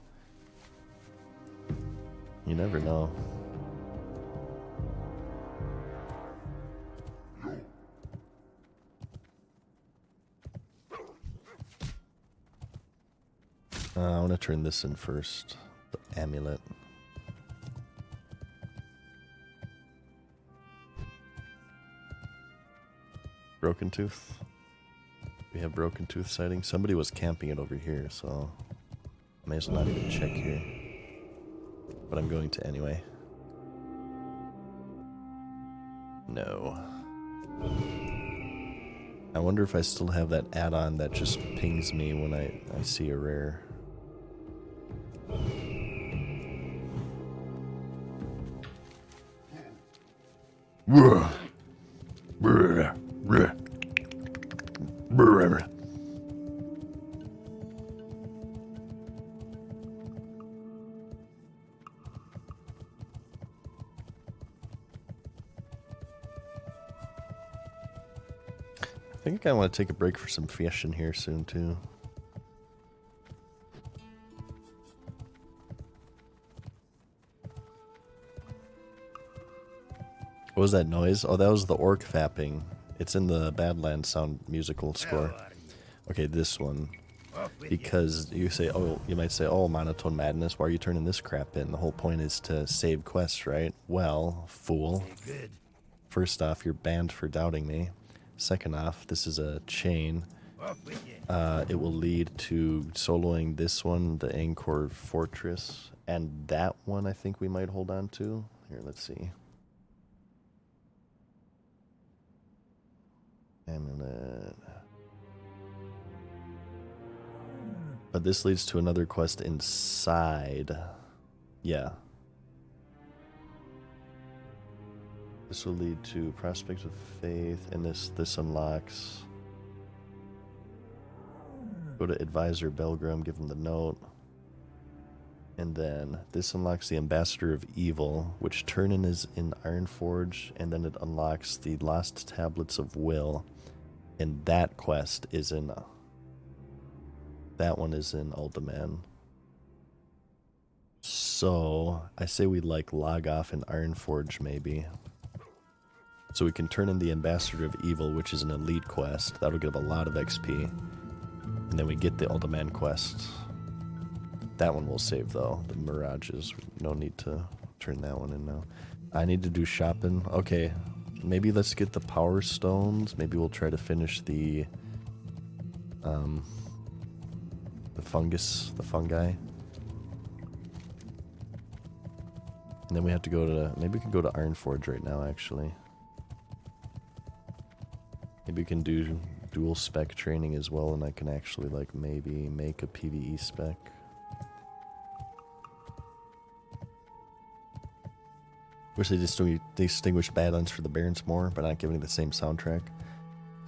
You never know. I want to turn this in first. The amulet. Broken Tooth. We have Broken Tooth sighting. Somebody was camping it over here, so I may as well not even check here. But I'm going to anyway. No. I wonder if I still have that add-on that just pings me when I see a rare. think I want to take a break for some fish in here soon, too. What was that noise? Oh, that was the orc fapping. It's in the Badlands sound musical score. Okay, this one. Because you say, oh, you might say, oh, monotone madness, why are you turning this crap in? The whole point is to save quests, right? Well, fool. First off, you're banned for doubting me. Second off, this is a chain. It will lead to soloing this one, the Angkor Fortress, and that one I think we might hold on to. Here, let's see. Amulet. But this leads to another quest inside. Yeah. This will lead to Prospect of Faith, and this unlocks. Go to Advisor Belgrim, give him the note. And then this unlocks the Ambassador of Evil, which turn-in is in Ironforge, and then it unlocks the Lost Tablets of Will. And that quest is in... that one is in Uldaman. So, I say we like log off in Ironforge maybe. So we can turn in the Ambassador of Evil, which is an elite quest. That'll give a lot of XP. And then we get the Uldaman quest. That one we'll save though. The Mirages. No need to turn that one in now. I need to do shopping. Okay. Maybe let's get the Power Stones. Maybe we'll try to finish the fungi. And then we have to go to, maybe we can go to Ironforge right now actually. Maybe we can do dual spec training as well, and I can actually like maybe make a PvE spec. Wish they just distinguished Badlands for the Barons more, but not giving it the same soundtrack.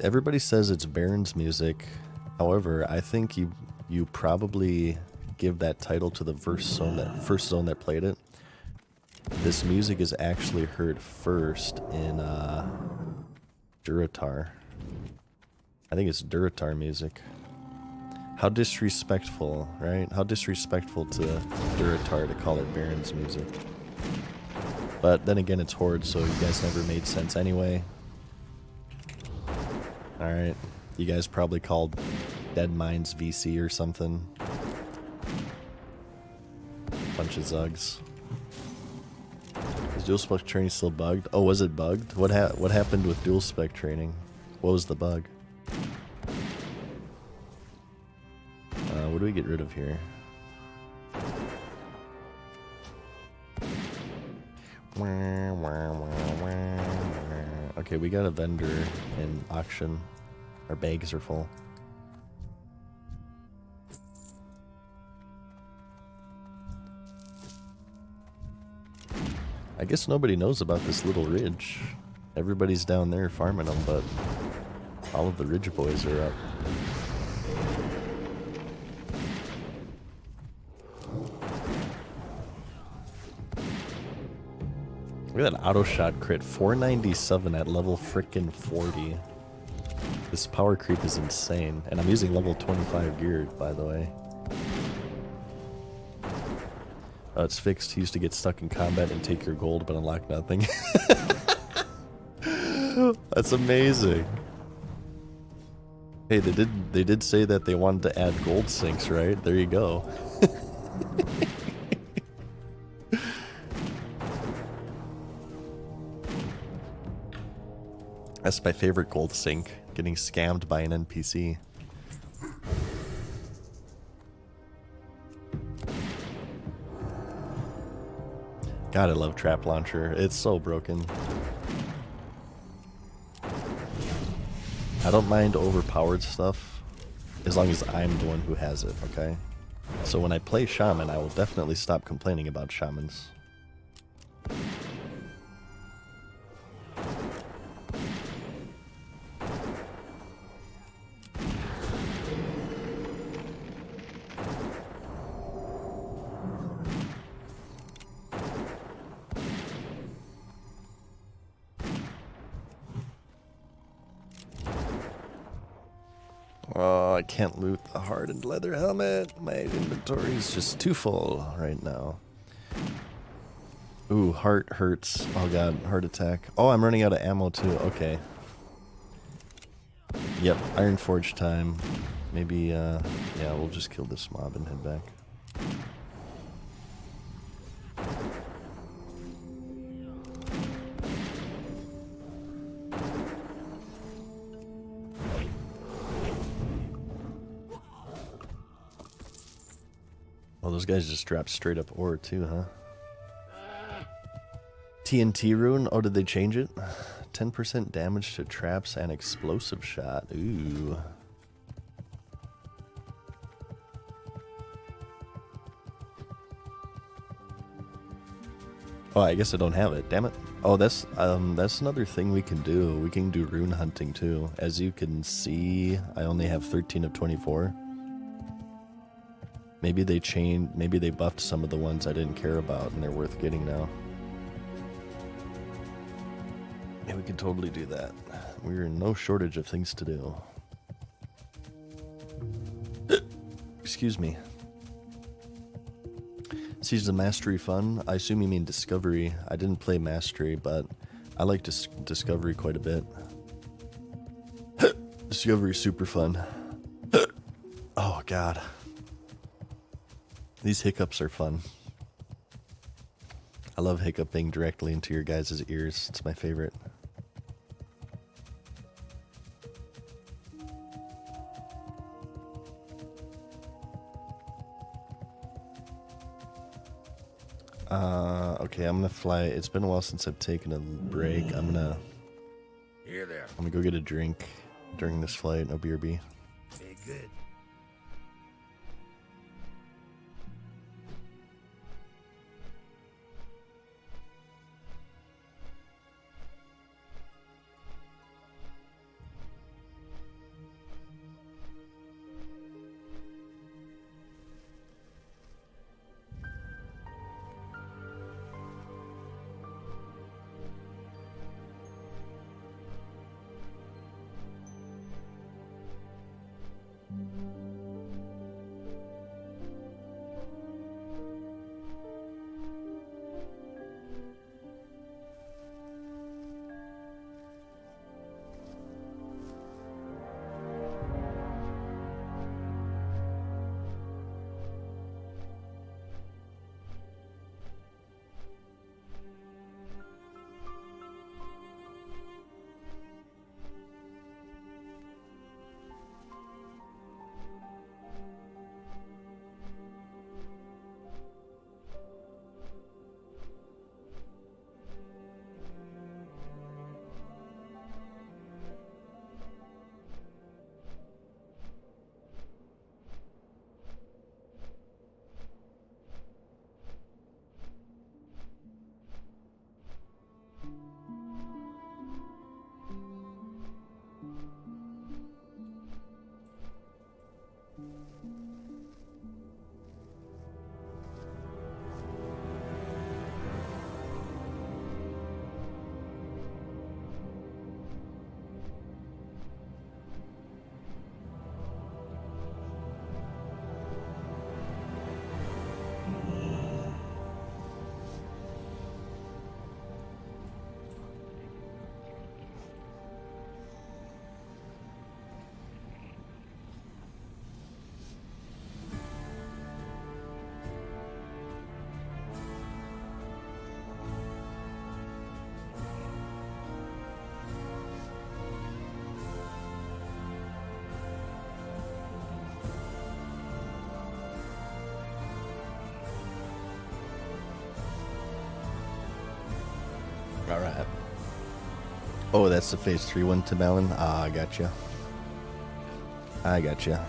Everybody says it's Barons music. However, I think you probably give that title to the first zone that played it. This music is actually heard first in Durotar. I think it's Durotar music. How disrespectful, right? How disrespectful to Durotar to call it Barons music. But then again, it's Horde, so you guys never made sense anyway. Alright. You guys probably called Dead Minds VC or something. Bunch of Zugs. Is dual spec training still bugged? Oh, was it bugged? What happened with dual spec training? What was the bug? What do we get rid of here? Okay, we got a vendor in auction. Our bags are full. I guess nobody knows about this little ridge. Everybody's down there farming them, but all of the ridge boys are up. Look at that auto shot crit, 497 at level frickin' 40. This power creep is insane, and I'm using level 25 gear, by the way. Oh, it's fixed. He used to get stuck in combat and take your gold, but unlock nothing. That's amazing. Hey, they did say that they wanted to add gold sinks, right? There you go. That's my favorite gold sink, getting scammed by an NPC. God, I love Trap Launcher. It's so broken. I don't mind overpowered stuff as long as I'm the one who has it, okay? So when I play Shaman, I will definitely stop complaining about Shamans. Oh, I can't loot the hardened leather helmet. My inventory is just too full right now. Ooh, heart hurts. Oh god, heart attack. Oh, I'm running out of ammo too. Okay. Yep, Iron Forge time. Maybe, yeah, we'll just kill this mob and head back. Oh, those guys just dropped straight up ore too, huh? TNT rune? Oh, did they change it? 10% damage to traps and explosive shot. Ooh. Oh, I guess I don't have it. Damn it. Oh, that's another thing we can do. We can do rune hunting too. As you can see, I only have 13 of 24. Maybe they changed, maybe they buffed some of the ones I didn't care about and they're worth getting now. Yeah, we can totally do that. We're in no shortage of things to do. Excuse me. Season of Mastery fun? I assume you mean Discovery. I didn't play Mastery, but I like Discovery quite a bit. Discovery is super fun. Oh, God. These hiccups are fun. I love hiccuping directly into your guys' ears. It's my favorite. Okay, I'm gonna fly. It's been a while since I've taken a break. I'm gonna go get a drink during this flight. No BRB. Very good. Alright. Oh, that's the phase 3 one, Tabalin? Ah, I gotcha. I gotcha.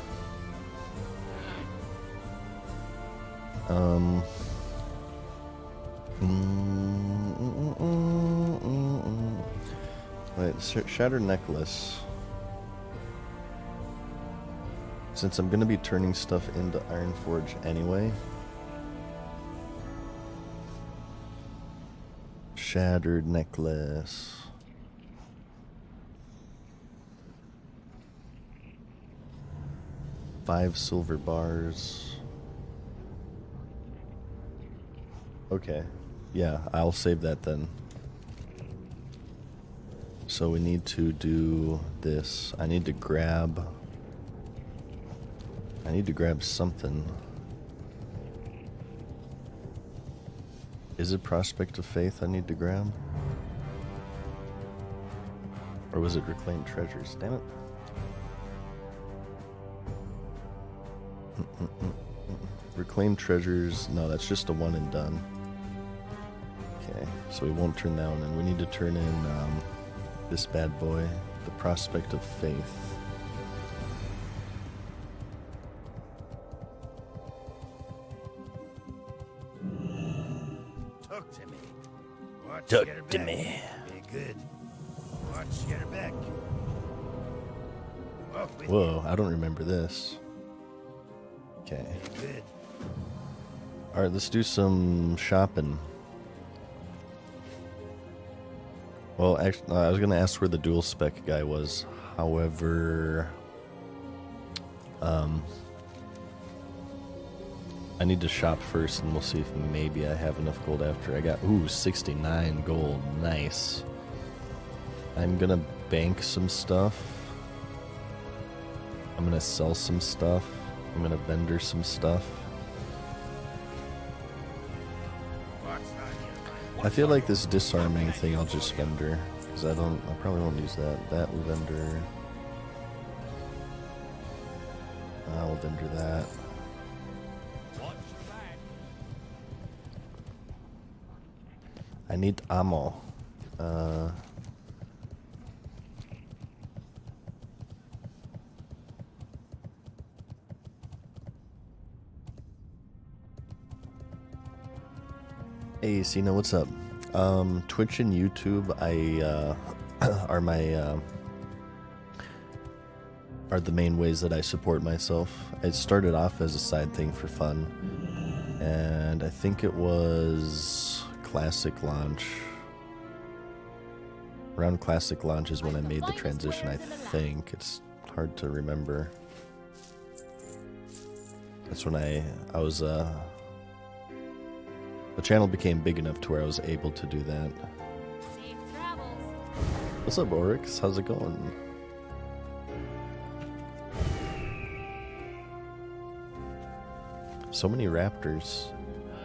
Wait, Shattered Necklace. Since I'm gonna be turning stuff into Iron Forge anyway. Shattered Necklace. 5 silver bars. Okay. Yeah, I'll save that then. So we need to do this. I need to grab something. Is it Prospect of Faith I need to grab? Or was it Reclaimed Treasures? Damn it. Reclaimed Treasures. No, that's just a one and done. Okay, so we won't turn that one in. We need to turn in this bad boy, the Prospect of Faith. Talk to me. Watch Talk get her to back. me. Be good. Watch get her back. Walk with Whoa, I don't remember this. Okay. me. Be good. Alright, let's do some shopping. Well, actually, I was going to ask where the dual spec guy was. However, I need to shop first, and we'll see if maybe I have enough gold after. I got, 69 gold. Nice. I'm going to bank some stuff. I'm going to sell some stuff. I'm going to vendor some stuff. I feel like this disarming thing I'll just vendor, because I probably won't use that. That will vendor. I'll vendor that. I need ammo. Hey, Cena, what's up? Twitch and YouTube, are the main ways that I support myself. It started off as a side thing for fun, and I think it was Classic Launch. Around Classic Launch is when I made the transition, I think. It's hard to remember. That's when I was, the channel became big enough to where I was able to do that. Safe travels. What's up, Oryx? How's it going? So many raptors.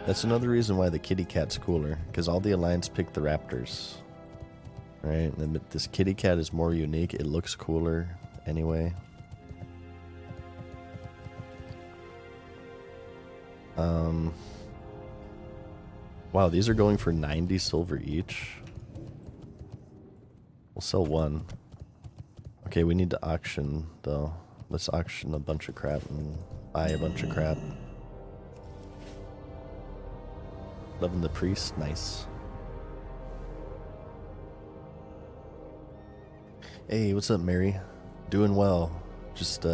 That's another reason why the kitty cat's cooler, because all the Alliance picked the raptors. Right? And this kitty cat is more unique. It looks cooler anyway. Wow, these are going for 90 silver each. We'll sell one. Okay, we need to auction, though. Let's auction a bunch of crap and buy a bunch of crap. Loving the priest, nice. Hey, what's up, Mary? Doing well. Just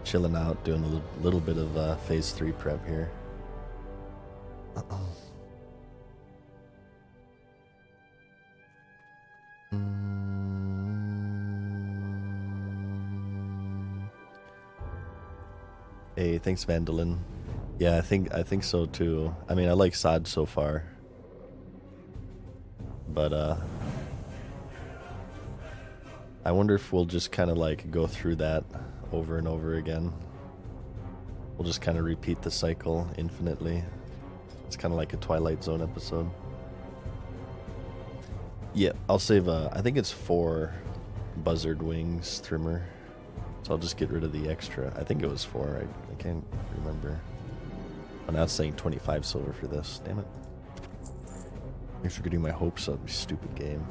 chilling out, doing a little bit of phase 3 prep here. Hey, thanks, Vandalin. Yeah, I think so too. I mean, I like SOD so far, but I wonder if we'll just kind of like go through that over and over again. We'll just kind of repeat the cycle infinitely. It's kind of like a Twilight Zone episode. Yeah, I'll save I think it's 4 buzzard wings trimmer. So I'll just get rid of the extra. I think it was 4. I can't remember. I'm not saying 25 silver for this. Damn it. Thanks for getting my hopes up, you stupid game.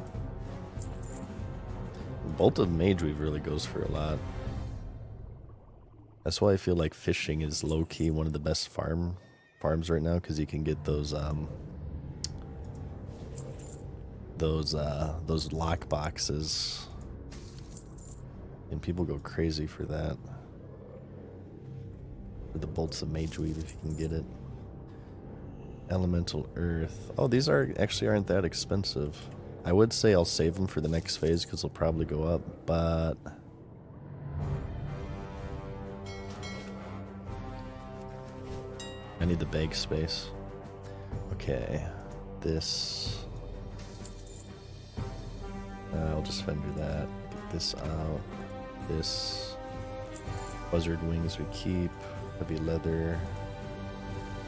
Bolt of Mageweave really goes for a lot. That's why I feel like fishing is low-key one of the best farms right now, because you can get those lock boxes. And people go crazy for that. For the bolts of Mageweave, if you can get it. Elemental Earth. Oh, these actually aren't that expensive. I would say I'll save them for the next phase because they'll probably go up, but I need the bag space. Okay, this. I'll just vendor that. Get this out. This. Buzzard wings we keep. Heavy leather.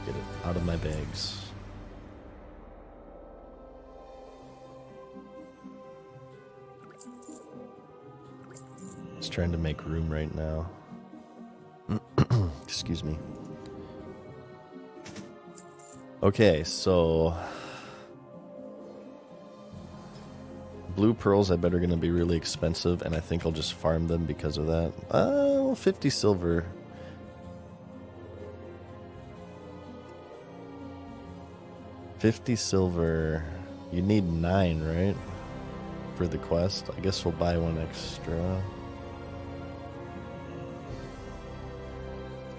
Get it out of my bags. Just trying to make room right now. Excuse me. Okay, so blue pearls I bet are going to be really expensive, and I think I'll just farm them because of that. 50 silver. $50 silver. You need 9, right? For the quest. I guess we'll buy one extra.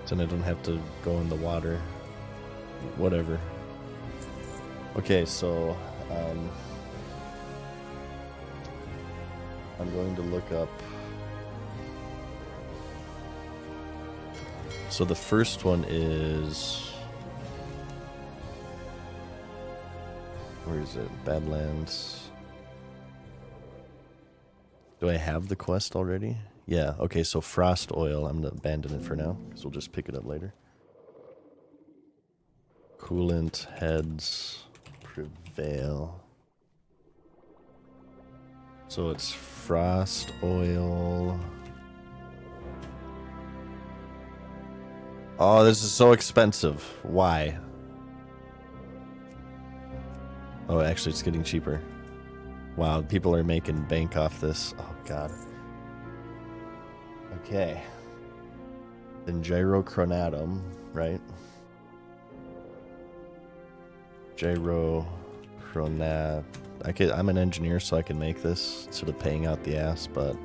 Then I don't have to go in the water. Whatever. Okay, so I'm going to look up. So the first one is, where is it? Badlands. Do I have the quest already? Yeah, okay, so Frost Oil. I'm going to abandon it for now, because we'll just pick it up later. Coolant heads prevail. So it's Frost Oil. Oh, this is so expensive. Why? Oh, actually, it's getting cheaper. Wow, people are making bank off this. Oh, God. Okay. Then gyrochronatum, right? Gyrochronat. I'm an engineer, so I can make this instead of paying out the ass, but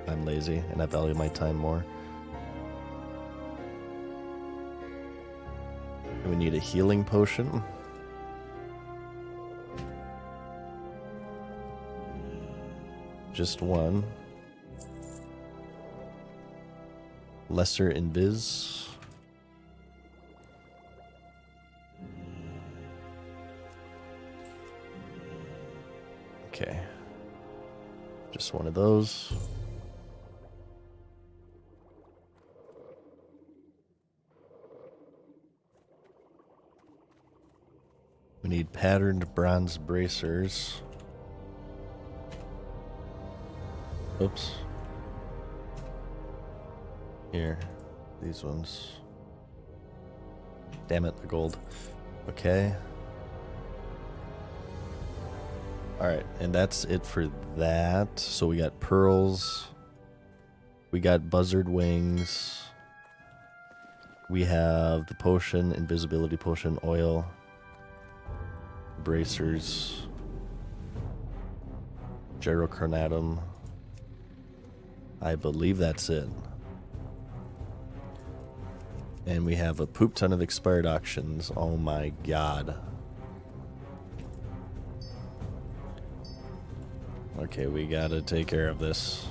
I'm lazy and I value my time more. We need a healing potion. Just one. Lesser invis. Okay. Just one of those. We need patterned bronze bracers. Oops. Here. These ones. Damn it, the gold. Okay. Alright, and that's it for that. So we got pearls. We got buzzard wings. We have the potion, invisibility potion, oil. Bracers. Gyrochronatum. I believe that's it. And we have a poop ton of expired auctions. Oh my god. Okay, we gotta take care of this.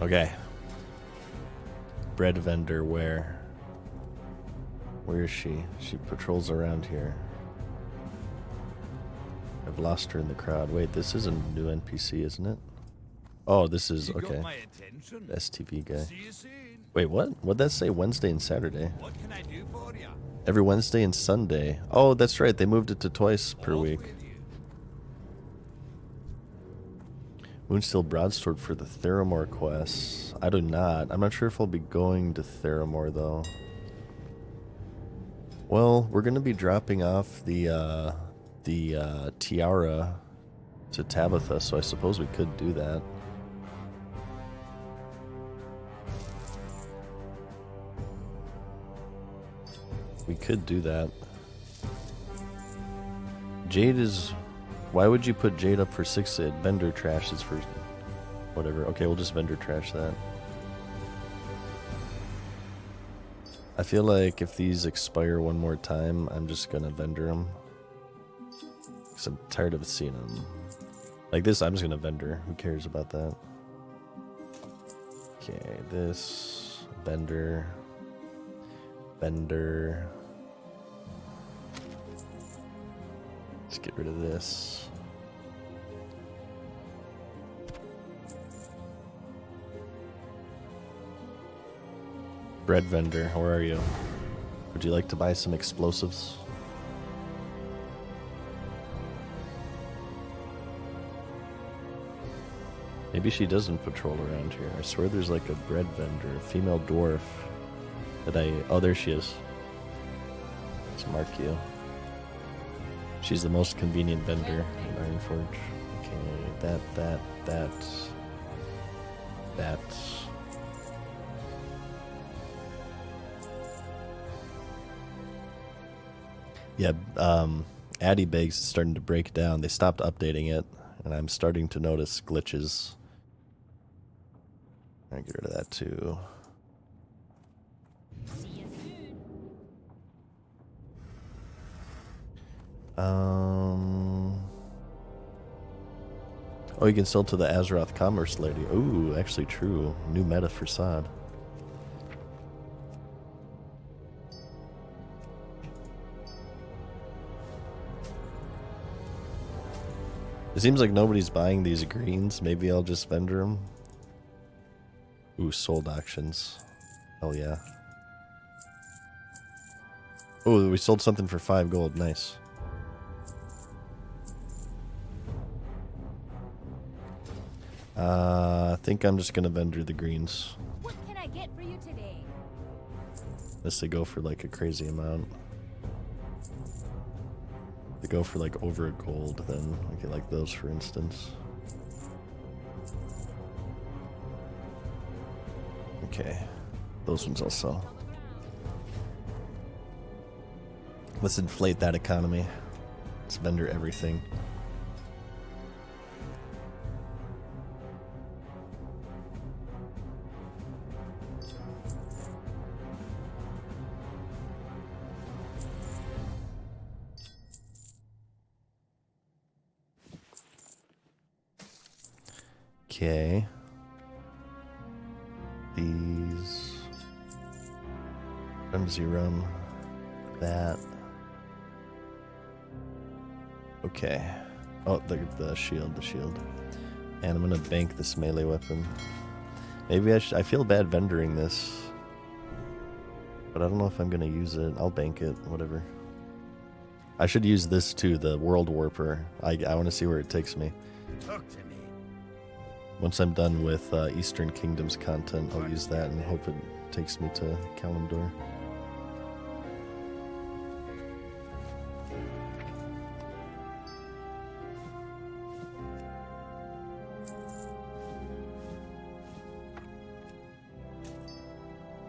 Okay. Bread vendor, where? Where is she? She patrols around here. I've lost her in the crowd. Wait, this is a new NPC, isn't it? Oh, this is, okay. The STV guy. Wait, what? What'd that say? Wednesday and Saturday? What can I do for you? Every Wednesday and Sunday. Oh, that's right. They moved it to twice per week. Moonsteel Broadsword for the Theramore quests. I do not. I'm not sure if I'll be going to Theramore, though. Well, we're going to be dropping off the tiara to Tabitha, so I suppose we could do that. We could do that. Jade is... Why would you put Jade up for 6? Vendor trash is for... Whatever. Okay, we'll just vendor trash that. I feel like if these expire one more time, I'm just gonna vendor them. Because I'm tired of seeing them. Like this, I'm just gonna vendor. Who cares about that? Okay, this vendor. Let's get rid of this. Bread vendor, where are you? Would you like to buy some explosives? Maybe she doesn't patrol around here. I swear there's like a bread vendor, a female dwarf. Oh, there she is. Let's mark you. She's the most convenient vendor in Ironforge. Okay, that. Yeah, Addy Bags is starting to break down. They stopped updating it, and I'm starting to notice glitches. I get rid of that too. See you soon. Oh, you can sell to the Azeroth Commerce Lady. Ooh, actually true. New meta for SOD. It seems like nobody's buying these greens. Maybe I'll just vendor them. Ooh, sold auctions. Hell yeah. Oh, we sold something for 5 gold. Nice. I think I'm just gonna vendor the greens. What can I get for you today? Unless they go for like a crazy amount. They go for like over a gold, then I get like those for instance. Okay, those ones I'll sell. Let's inflate that economy. Let's vendor everything. Okay. These. Rum. That. Okay. Oh, the shield. And I'm gonna bank this melee weapon. Maybe I feel bad vendoring this. But I don't know if I'm gonna use it. I'll bank it, whatever. I should use this too, the World Warper. I want to see where it takes me. Talk to me. Once I'm done with Eastern Kingdoms content, I'll use that and hope it takes me to Kalimdor.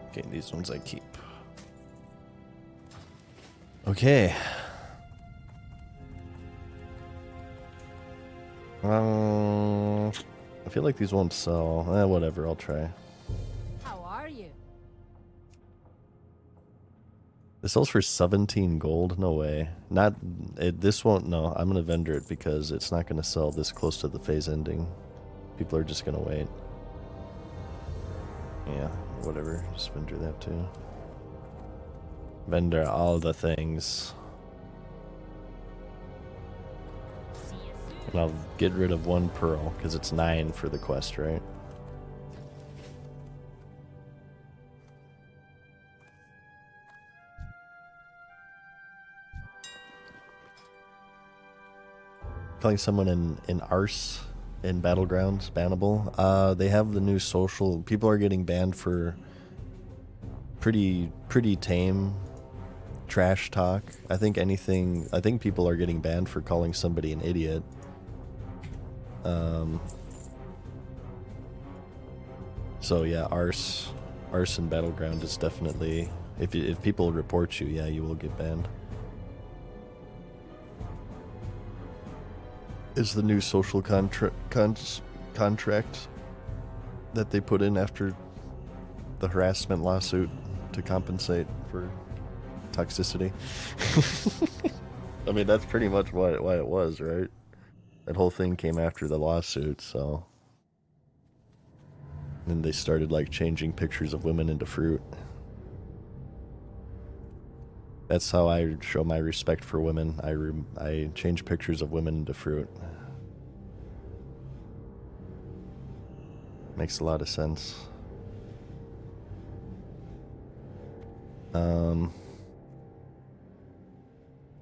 Okay, these ones I keep. Okay. I feel like these won't sell. Whatever, I'll try. How are you? This sells for 17 gold? No way. This won't, no. I'm gonna vendor it because it's not gonna sell this close to the phase ending. People are just gonna wait. Yeah, whatever. Just vendor that too. Vendor all the things. See you soon. And I'll get rid of 1 pearl, because it's 9 for the quest, right? Calling someone in Arse in Battlegrounds bannable. They have the new social. People are getting banned for pretty tame trash talk. I think people are getting banned for calling somebody an idiot. So yeah, Arse and Battleground is definitely, if people report you, yeah, you will get banned. Is the new social contract that they put in after the harassment lawsuit to compensate for toxicity. I mean, that's pretty much why it was, right? That whole thing came after the lawsuit, so. Then they started like changing pictures of women into fruit. That's how I show my respect for women. I change pictures of women into fruit. Makes a lot of sense.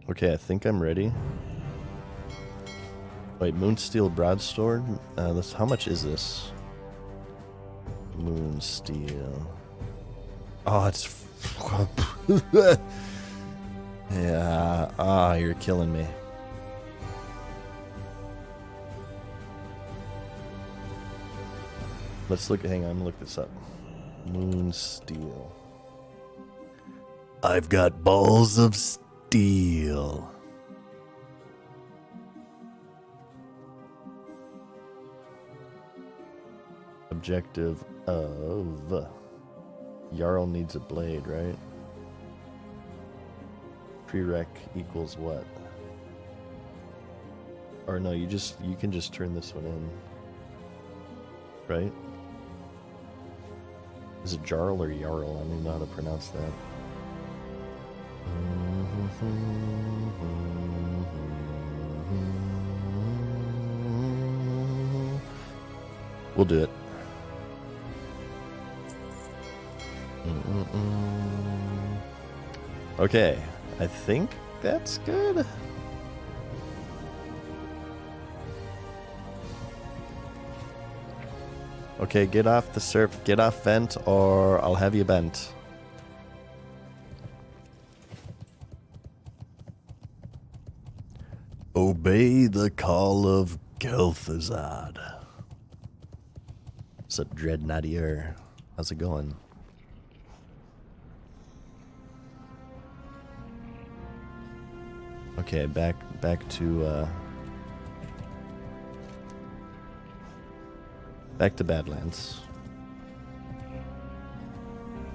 Okay, I think I'm ready. Wait, Moonsteel Broadsword? How much is this? Moonsteel. Oh, it's... yeah, you're killing me. Let's look, hang on, look this up. Moonsteel. I've got balls of steel. Objective of... Jarl needs a blade, right? Prereq equals what? Or no, you can just turn this one in. Right? Is it Jarl or Jarl? I don't even know how to pronounce that. We'll do it. Okay, I think that's good. Okay, get off the surf, get off vent, or I'll have you bent. Obey the call of Kel'Thuzad. What's up, Dreadnoughtier? How's it going? Okay, back to Badlands.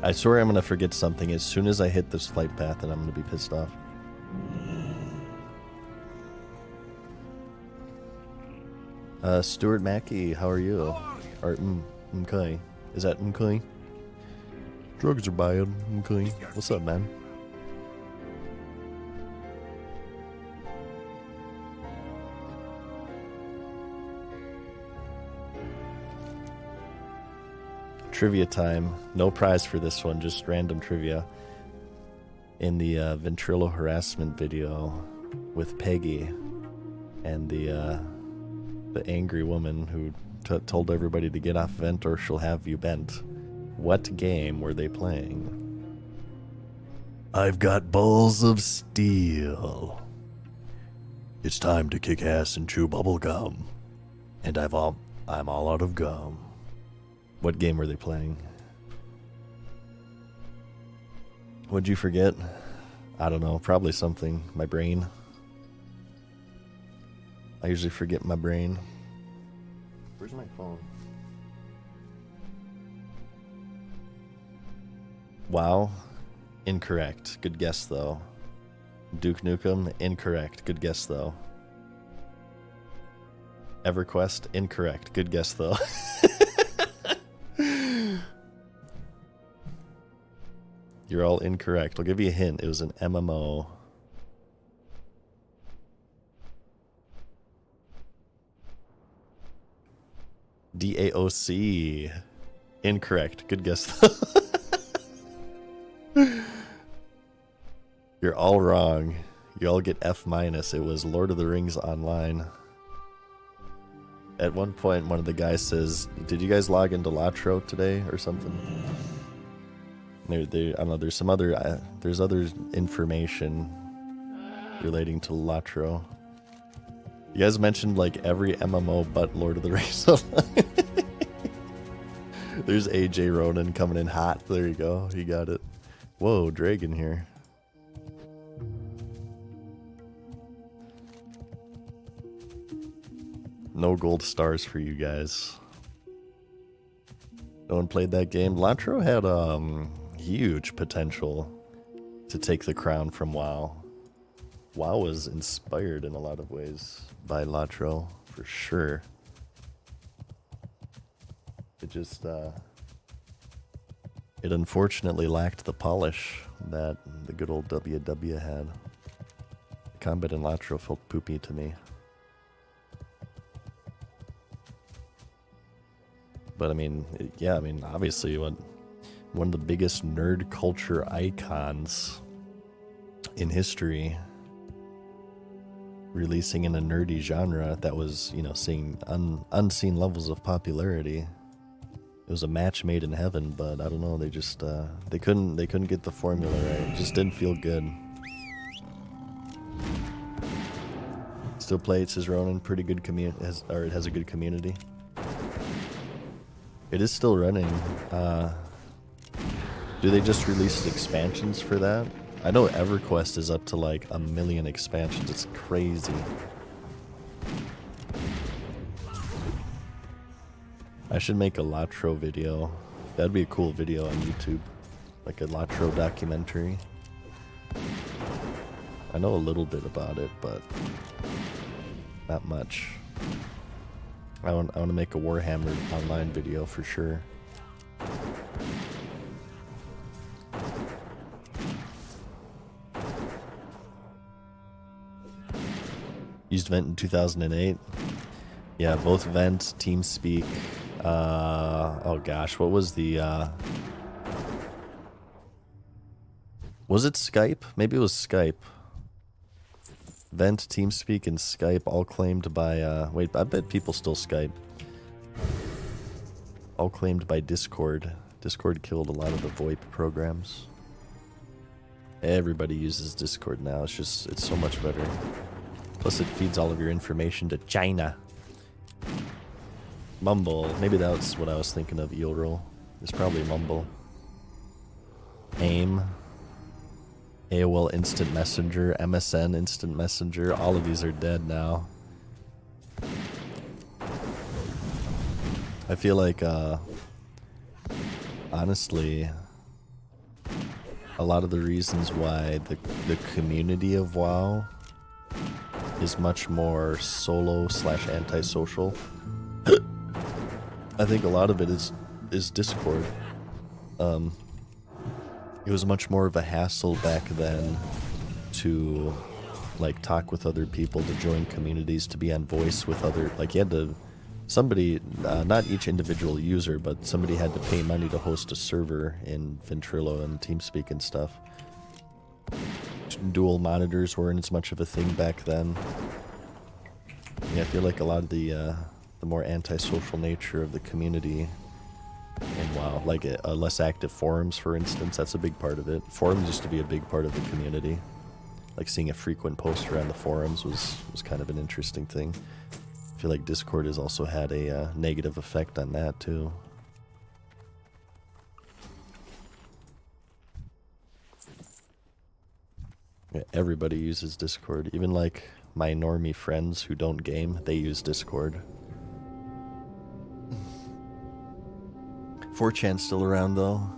I swear I'm gonna forget something as soon as I hit this flight path, and I'm gonna be pissed off. Stuart Mackey, how are you? Or okay, is that okay? Drugs are bad. Okay, what's up, man? Trivia time. No prize for this one, just random trivia. In the Ventrilo harassment video with Peggy and the angry woman who told everybody to get off vent or she'll have you bent, what game were they playing? I've got balls of steel. It's time to kick ass and chew bubble gum. And I'm all out of gum. What game were they playing? What'd you forget? I don't know. Probably something. My brain. I usually forget my brain. Where's my phone? WoW? Incorrect. Good guess, though. Duke Nukem? Incorrect. Good guess, though. EverQuest? Incorrect. Good guess, though. You're all incorrect. I'll give you a hint. It was an MMO. DAOC. Incorrect. Good guess, though. You're all wrong. You all get F-. It was Lord of the Rings Online. At one point, one of the guys says, "Did you guys log into Latro today or something?" I don't know. There's some other. There's other information relating to Latro. You guys mentioned like every MMO but Lord of the Rings. There's AJ Ronan coming in hot. There you go. He got it. Whoa, Dragon here. No gold stars for you guys. No one played that game. Latro had huge potential to take the crown from WoW. WoW was inspired in a lot of ways by Latro, for sure. It just, it unfortunately lacked the polish that the good old WW had. The combat in Latro felt poopy to me. But I mean, yeah, I mean, obviously, one of the biggest nerd culture icons in history, releasing in a nerdy genre that was, you know, seeing unseen levels of popularity. It was a match made in heaven, but I don't know. They just they couldn't get the formula right. It just didn't feel good. Still play it, says Ronan. Pretty good community, it has a good community. It is still running. Do they just release expansions for that? I know EverQuest is up to like 1 million expansions. It's crazy. I should make a Latro video. That'd be a cool video on YouTube. Like a Latro documentary. I know a little bit about it, but not much. I want to make a Warhammer online video for sure. Used Vent in 2008. Yeah, both Vent, TeamSpeak. Oh gosh, what was the was it Skype? Maybe it was Skype. Vent, TeamSpeak, and Skype all claimed by wait, I bet people still Skype. All claimed by Discord. Discord killed a lot of the VoIP programs. Everybody uses Discord now. It's so much better. Plus it feeds all of your information to China. Mumble. Maybe that's what I was thinking of. Eelroll. It's probably Mumble. AIM. AOL Instant Messenger. MSN Instant Messenger. All of these are dead now. I feel like, honestly, a lot of the reasons why the community of WoW is much more solo / antisocial. I think a lot of it is Discord. It was much more of a hassle back then to like talk with other people, to join communities, to be on voice with other, like you had to, somebody, not each individual user, but somebody had to pay money to host a server in Ventrilo and TeamSpeak and stuff. Dual monitors weren't as much of a thing back then. Yeah, I feel like a lot of the more antisocial nature of the community, and WoW, like less active forums, for instance, that's a big part of it. Forums used to be a big part of the community. Like seeing a frequent poster on the forums was kind of an interesting thing. I feel like Discord has also had a negative effect on that too. Yeah, everybody uses Discord. Even like my normie friends who don't game, they use Discord. 4chan's still around though.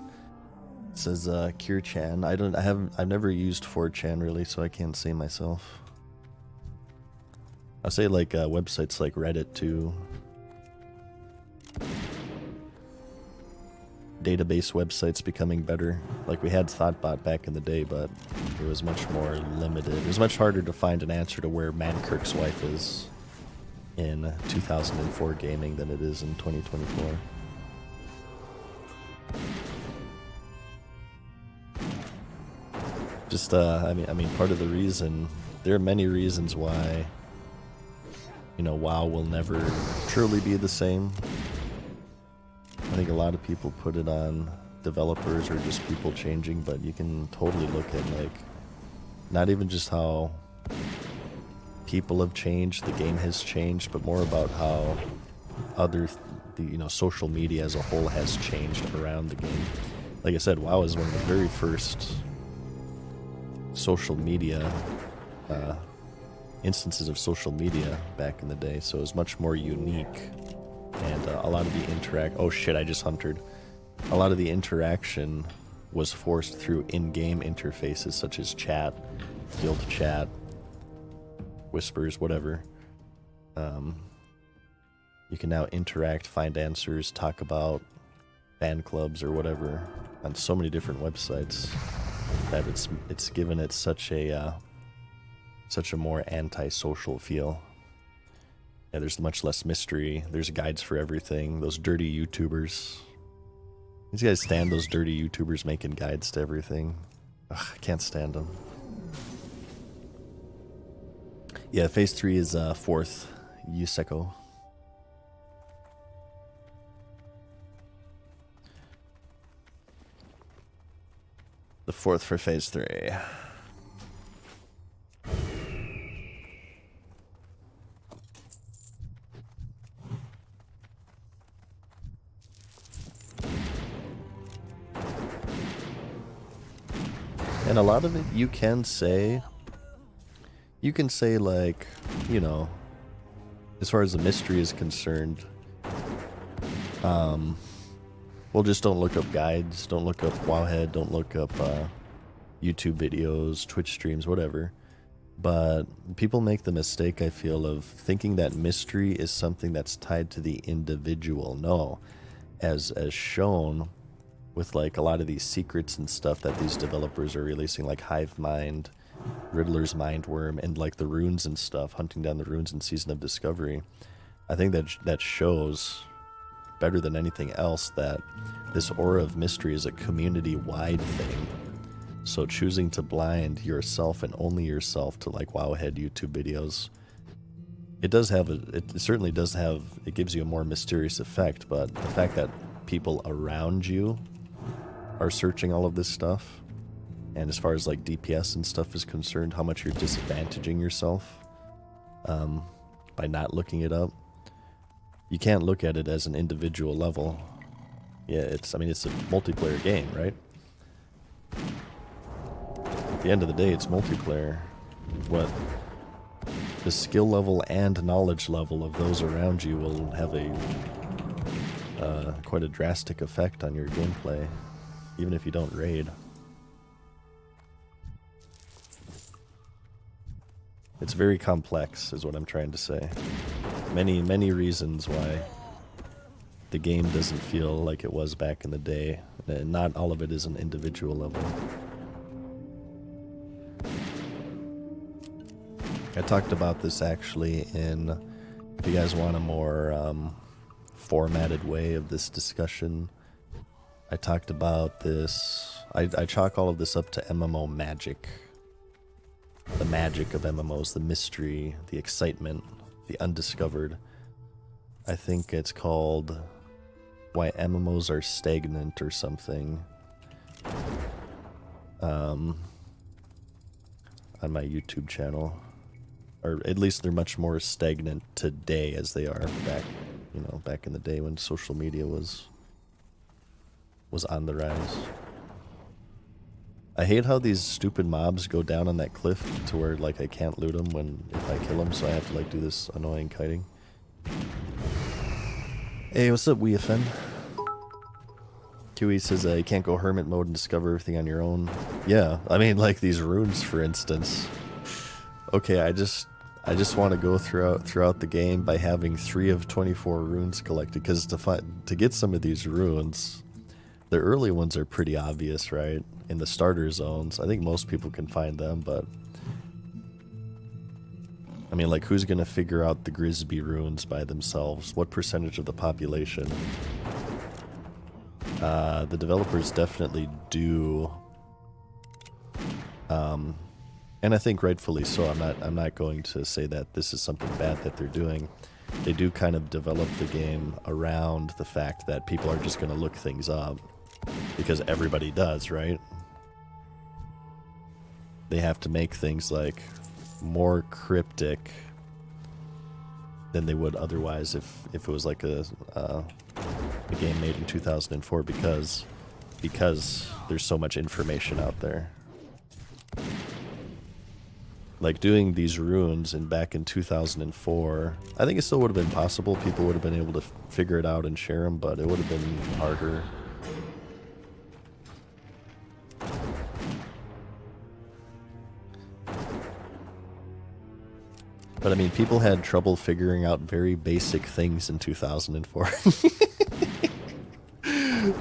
It says Cure-chan. I've never used 4chan really, so I can't say myself. I'll say like websites like Reddit too. Database websites becoming better. Like we had Thoughtbot back in the day, but it was much more limited. It was much harder to find an answer to where Mankirk's wife is in 2004 gaming than it is in 2024. Just I mean part of the reason, there are many reasons why, you know, WoW will never truly be the same. I think a lot of people put it on developers or just people changing, but you can totally look at like not even just how people have changed, the game has changed, but more about how social media as a whole has changed around the game. Like I said, WoW is one of the very first social media instances of social media back in the day, so it was much more unique, and a lot of the oh shit, I just huntered. A lot of the interaction was forced through in-game interfaces such as chat, guild chat, whispers, whatever. You can now interact, find answers, talk about fan clubs or whatever on so many different websites that it's given it such a more antisocial feel. Yeah, there's much less mystery. There's guides for everything. Those dirty YouTubers. These guys stand those dirty YouTubers making guides to everything. Ugh, I can't stand them. Yeah, phase 3 is 4th Yuseko. The 4th for phase 3. And a lot of it you can say like, you know, as far as the mystery is concerned, well, just don't look up guides, don't look up Wowhead, don't look up YouTube videos, Twitch streams, whatever. But people make the mistake, I feel, of thinking that mystery is something that's tied to the individual. No, as shown with like a lot of these secrets and stuff that these developers are releasing, like Hive Mind, Riddler's Mind Worm, and like the runes and stuff, hunting down the runes in Season of Discovery. I think that shows better than anything else that this aura of mystery is a community-wide thing. So choosing to blind yourself and only yourself to like Wowhead YouTube videos, it certainly does have, it gives you a more mysterious effect, but the fact that people around you are searching all of this stuff, and as far as like DPS and stuff is concerned, how much you're disadvantaging yourself by not looking it up. You can't look at it as an individual level. Yeah, it's a multiplayer game, right? At the end of the day, it's multiplayer. What the skill level and knowledge level of those around you will have a quite a drastic effect on your gameplay, even if you don't raid. It's very complex, is what I'm trying to say. Many, many reasons why the game doesn't feel like it was back in the day. And not all of it is an individual level. I talked about this actually in, if you guys want a more formatted way of this discussion, I talked about this, I chalk all of this up to MMO magic. The magic of MMOs, the mystery, the excitement, the undiscovered. I think it's called Why MMOs Are Stagnant or something. On my YouTube channel. Or at least they're much more stagnant today as they are back in the day when social media was on the rise. I hate how these stupid mobs go down on that cliff to where like I can't loot them if I kill them, so I have to like do this annoying kiting. Hey, what's up, WeFN? QE says you can't go hermit mode and discover everything on your own. Yeah, I mean like these runes, for instance. Okay, I just want to go throughout the game by having 3 of 24 runes collected, because to get some of these runes, the early ones are pretty obvious, right? In the starter zones, I think most people can find them, but I mean, like, who's gonna figure out the Grisby runes by themselves? What percentage of the population? The developers definitely do, and I think rightfully so. I'm not going to say that this is something bad that they're doing. They do kind of develop the game around the fact that people are just gonna look things up because everybody does, right? They have to make things like more cryptic than they would otherwise if it was like a game made in 2004, because there's so much information out there. Like doing these runes back in 2004, I think it still would have been possible. People would have been able to figure it out and share them, but it would have been harder. But I mean, people had trouble figuring out very basic things in 2004.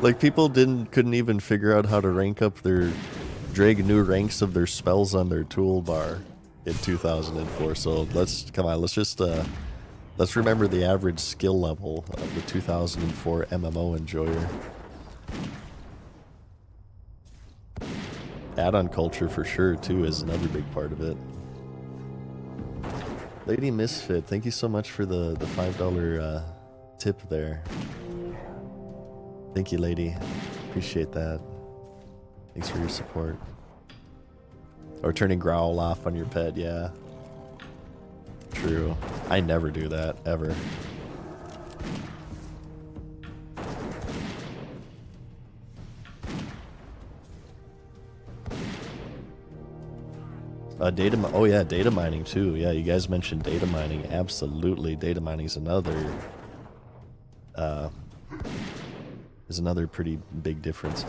Like people couldn't even figure out how to rank up drag new ranks of their spells on their toolbar in 2004. So let's remember the average skill level of the 2004 MMO enjoyer. Add-on culture for sure too is another big part of it. Lady Misfit, thank you so much for the $5 tip there. Thank you, lady. Appreciate that. Thanks for your support. Or turning growl off on your pet, yeah. True. I never do that, ever. Oh yeah, data mining too. Yeah, you guys mentioned data mining. Absolutely, data mining is another pretty big difference.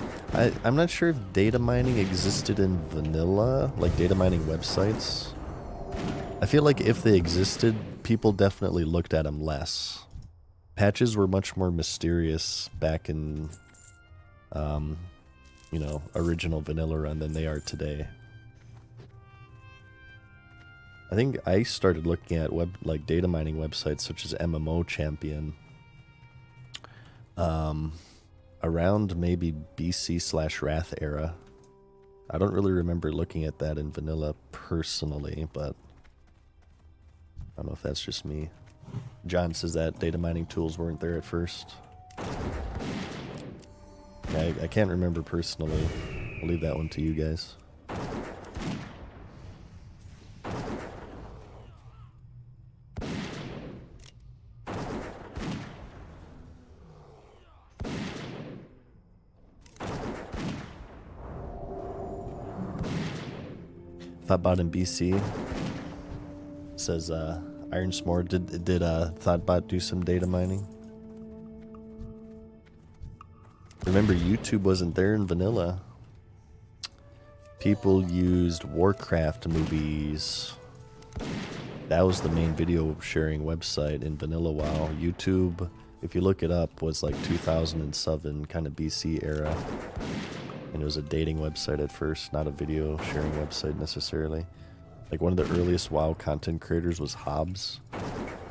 I'm not sure if data mining existed in vanilla, like data mining websites. I feel like if they existed, people definitely looked at them less. Patches were much more mysterious back in, you know, original vanilla run than they are today. I think I started looking at data mining websites such as MMO Champion around maybe BC/Wrath era. I don't really remember looking at that in vanilla personally, but I don't know if that's just me. John says that data mining tools weren't there at first. I can't remember personally. I'll leave that one to you guys. Thoughtbot in BC says Iron S'more, did Thoughtbot do some data mining? Remember, YouTube wasn't there in vanilla. People used Warcraft movies. That was the main video sharing website in vanilla WoW. YouTube, if you look it up, was like 2007 kind of BC era. And it was a dating website at first, not a video sharing website necessarily. Like one of the earliest WoW content creators was Hobbs.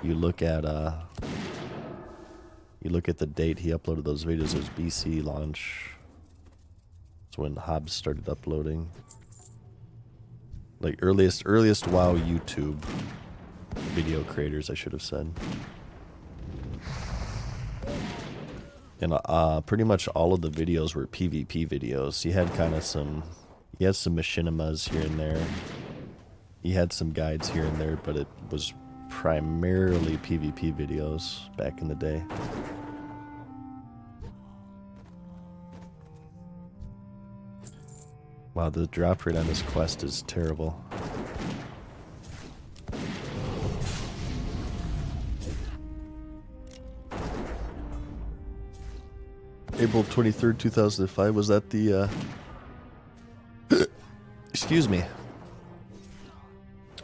You look at the date he uploaded those videos. It was BC launch. It's when Hobbs started uploading. Like earliest WoW YouTube video creators, I should have said. And pretty much all of the videos were PvP videos. He had some machinimas here and there. He had some guides here and there, but it was primarily PvP videos back in the day. Wow, the drop rate on this quest is terrible. April 23rd, 2005, was that the, excuse me.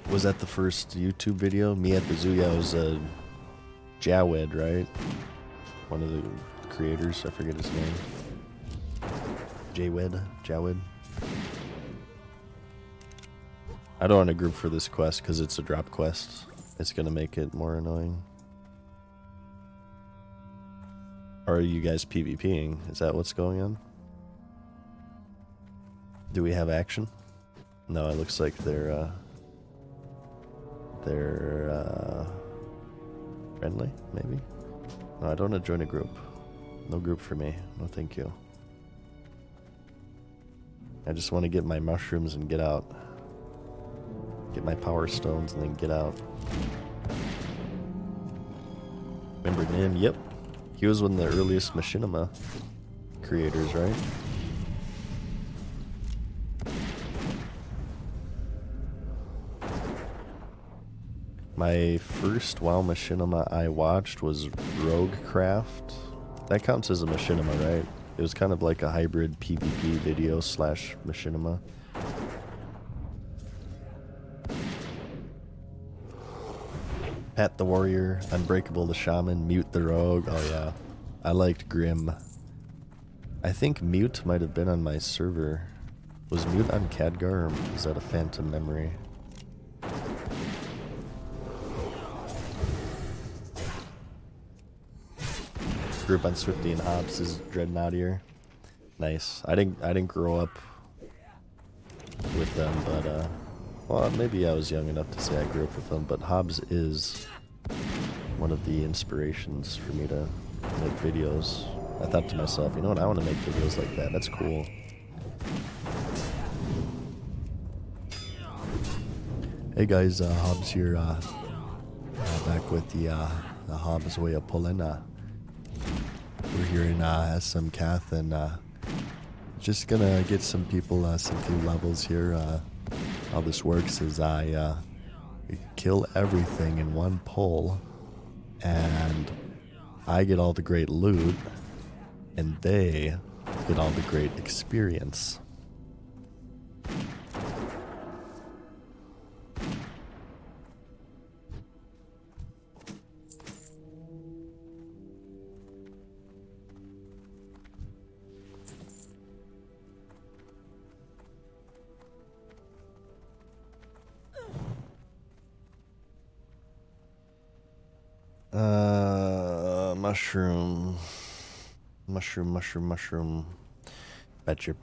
Was that the first YouTube video? Me at the zoo? Yeah, it was, Jawed, right? One of the creators, I forget his name. Jawed. I don't want to group for this quest because it's a drop quest. It's gonna make it more annoying. Or are you guys PvPing? Is that what's going on? Do we have action? No, it looks like they're friendly, maybe? No, I don't want to join a group. No group for me. No, thank you. I just want to get my mushrooms and get out. Get my power stones and then get out. Remember Nim? Yep. He was one of the earliest machinima creators, right? My first WoW machinima I watched was Roguecraft. That counts as a machinima, right? It was kind of like a hybrid PvP video / machinima. Pat the Warrior, Unbreakable the Shaman, Mute the Rogue. Oh yeah, I liked Grim. I think Mute might have been on my server. Was Mute on Khadgar, or is that a phantom memory? Group on Swifty and Hobbs is Dreadnought here. Nice. I didn't grow up with them, but well, maybe I was young enough to say I grew up with them, but Hobbs is one of the inspirations for me to make videos. I thought to myself, you know what, I want to make videos like that. That's cool. Hey guys, Hobbs here, back with the Hobbs way of pulling. We're here in SM Cath, and just gonna get some people some few levels here. How this works is I kill everything in one pull, and I get all the great loot, and they get all the great experience. Mushroom. Betcher, mushroom. Betcher,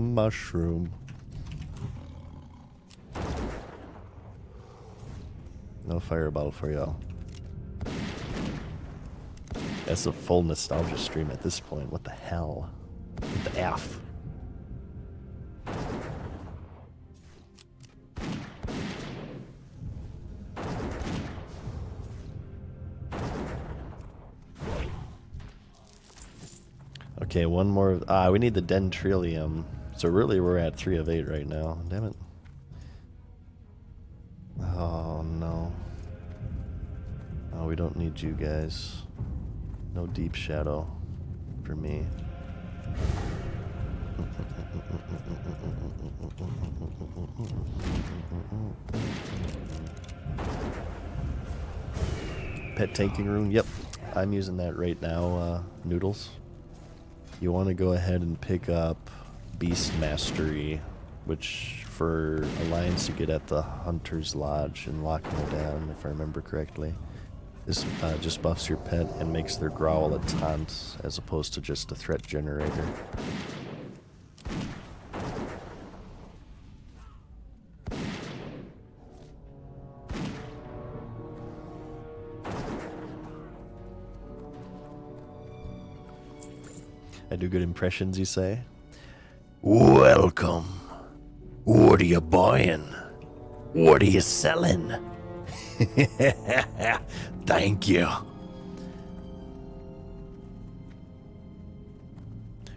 mushroom. No fireball for y'all. That's a full nostalgia stream at this point. What the hell? What the F? Okay, one more. We need the Dendrilium. So really we're at 3 of 8 right now. Damn it. Oh no. Oh, we don't need you guys. No Deep Shadow for me. Pet tanking rune? Yep. I'm using that right now, Noodles. You want to go ahead and pick up Beast Mastery, which for Alliance you get at the Hunter's Lodge in Loch Modan, if I remember correctly. This just buffs your pet and makes their growl a taunt as opposed to just a threat generator. I do good impressions, you say? Welcome. What are you buying? What are you selling? Thank you.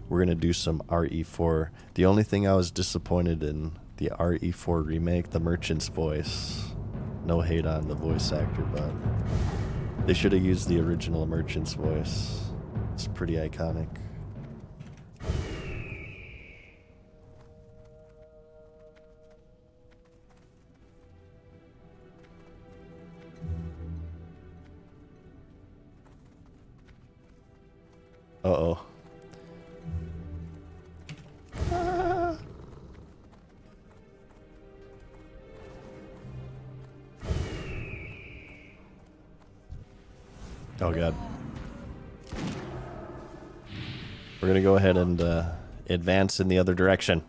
We're going to do some RE4. The only thing I was disappointed in the RE4 remake, the Merchant's voice. No hate on the voice actor, but they should have used the original Merchant's voice. It's pretty iconic. Uh-oh. Oh god. We're gonna go ahead and advance in the other direction.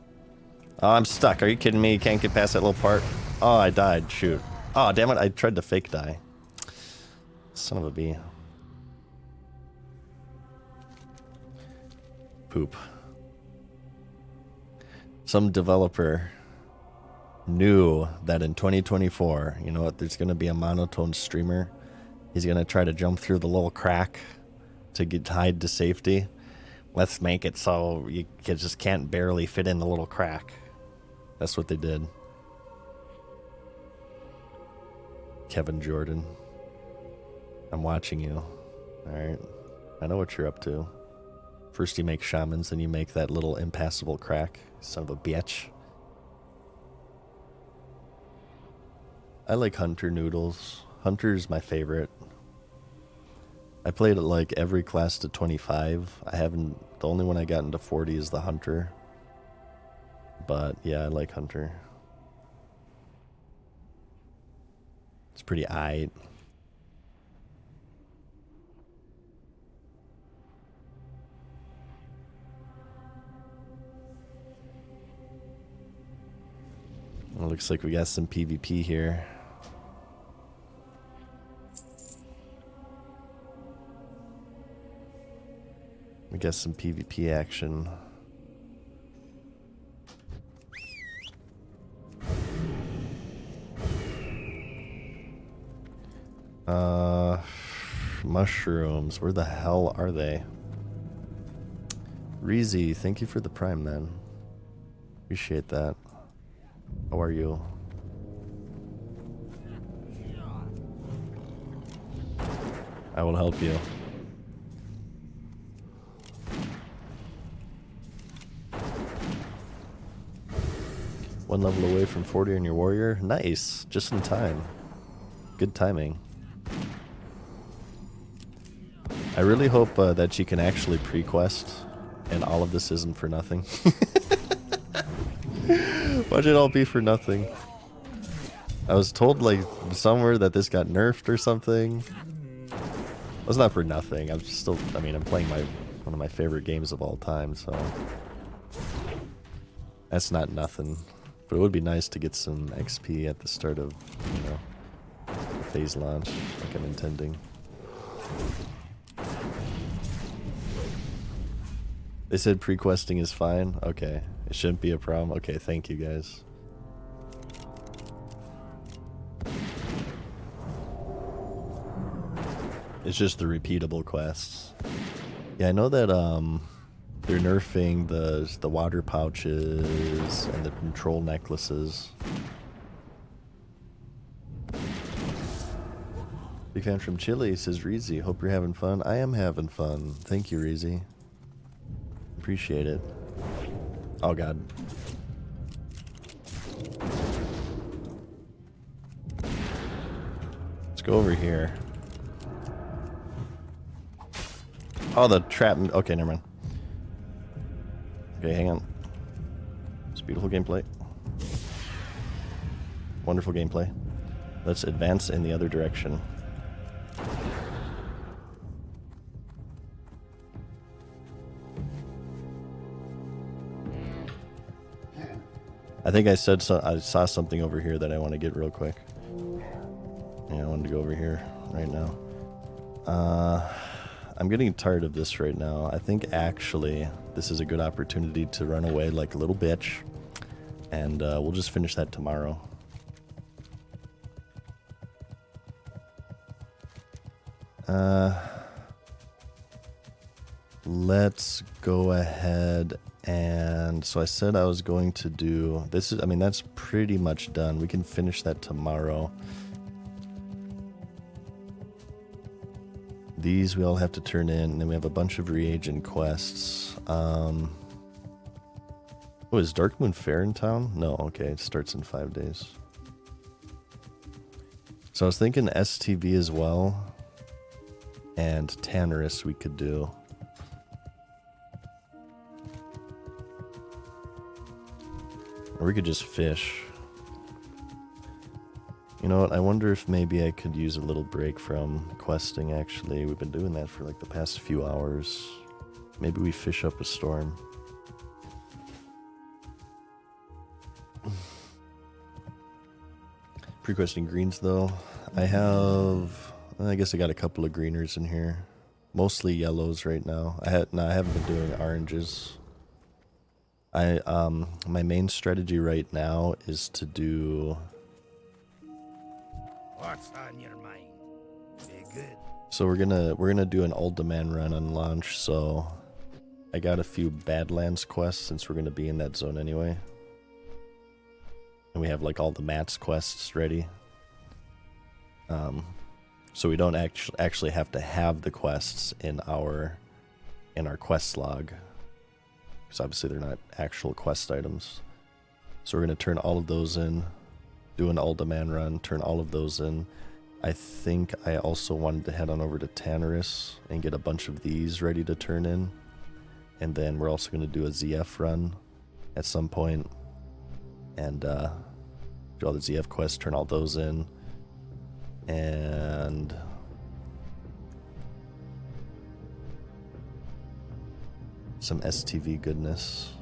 Oh, I'm stuck. Are you kidding me? You can't get past that little part? Oh, I died. Shoot. Oh, damn it. I tried to fake die. Son of a bee. Poop. Some developer knew that in 2024, you know what, there's going to be a monotone streamer. He's going to try to jump through the little crack to get tied to safety. Let's make it so you just can't barely fit in the little crack. That's what they did. Kevin Jordan. I'm watching you. Alright. I know what you're up to. First you make shamans, then you make that little impassable crack. Son of a bitch. I like hunter noodles. Hunter's my favorite. I played it like every class to 25. I haven't, the only one I got into 40 is the hunter. But yeah, I like hunter. It's pretty aight. Well, looks like we got some PvP here. We got some PvP action. Mushrooms. Where the hell are they? Reezy, thank you for the prime, man. Appreciate that. How are you? I will help you. One level away from 40 on your warrior. Nice. Just in time. Good timing. I really hope that you can actually pre-quest and all of this isn't for nothing. Why'd it all be for nothing? I was told like somewhere that this got nerfed or something. Well, it's not for nothing. I'm still, I mean, I'm playing one of my favorite games of all time, so that's not nothing. But it would be nice to get some XP at the start of, you know, phase launch, like I'm intending. They said pre-questing is fine? Okay. It shouldn't be a problem? Okay, thank you guys. It's just the repeatable quests. Yeah, I know that they're nerfing the water pouches and the control necklaces. Big fan from Chile, says Reezy. Hope you're having fun. I am having fun. Thank you, Reezy. Appreciate it. Oh god. Let's go over here. Oh, the trap. Okay, never mind. Okay, hang on. It's beautiful gameplay. Wonderful gameplay. Let's advance in the other direction. I think I said so. I saw something over here that I want to get real quick. Yeah, I wanted to go over here right now. I'm getting tired of this right now. I think actually this is a good opportunity to run away like a little bitch, and we'll just finish that tomorrow. Let's go ahead. And so I said I was going to do this. I mean, that's pretty much done. We can finish that tomorrow. These we all have to turn in, and then we have a bunch of reagent quests. Oh, is Darkmoon Fair in town? No, okay, it starts in 5 days. So I was thinking STV as well, and Tannerus we could do. Or we could just fish. You know what? I wonder if maybe I could use a little break from questing, actually. We've been doing that for like the past few hours. Maybe we fish up a storm. Pre-questing greens, though. I guess I got a couple of greeners in here. Mostly yellows right now. I haven't been doing oranges. My main strategy right now is to do. What's on your mind? Be good. So we're gonna do an all demand run on launch. So I got a few Badlands quests since we're gonna be in that zone anyway, and we have like all the Mats quests ready. So we don't actually have to have the quests in our in our quest log. Because obviously they're not actual quest items. So we're going to turn all of those in, do an all-demand run, turn all of those in. I think I also wanted to head on over to Tannerus and get a bunch of these ready to turn in. And then we're also going to do a ZF run at some point. And do all the ZF quests, turn all those in. And some STV goodness.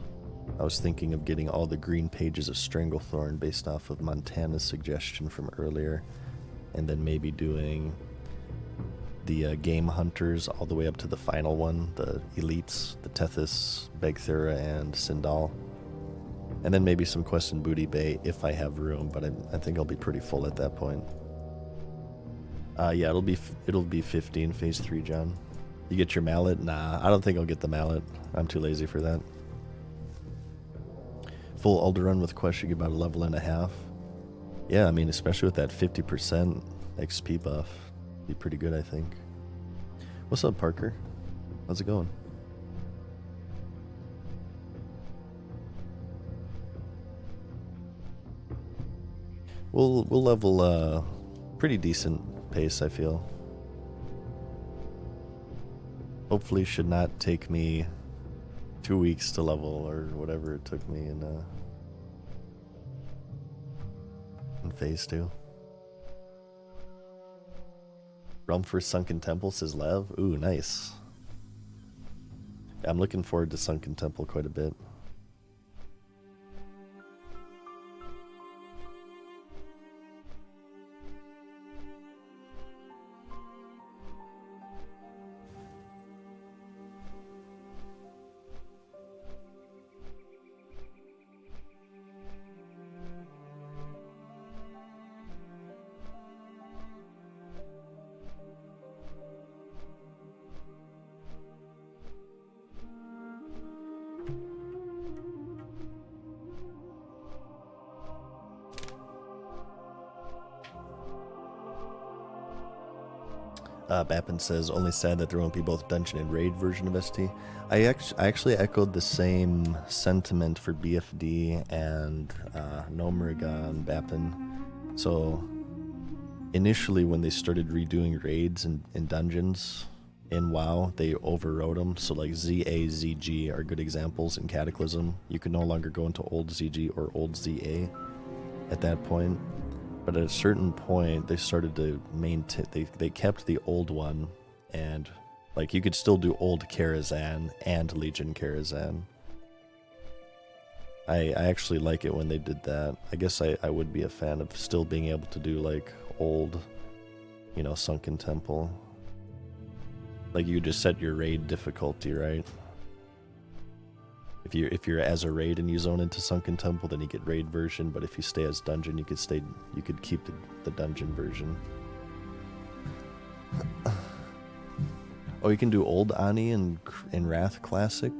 I was thinking of getting all the green pages of Stranglethorn based off of Montana's suggestion from earlier. And then maybe doing the game hunters all the way up to the final one, the elites, the Tethys, Begthera, and Sindal. And then maybe some quests in Booty Bay if I have room, but I think I'll be pretty full at that point. Yeah, it'll be 15 phase 3, John. You get your mallet? Nah, I don't think I'll get the mallet. I'm too lazy for that. Full Alderun with quest should get about a level and a half. Yeah, I mean, especially with that 50% XP buff, be pretty good, I think. What's up, Parker? How's it going? We'll level pretty decent pace, I feel. Hopefully should not take me 2 weeks to level or whatever it took me in phase 2. Realm for Sunken Temple, says Lev. Ooh, nice. I'm looking forward to Sunken Temple quite a bit. Bappin says, only sad that there won't be both dungeon and raid version of ST. I actually echoed the same sentiment for BFD and Nomuragon, Bappin. So initially when they started redoing raids and dungeons in WoW, they overrode them. So like ZA, ZG are good examples in Cataclysm. You could no longer go into old ZG or old ZA at that point. But at a certain point, they started to maintain. They kept the old one, and like you could still do old Karazhan and Legion Karazhan. I actually like it when they did that. I guess I would be a fan of still being able to do like old, Sunken Temple. Like you just set your raid difficulty, right? If you're as a raid and you zone into Sunken Temple, then you get raid version. But if you stay as dungeon, you could keep the dungeon version. Oh, you can do old Ani in Wrath Classic.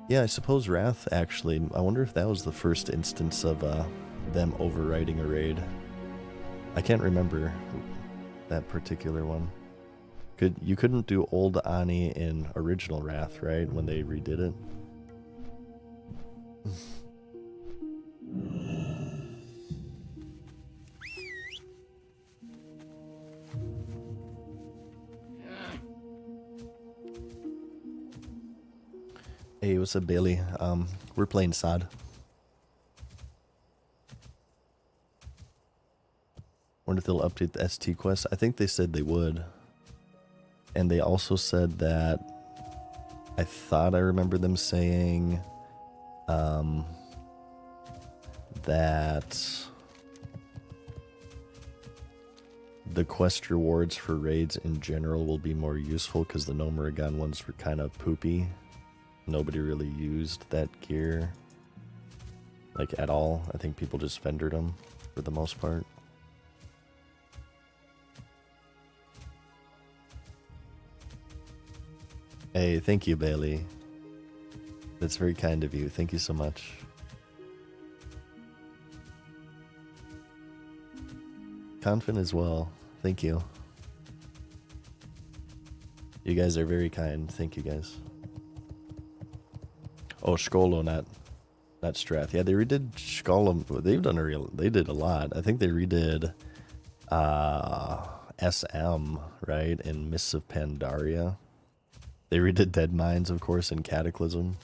Yeah, I suppose Wrath actually. I wonder if that was the first instance of them overriding a raid. I can't remember that particular one. You couldn't do old Ani in original Wrath, right? When they redid it. Hey, what's up, Bailey? We're playing SOD. Wonder if they'll update the ST quest. I think they said they would. And they also said that, I thought I remember them saying that the quest rewards for raids in general will be more useful because the Nomuragon ones were kind of poopy. Nobody really used that gear, like, at all. I think people just vendored them for the most part. Hey, thank you, Bailey. That's very kind of you. Thank you so much. Confident as well. Thank you. You guys are very kind. Thank you guys. Oh, Skolo, not Strath. Yeah, they redid Skolum. They did a lot. I think they redid SM, right? And Mists of Pandaria. They redid Dead Mines, of course, and Cataclysm.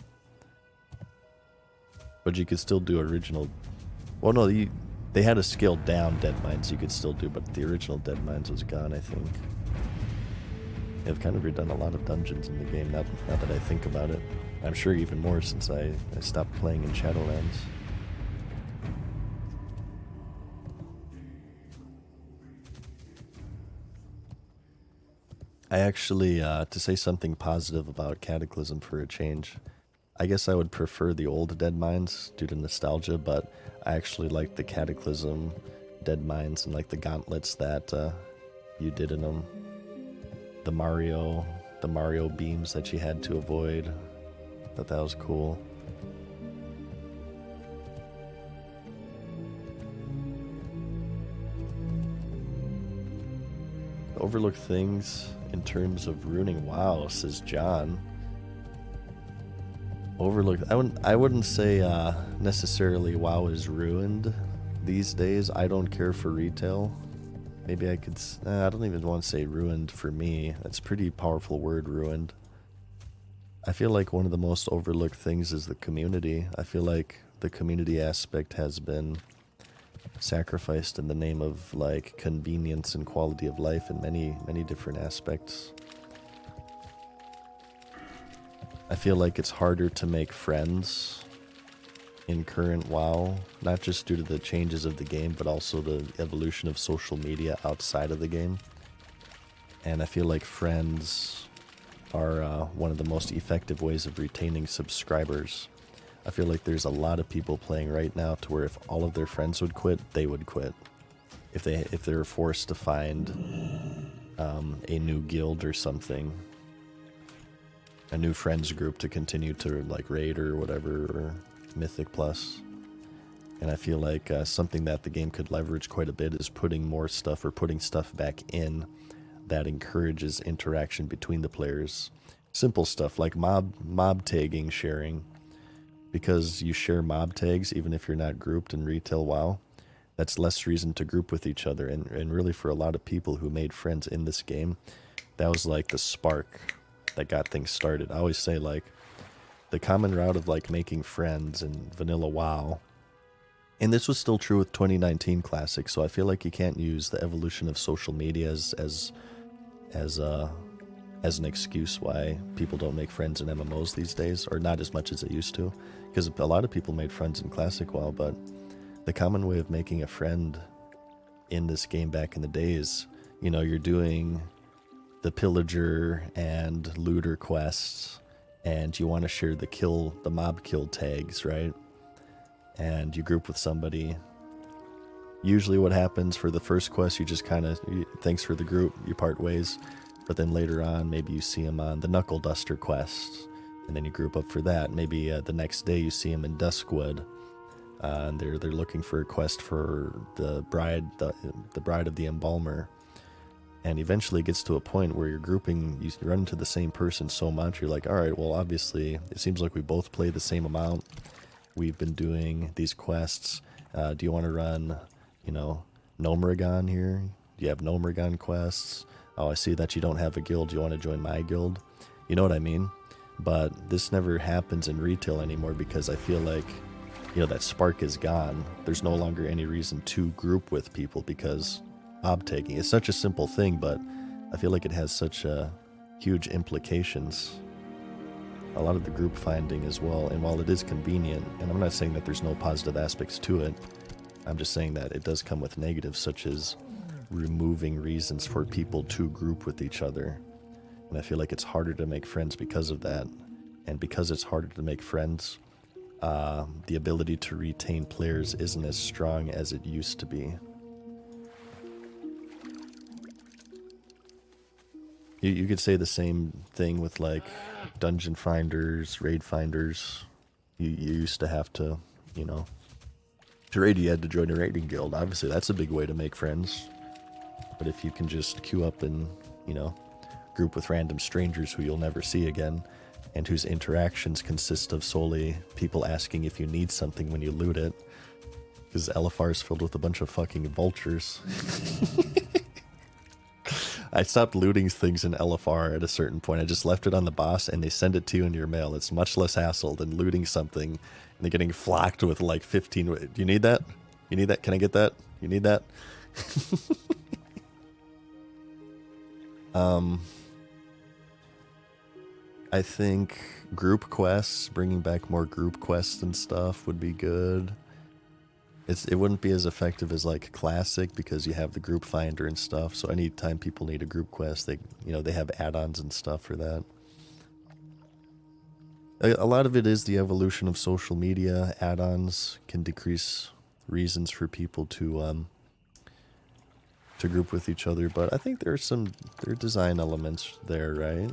But you could still do original. Well, no, they had a scaled down Dead Mines you could still do, but the original Dead Mines was gone, I think. They've kind of redone a lot of dungeons in the game, now that I think about it. I'm sure even more since I stopped playing in Shadowlands. I actually, to say something positive about Cataclysm for a change, I guess I would prefer the old Dead Mines due to nostalgia, but I actually like the Cataclysm Dead Mines and like the gauntlets that you did in them. The Mario beams that you had to avoid. Thought that was cool. Overlook things in terms of ruining WoW, says John. Overlook. I wouldn't say necessarily WoW is ruined these days. I don't care for retail. Maybe I could. I don't even want to say ruined for me. That's a pretty powerful word, ruined. I feel like one of the most overlooked things is the community. I feel like the community aspect has been sacrificed in the name of like convenience and quality of life in many different aspects. I feel like it's harder to make friends in current WoW, not just due to the changes of the game, but also the evolution of social media outside of the game. And I feel like friends are one of the most effective ways of retaining subscribers. I feel like there's a lot of people playing right now to where if all of their friends would quit, they would quit. If they were forced to find a new guild or something, a new friends group to continue to like raid or whatever, or Mythic Plus. And I feel like something that the game could leverage quite a bit is putting more stuff or putting stuff back in that encourages interaction between the players. Simple stuff like mob tagging sharing. Because you share mob tags, even if you're not grouped in retail WoW, that's less reason to group with each other. And really for a lot of people who made friends in this game, that was like the spark that got things started. I always say like the common route of like making friends in vanilla WoW, and this was still true with 2019 Classic, so I feel like you can't use the evolution of social media as an excuse why people don't make friends in MMOs these days, or not as much as they used to, because a lot of people made friends in Classic WoW, but the common way of making a friend in this game back in the days, you know, you're doing the pillager and looter quests, and you want to share the mob kill tags, right? And you group with somebody. Usually what happens for the first quest, you just kind of, thanks for the group, you part ways. But then later on, maybe you see them on the Knuckle Duster quest, and then you group up for that. Maybe the next day you see them in Duskwood, and they're looking for a quest for the bride of the Embalmer. And eventually it gets to a point where you're grouping, you run into the same person so much, you're like, all right, well, obviously, it seems like we both play the same amount. We've been doing these quests. Do you want to run, Nomragon here? Do you have Nomragon quests? Oh, I see that you don't have a guild. Do you want to join my guild? You know what I mean? But this never happens in retail anymore because I feel like, that spark is gone. There's no longer any reason to group with people because mob taking is such a simple thing, but I feel like it has such huge implications. A lot of the group finding as well, and while it is convenient, and I'm not saying that there's no positive aspects to it, I'm just saying that it does come with negatives such as removing reasons for people to group with each other. And I feel like it's harder to make friends because of that. And because it's harder to make friends, the ability to retain players isn't as strong as it used to be. You could say the same thing with like dungeon finders, raid finders. You used to have to, to raid you had to join a raiding guild. Obviously that's a big way to make friends. But if you can just queue up and, group with random strangers who you'll never see again, and whose interactions consist of solely people asking if you need something when you loot it, because LFR is filled with a bunch of fucking vultures. I stopped looting things in LFR at a certain point. I just left it on the boss, and they send it to you in your mail. It's much less hassle than looting something and then getting flocked with like 15. Do you need that? You need that? Can I get that? You need that? I think group quests, bringing back more group quests and stuff would be good. It wouldn't be as effective as like classic because you have the group finder and stuff. So anytime people need a group quest, they have add-ons and stuff for that. A lot of it is the evolution of social media. Add-ons can decrease reasons for people to group with each other, but I think there are design elements there, right?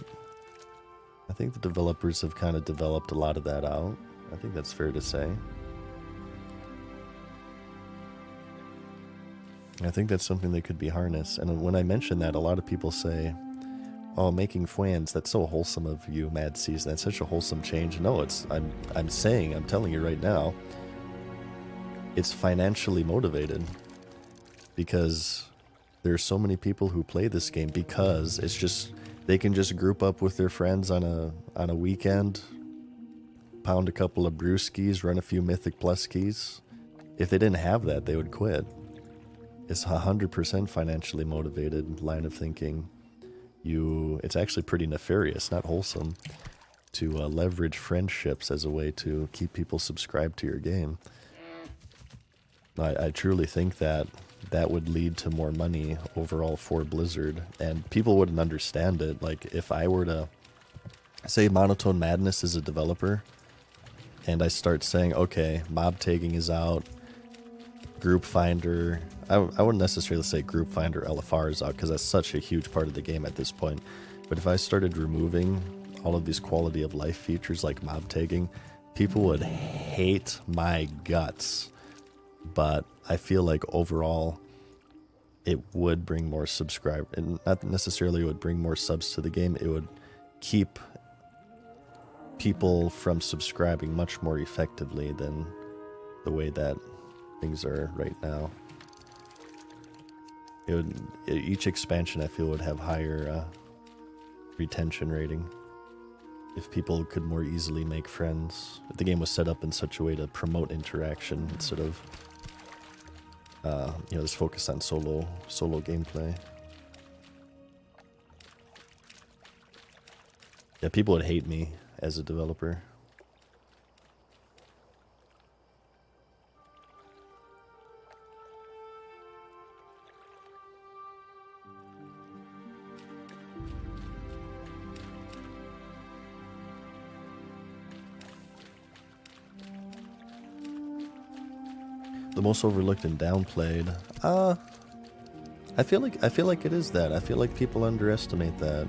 I think the developers have kind of developed a lot of that out. I think that's fair to say. I think that's something that could be harnessed. And when I mention that, a lot of people say, oh, making fwans, that's so wholesome of you, MadSeason. That's such a wholesome change. No, I'm telling you right now, it's financially motivated. Because there's so many people who play this game because it's just, they can just group up with their friends on a weekend, pound a couple of brewskis, run a few Mythic Plus keys. If they didn't have that, they would quit. It's 100% financially motivated line of thinking. It's actually pretty nefarious, not wholesome, to leverage friendships as a way to keep people subscribed to your game. I truly think that would lead to more money overall for Blizzard, and people wouldn't understand it. Like, if I were to say Monotone Madness is a developer, and I start saying, okay, mob tagging is out, Group Finder, I wouldn't necessarily say Group Finder LFR is out, because that's such a huge part of the game at this point. But if I started removing all of these quality of life features like mob tagging, people would hate my guts. But I feel like overall, it would bring more subscribers, and not necessarily it would bring more subs to the game. It would keep people from subscribing much more effectively than the way that things are right now. Each expansion, I feel, would have higher retention rating if people could more easily make friends. If the game was set up in such a way to promote interaction instead of just focus on solo gameplay. Yeah, people would hate me as a developer. The most overlooked and downplayed. I feel like it is that. I feel like people underestimate that.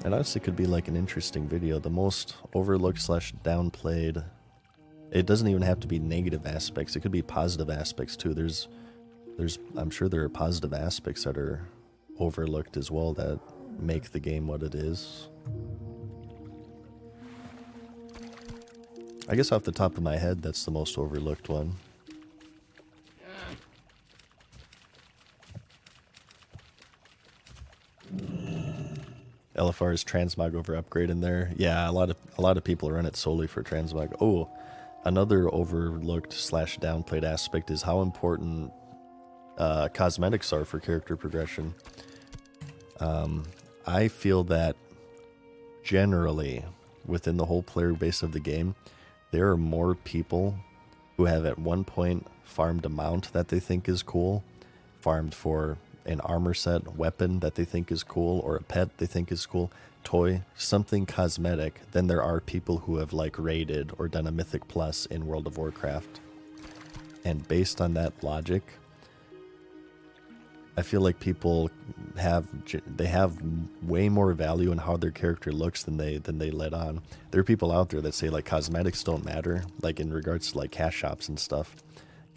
It honestly could be like an interesting video. The most overlooked / downplayed. It doesn't even have to be negative aspects. It could be positive aspects too. I'm sure there are positive aspects that are overlooked as well that make the game what it is. I guess off the top of my head, that's the most overlooked one. LFR's transmog over upgrade in there. Yeah, a lot of people run it solely for transmog. Oh, another overlooked / downplayed aspect is how important cosmetics are for character progression. I feel that generally within the whole player base of the game, there are more people who have at one point farmed a mount that they think is cool, farmed for an armor set, weapon that they think is cool, or a pet they think is cool, toy, something cosmetic, than there are people who have like raided or done a Mythic Plus in World of Warcraft. And based on that logic, I feel like people have way more value in how their character looks than they let on. There are people out there that say like cosmetics don't matter, like in regards to like cash shops and stuff.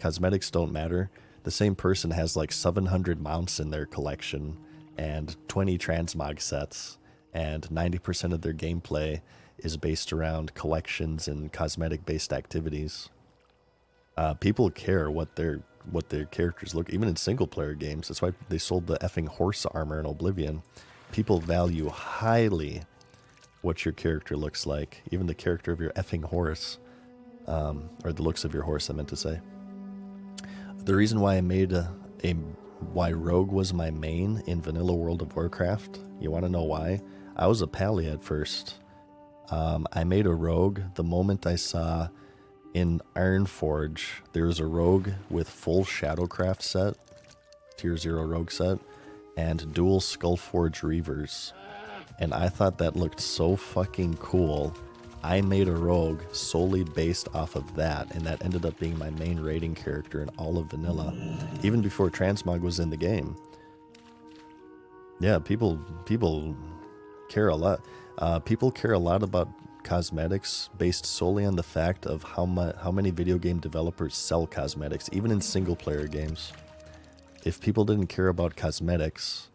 Cosmetics don't matter. The same person has like 700 mounts in their collection and 20 transmog sets, and 90% of their gameplay is based around collections and cosmetic-based activities. People care what their characters look, even in single-player games. That's why they sold the effing horse armor in Oblivion. People value highly what your character looks like, even the character of your effing horse, or the looks of your horse, I meant to say. The reason why I made why Rogue was my main in Vanilla World of Warcraft, you want to know why? I was a Pally at first. I made a Rogue the moment I saw in Ironforge there was a Rogue with full Shadowcraft set, Tier 0 Rogue set, and dual Skullforge Reavers. And I thought that looked so fucking cool. I made a Rogue solely based off of that, and that ended up being my main raiding character in all of Vanilla, even before Transmog was in the game. Yeah, people care a lot. People care a lot about cosmetics based solely on the fact of how many video game developers sell cosmetics, even in single-player games. If people didn't care about cosmetics,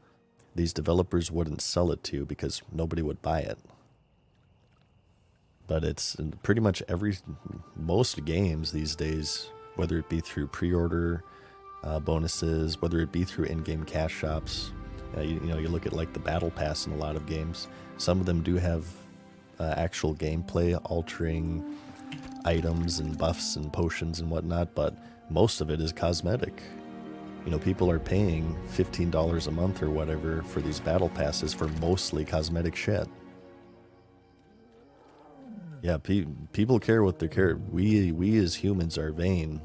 these developers wouldn't sell it to you because nobody would buy it. But it's pretty much most games these days, whether it be through pre-order bonuses, whether it be through in-game cash shops. You look at like the Battle Pass in a lot of games. Some of them do have actual gameplay altering items and buffs and potions and whatnot, but most of it is cosmetic. People are paying $15 a month or whatever for these battle passes for mostly cosmetic shit. Yeah, people care what they care. We as humans are vain.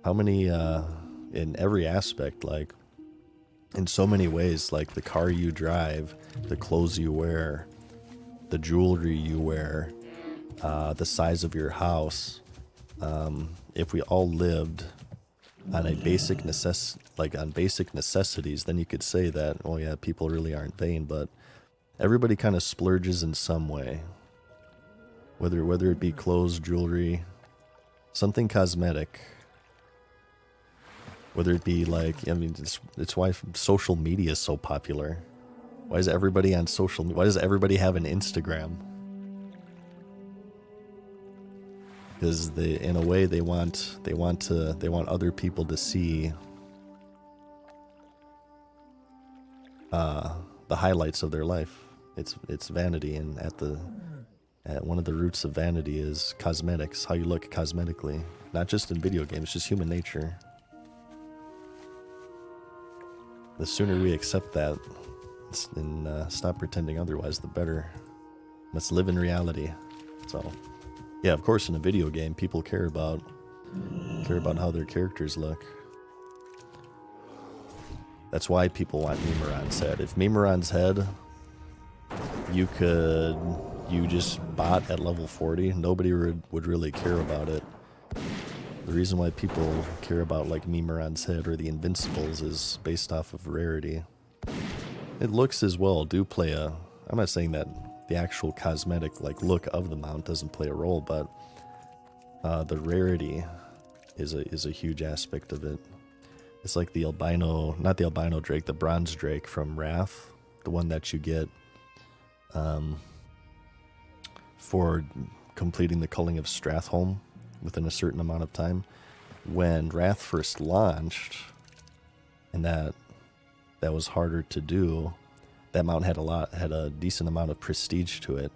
How many, in every aspect, like, in so many ways, like the car you drive, the clothes you wear, the jewelry you wear, the size of your house. If we all lived on a basic necessities, then you could say that, oh yeah, people really aren't vain, but everybody kind of splurges in some way. Whether it be clothes, jewelry, something cosmetic. Whether it be like, it's why social media is so popular. Why is everybody on social? Why does everybody have an Instagram? Because in a way, they want other people to see the highlights of their life. It's vanity, and at one of the roots of vanity is cosmetics, how you look cosmetically. Not just in video games, just human nature. The sooner we accept that and stop pretending otherwise, the better. Let's live in reality. So, yeah, of course, in a video game, people care about how their characters look. That's why people want Mimaron's head. If Mimaron's head, you just bought at level 40, nobody would really care about it. The reason why people care about like Mimaron's head or the Invincibles is based off of rarity. It looks as well do play I'm not saying that the actual cosmetic like look of the mount doesn't play a role, but the rarity is a huge aspect of it. It's like the albino, not the albino drake, the bronze drake from Wrath, the one that you get for completing the culling of Stratholme within a certain amount of time. When Wrath first launched, and that was harder to do, that mount had a decent amount of prestige to it.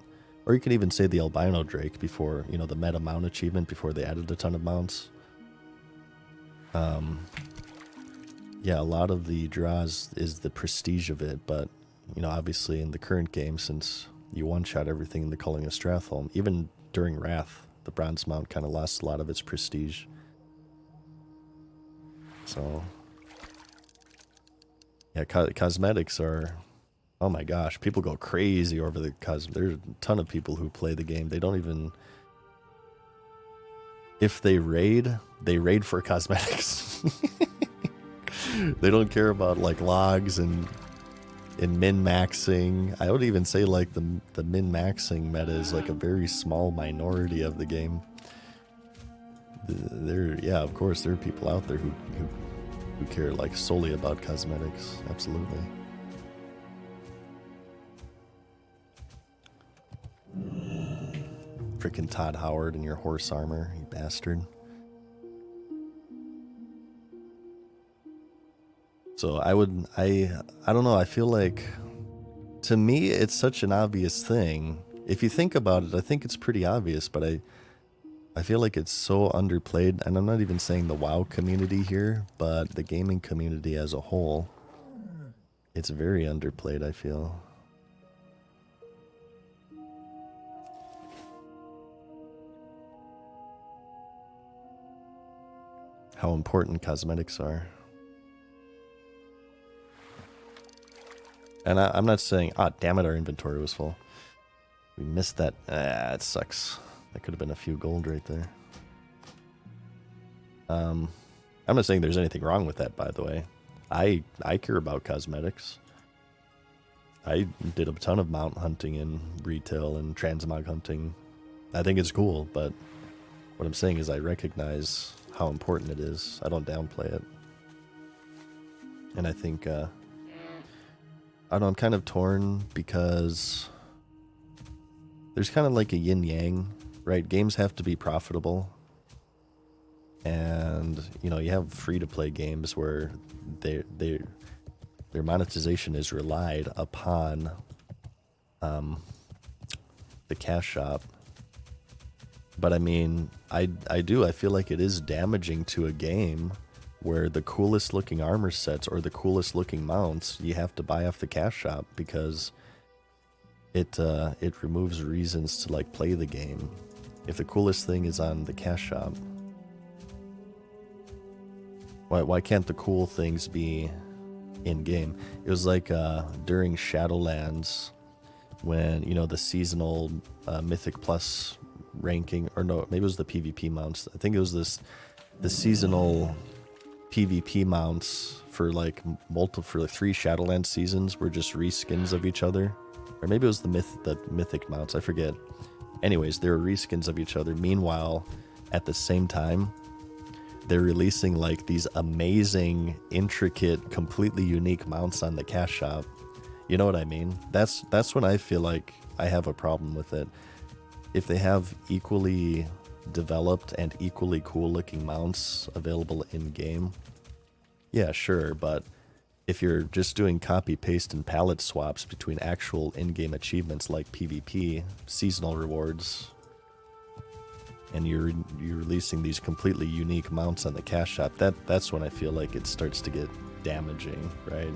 Or you could even say the albino drake before, the meta mount achievement, before they added a ton of mounts. Yeah, a lot of the draws is the prestige of it, but obviously in the current game, since you one-shot everything in the culling of Stratholme, even during Wrath, the bronze mount kind of lost a lot of its prestige. So, yeah, cosmetics are, oh my gosh, people go crazy over the there's a ton of people who play the game. They don't even, if they raid for cosmetics. They don't care about like logs and min-maxing. I would even say like the min-maxing meta is like a very small minority of the game. Yeah, of course there are people out there who care like solely about cosmetics. Absolutely. Frickin' Todd Howard in your horse armor, you bastard. So I don't know, I feel like, to me, it's such an obvious thing. If you think about it, I think it's pretty obvious, but I feel like it's so underplayed, and I'm not even saying the WoW community here, but the gaming community as a whole. It's very underplayed, I feel. How important cosmetics are. And I'm not saying, damn it, our inventory was full. We missed that. It sucks. That could have been a few gold right there. I'm not saying there's anything wrong with that, by the way. I care about cosmetics. I did a ton of mount hunting in retail and transmog hunting. I think it's cool, but what I'm saying is I recognize how important it is. I don't downplay it. And I think, I don't know, I'm kind of torn because there's kind of like a yin-yang, right? Games have to be profitable. And, you know, you have free-to-play games where their monetization is relied upon the cash shop. But I mean, I feel like it is damaging to a game where the coolest looking armor sets or the coolest looking mounts you have to buy off the cash shop because it removes reasons to like play the game. If the coolest thing is on the cash shop, why can't the cool things be in game? It was like during Shadowlands when, you know, the seasonal Mythic Plus ranking, or no, maybe it was the PvP mounts. I think it was the seasonal PvP mounts for like for like 3 Shadowlands seasons were just reskins of each other, or maybe it was the mythic mounts. I forget. Anyways, they were reskins of each other. Meanwhile, at the same time, they're releasing like these amazing, intricate, completely unique mounts on the cash shop. You know what I mean? That's when I feel like I have a problem with it. If they have equally developed and equally cool looking mounts available in game, yeah, sure, but if you're just doing copy paste and palette swaps between actual in-game achievements like PvP, seasonal rewards, and you're releasing these completely unique mounts on the cash shop, that's when I feel like it starts to get damaging, right?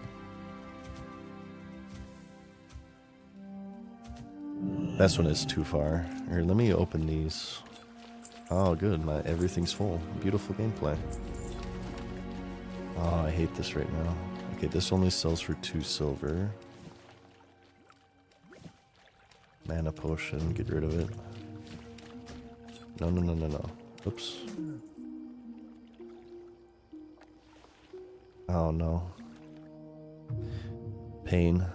That's when it's too far. Here, let me open these. Oh, good. Everything's full. Beautiful gameplay. Oh, I hate this right now. Okay, this only sells for 2 silver. Mana potion. Get rid of it. No. Oops. Oh, no. Pain.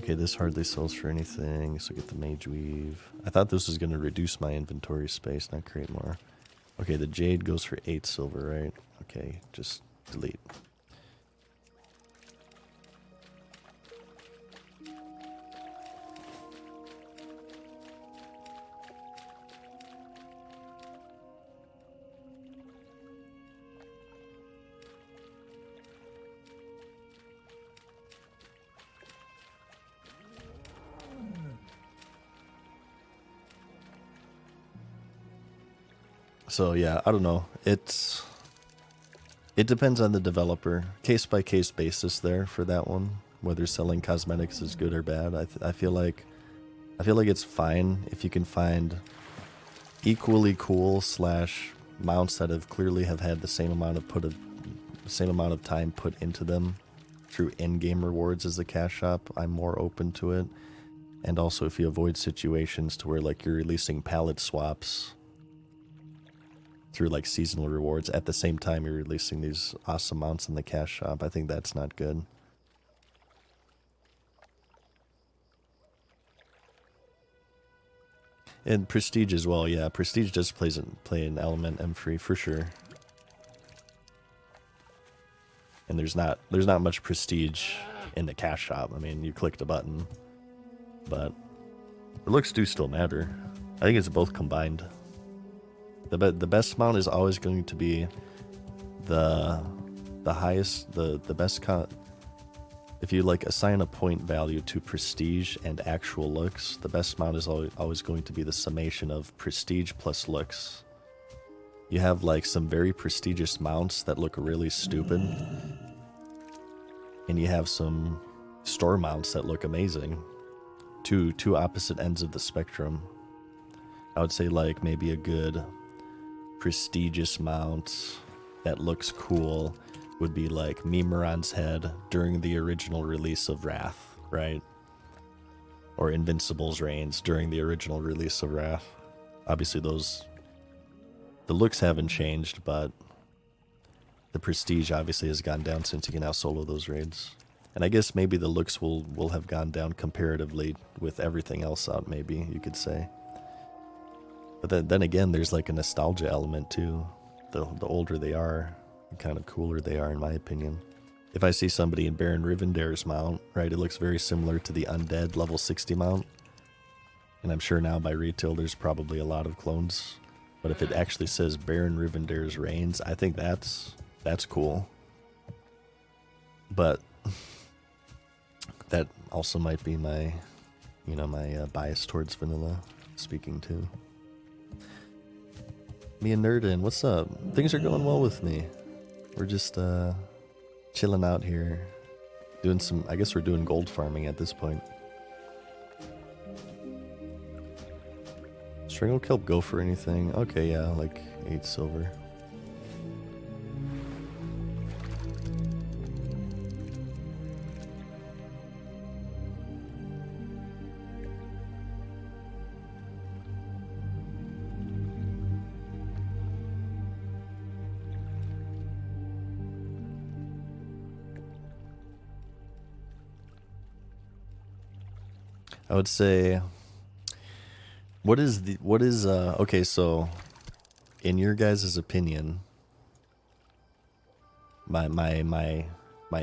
Okay, this hardly sells for anything, so get the Mage Weave. I thought this was going to reduce my inventory space, not create more. Okay, the Jade goes for 8 silver, right? Okay, just delete. So yeah, I don't know. It depends on the developer, case by case basis there for that one. Whether selling cosmetics is good or bad, I feel like it's fine if you can find equally cool / mounts that have clearly had the same amount of time put into them through in-game rewards as the cash shop. I'm more open to it, and also if you avoid situations to where like you're releasing palette swaps through like seasonal rewards at the same time you're releasing these awesome mounts in the cash shop. I think that's not good. And Prestige as well, yeah. Prestige does play an element M3 for sure. And there's not much Prestige in the cash shop. I mean, you clicked a button, but The looks do still matter. I think it's both combined. The best mount is always going to be the highest, the best if you like assign a point value to prestige and actual looks, the best mount is always going to be the summation of prestige plus looks. You have like some very prestigious mounts that look really stupid, and you have some store mounts that look amazing. Two opposite ends of the spectrum. I would say like maybe a good prestigious mount that looks cool would be like Mimiron's head during the original release of Wrath, right? Or Invincible's reigns during the original release of Wrath. Obviously the looks haven't changed, but the prestige obviously has gone down since you can now solo those raids. And I guess maybe the looks will have gone down comparatively with everything else out, maybe you could say. But then again, there's like a nostalgia element too. The older they are, the kind of cooler they are, in my opinion. If I see somebody in Baron Rivendare's mount, right, it looks very similar to the Undead level 60 mount. And I'm sure now by retail there's probably a lot of clones. But if it actually says Baron Rivendare's reigns, I think that's cool. But that also might be my, my bias towards vanilla speaking too. Me and Nerdin, what's up? Things are going well with me. We're just chilling out here, doing some. I guess we're doing gold farming at this point. Strangle kelp go for anything? Okay, yeah, like 8 silver. I would say, okay, so in your guys' opinion, my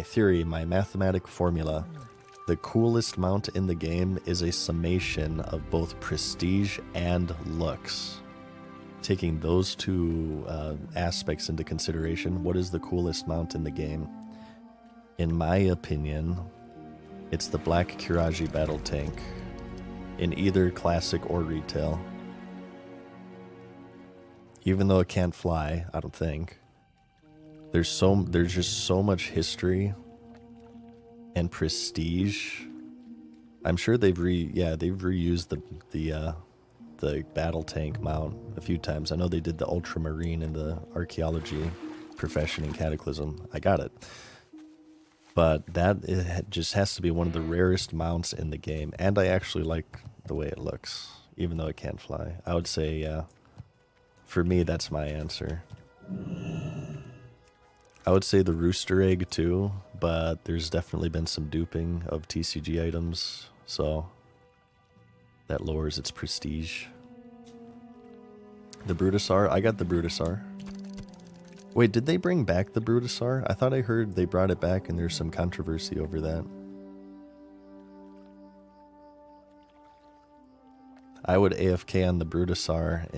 theory, my mathematic formula, the coolest mount in the game is a summation of both prestige and looks. Taking those two aspects into consideration, what is the coolest mount in the game? In my opinion, it's the Black Kiraji Battle Tank, in either classic or retail. Even though it can't fly, I don't think. There's just so much history and prestige. I'm sure they've reused the battle tank mount a few times. I know they did the Ultramarine in the archaeology profession in Cataclysm. I got it. But it just has to be one of the rarest mounts in the game. And I actually like the way it looks, even though it can't fly. I would say, for me, that's my answer. I would say the Rooster Egg too, but there's definitely been some duping of TCG items, so that lowers its prestige. The Brutisar, I got the Brutisar. Wait, did they bring back the Brutisar? I thought I heard they brought it back and there's some controversy over that. I would AFK on the Brutisar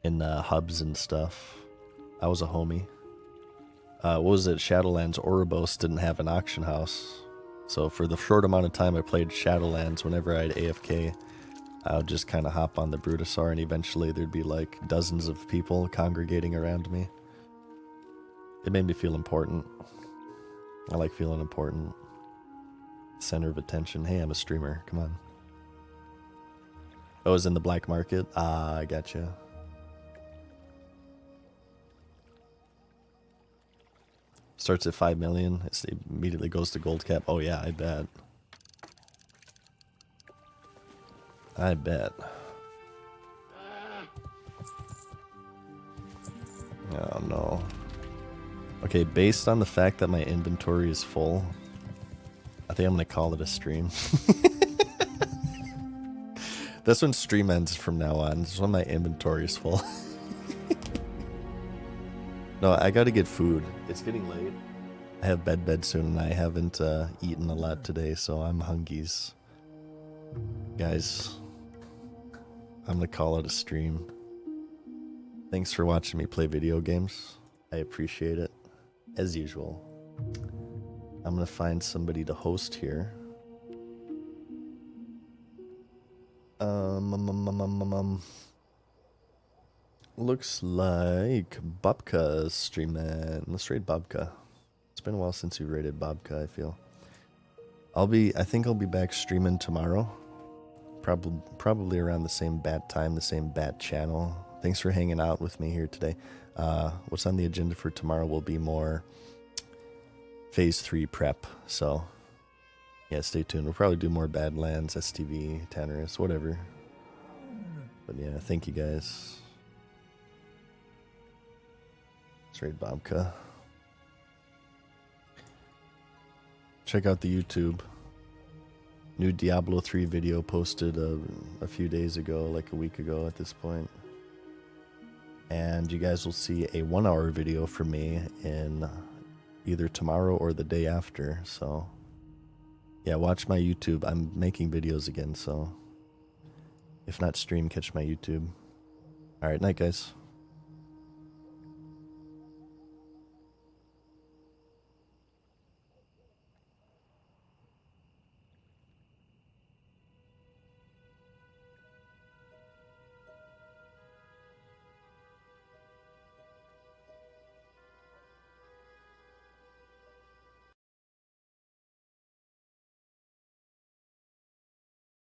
in hubs and stuff. I was a homie. What was it? Shadowlands Ouroboros didn't have an auction house. So for the short amount of time I played Shadowlands, whenever I'd AFK, I would just kind of hop on the Brutisar, and eventually there'd be like dozens of people congregating around me. It made me feel important. I like feeling important. Center of attention. Hey, I'm a streamer. Come on. Oh, it's in the black market? Ah, I gotcha. Starts at 5 million. It immediately goes to gold cap. Oh yeah, I bet. I bet. Oh no. Okay, based on the fact that my inventory is full, I think I'm gonna call it a stream. That's when stream ends from now on. This is when my inventory is full. No, I gotta get food. It's getting late. I have bed soon, and I haven't eaten a lot today, so I'm hungies. Guys, I'm gonna call it a stream. Thanks for watching me play video games. I appreciate it, as usual. I'm gonna find somebody to host here. Looks like Bobka's streaming. Let's raid Bobka. It's been a while since we raided Bobka, I feel. I think I'll be back streaming tomorrow. Probably around the same bat time, the same bat channel. Thanks for hanging out with me here today. What's on the agenda for tomorrow will be more Phase 3 prep. So, yeah, stay tuned. We'll probably do more Badlands, STV, Tannerus, whatever. But yeah, thank you guys. Let's raid Bobka. Check out the YouTube. New Diablo 3 video posted a few days ago, like a week ago at this point. And you guys will see a 1-hour video from me in either tomorrow or the day after. So, yeah, watch my YouTube. I'm making videos again, so if not stream, catch my YouTube. All right, night, guys.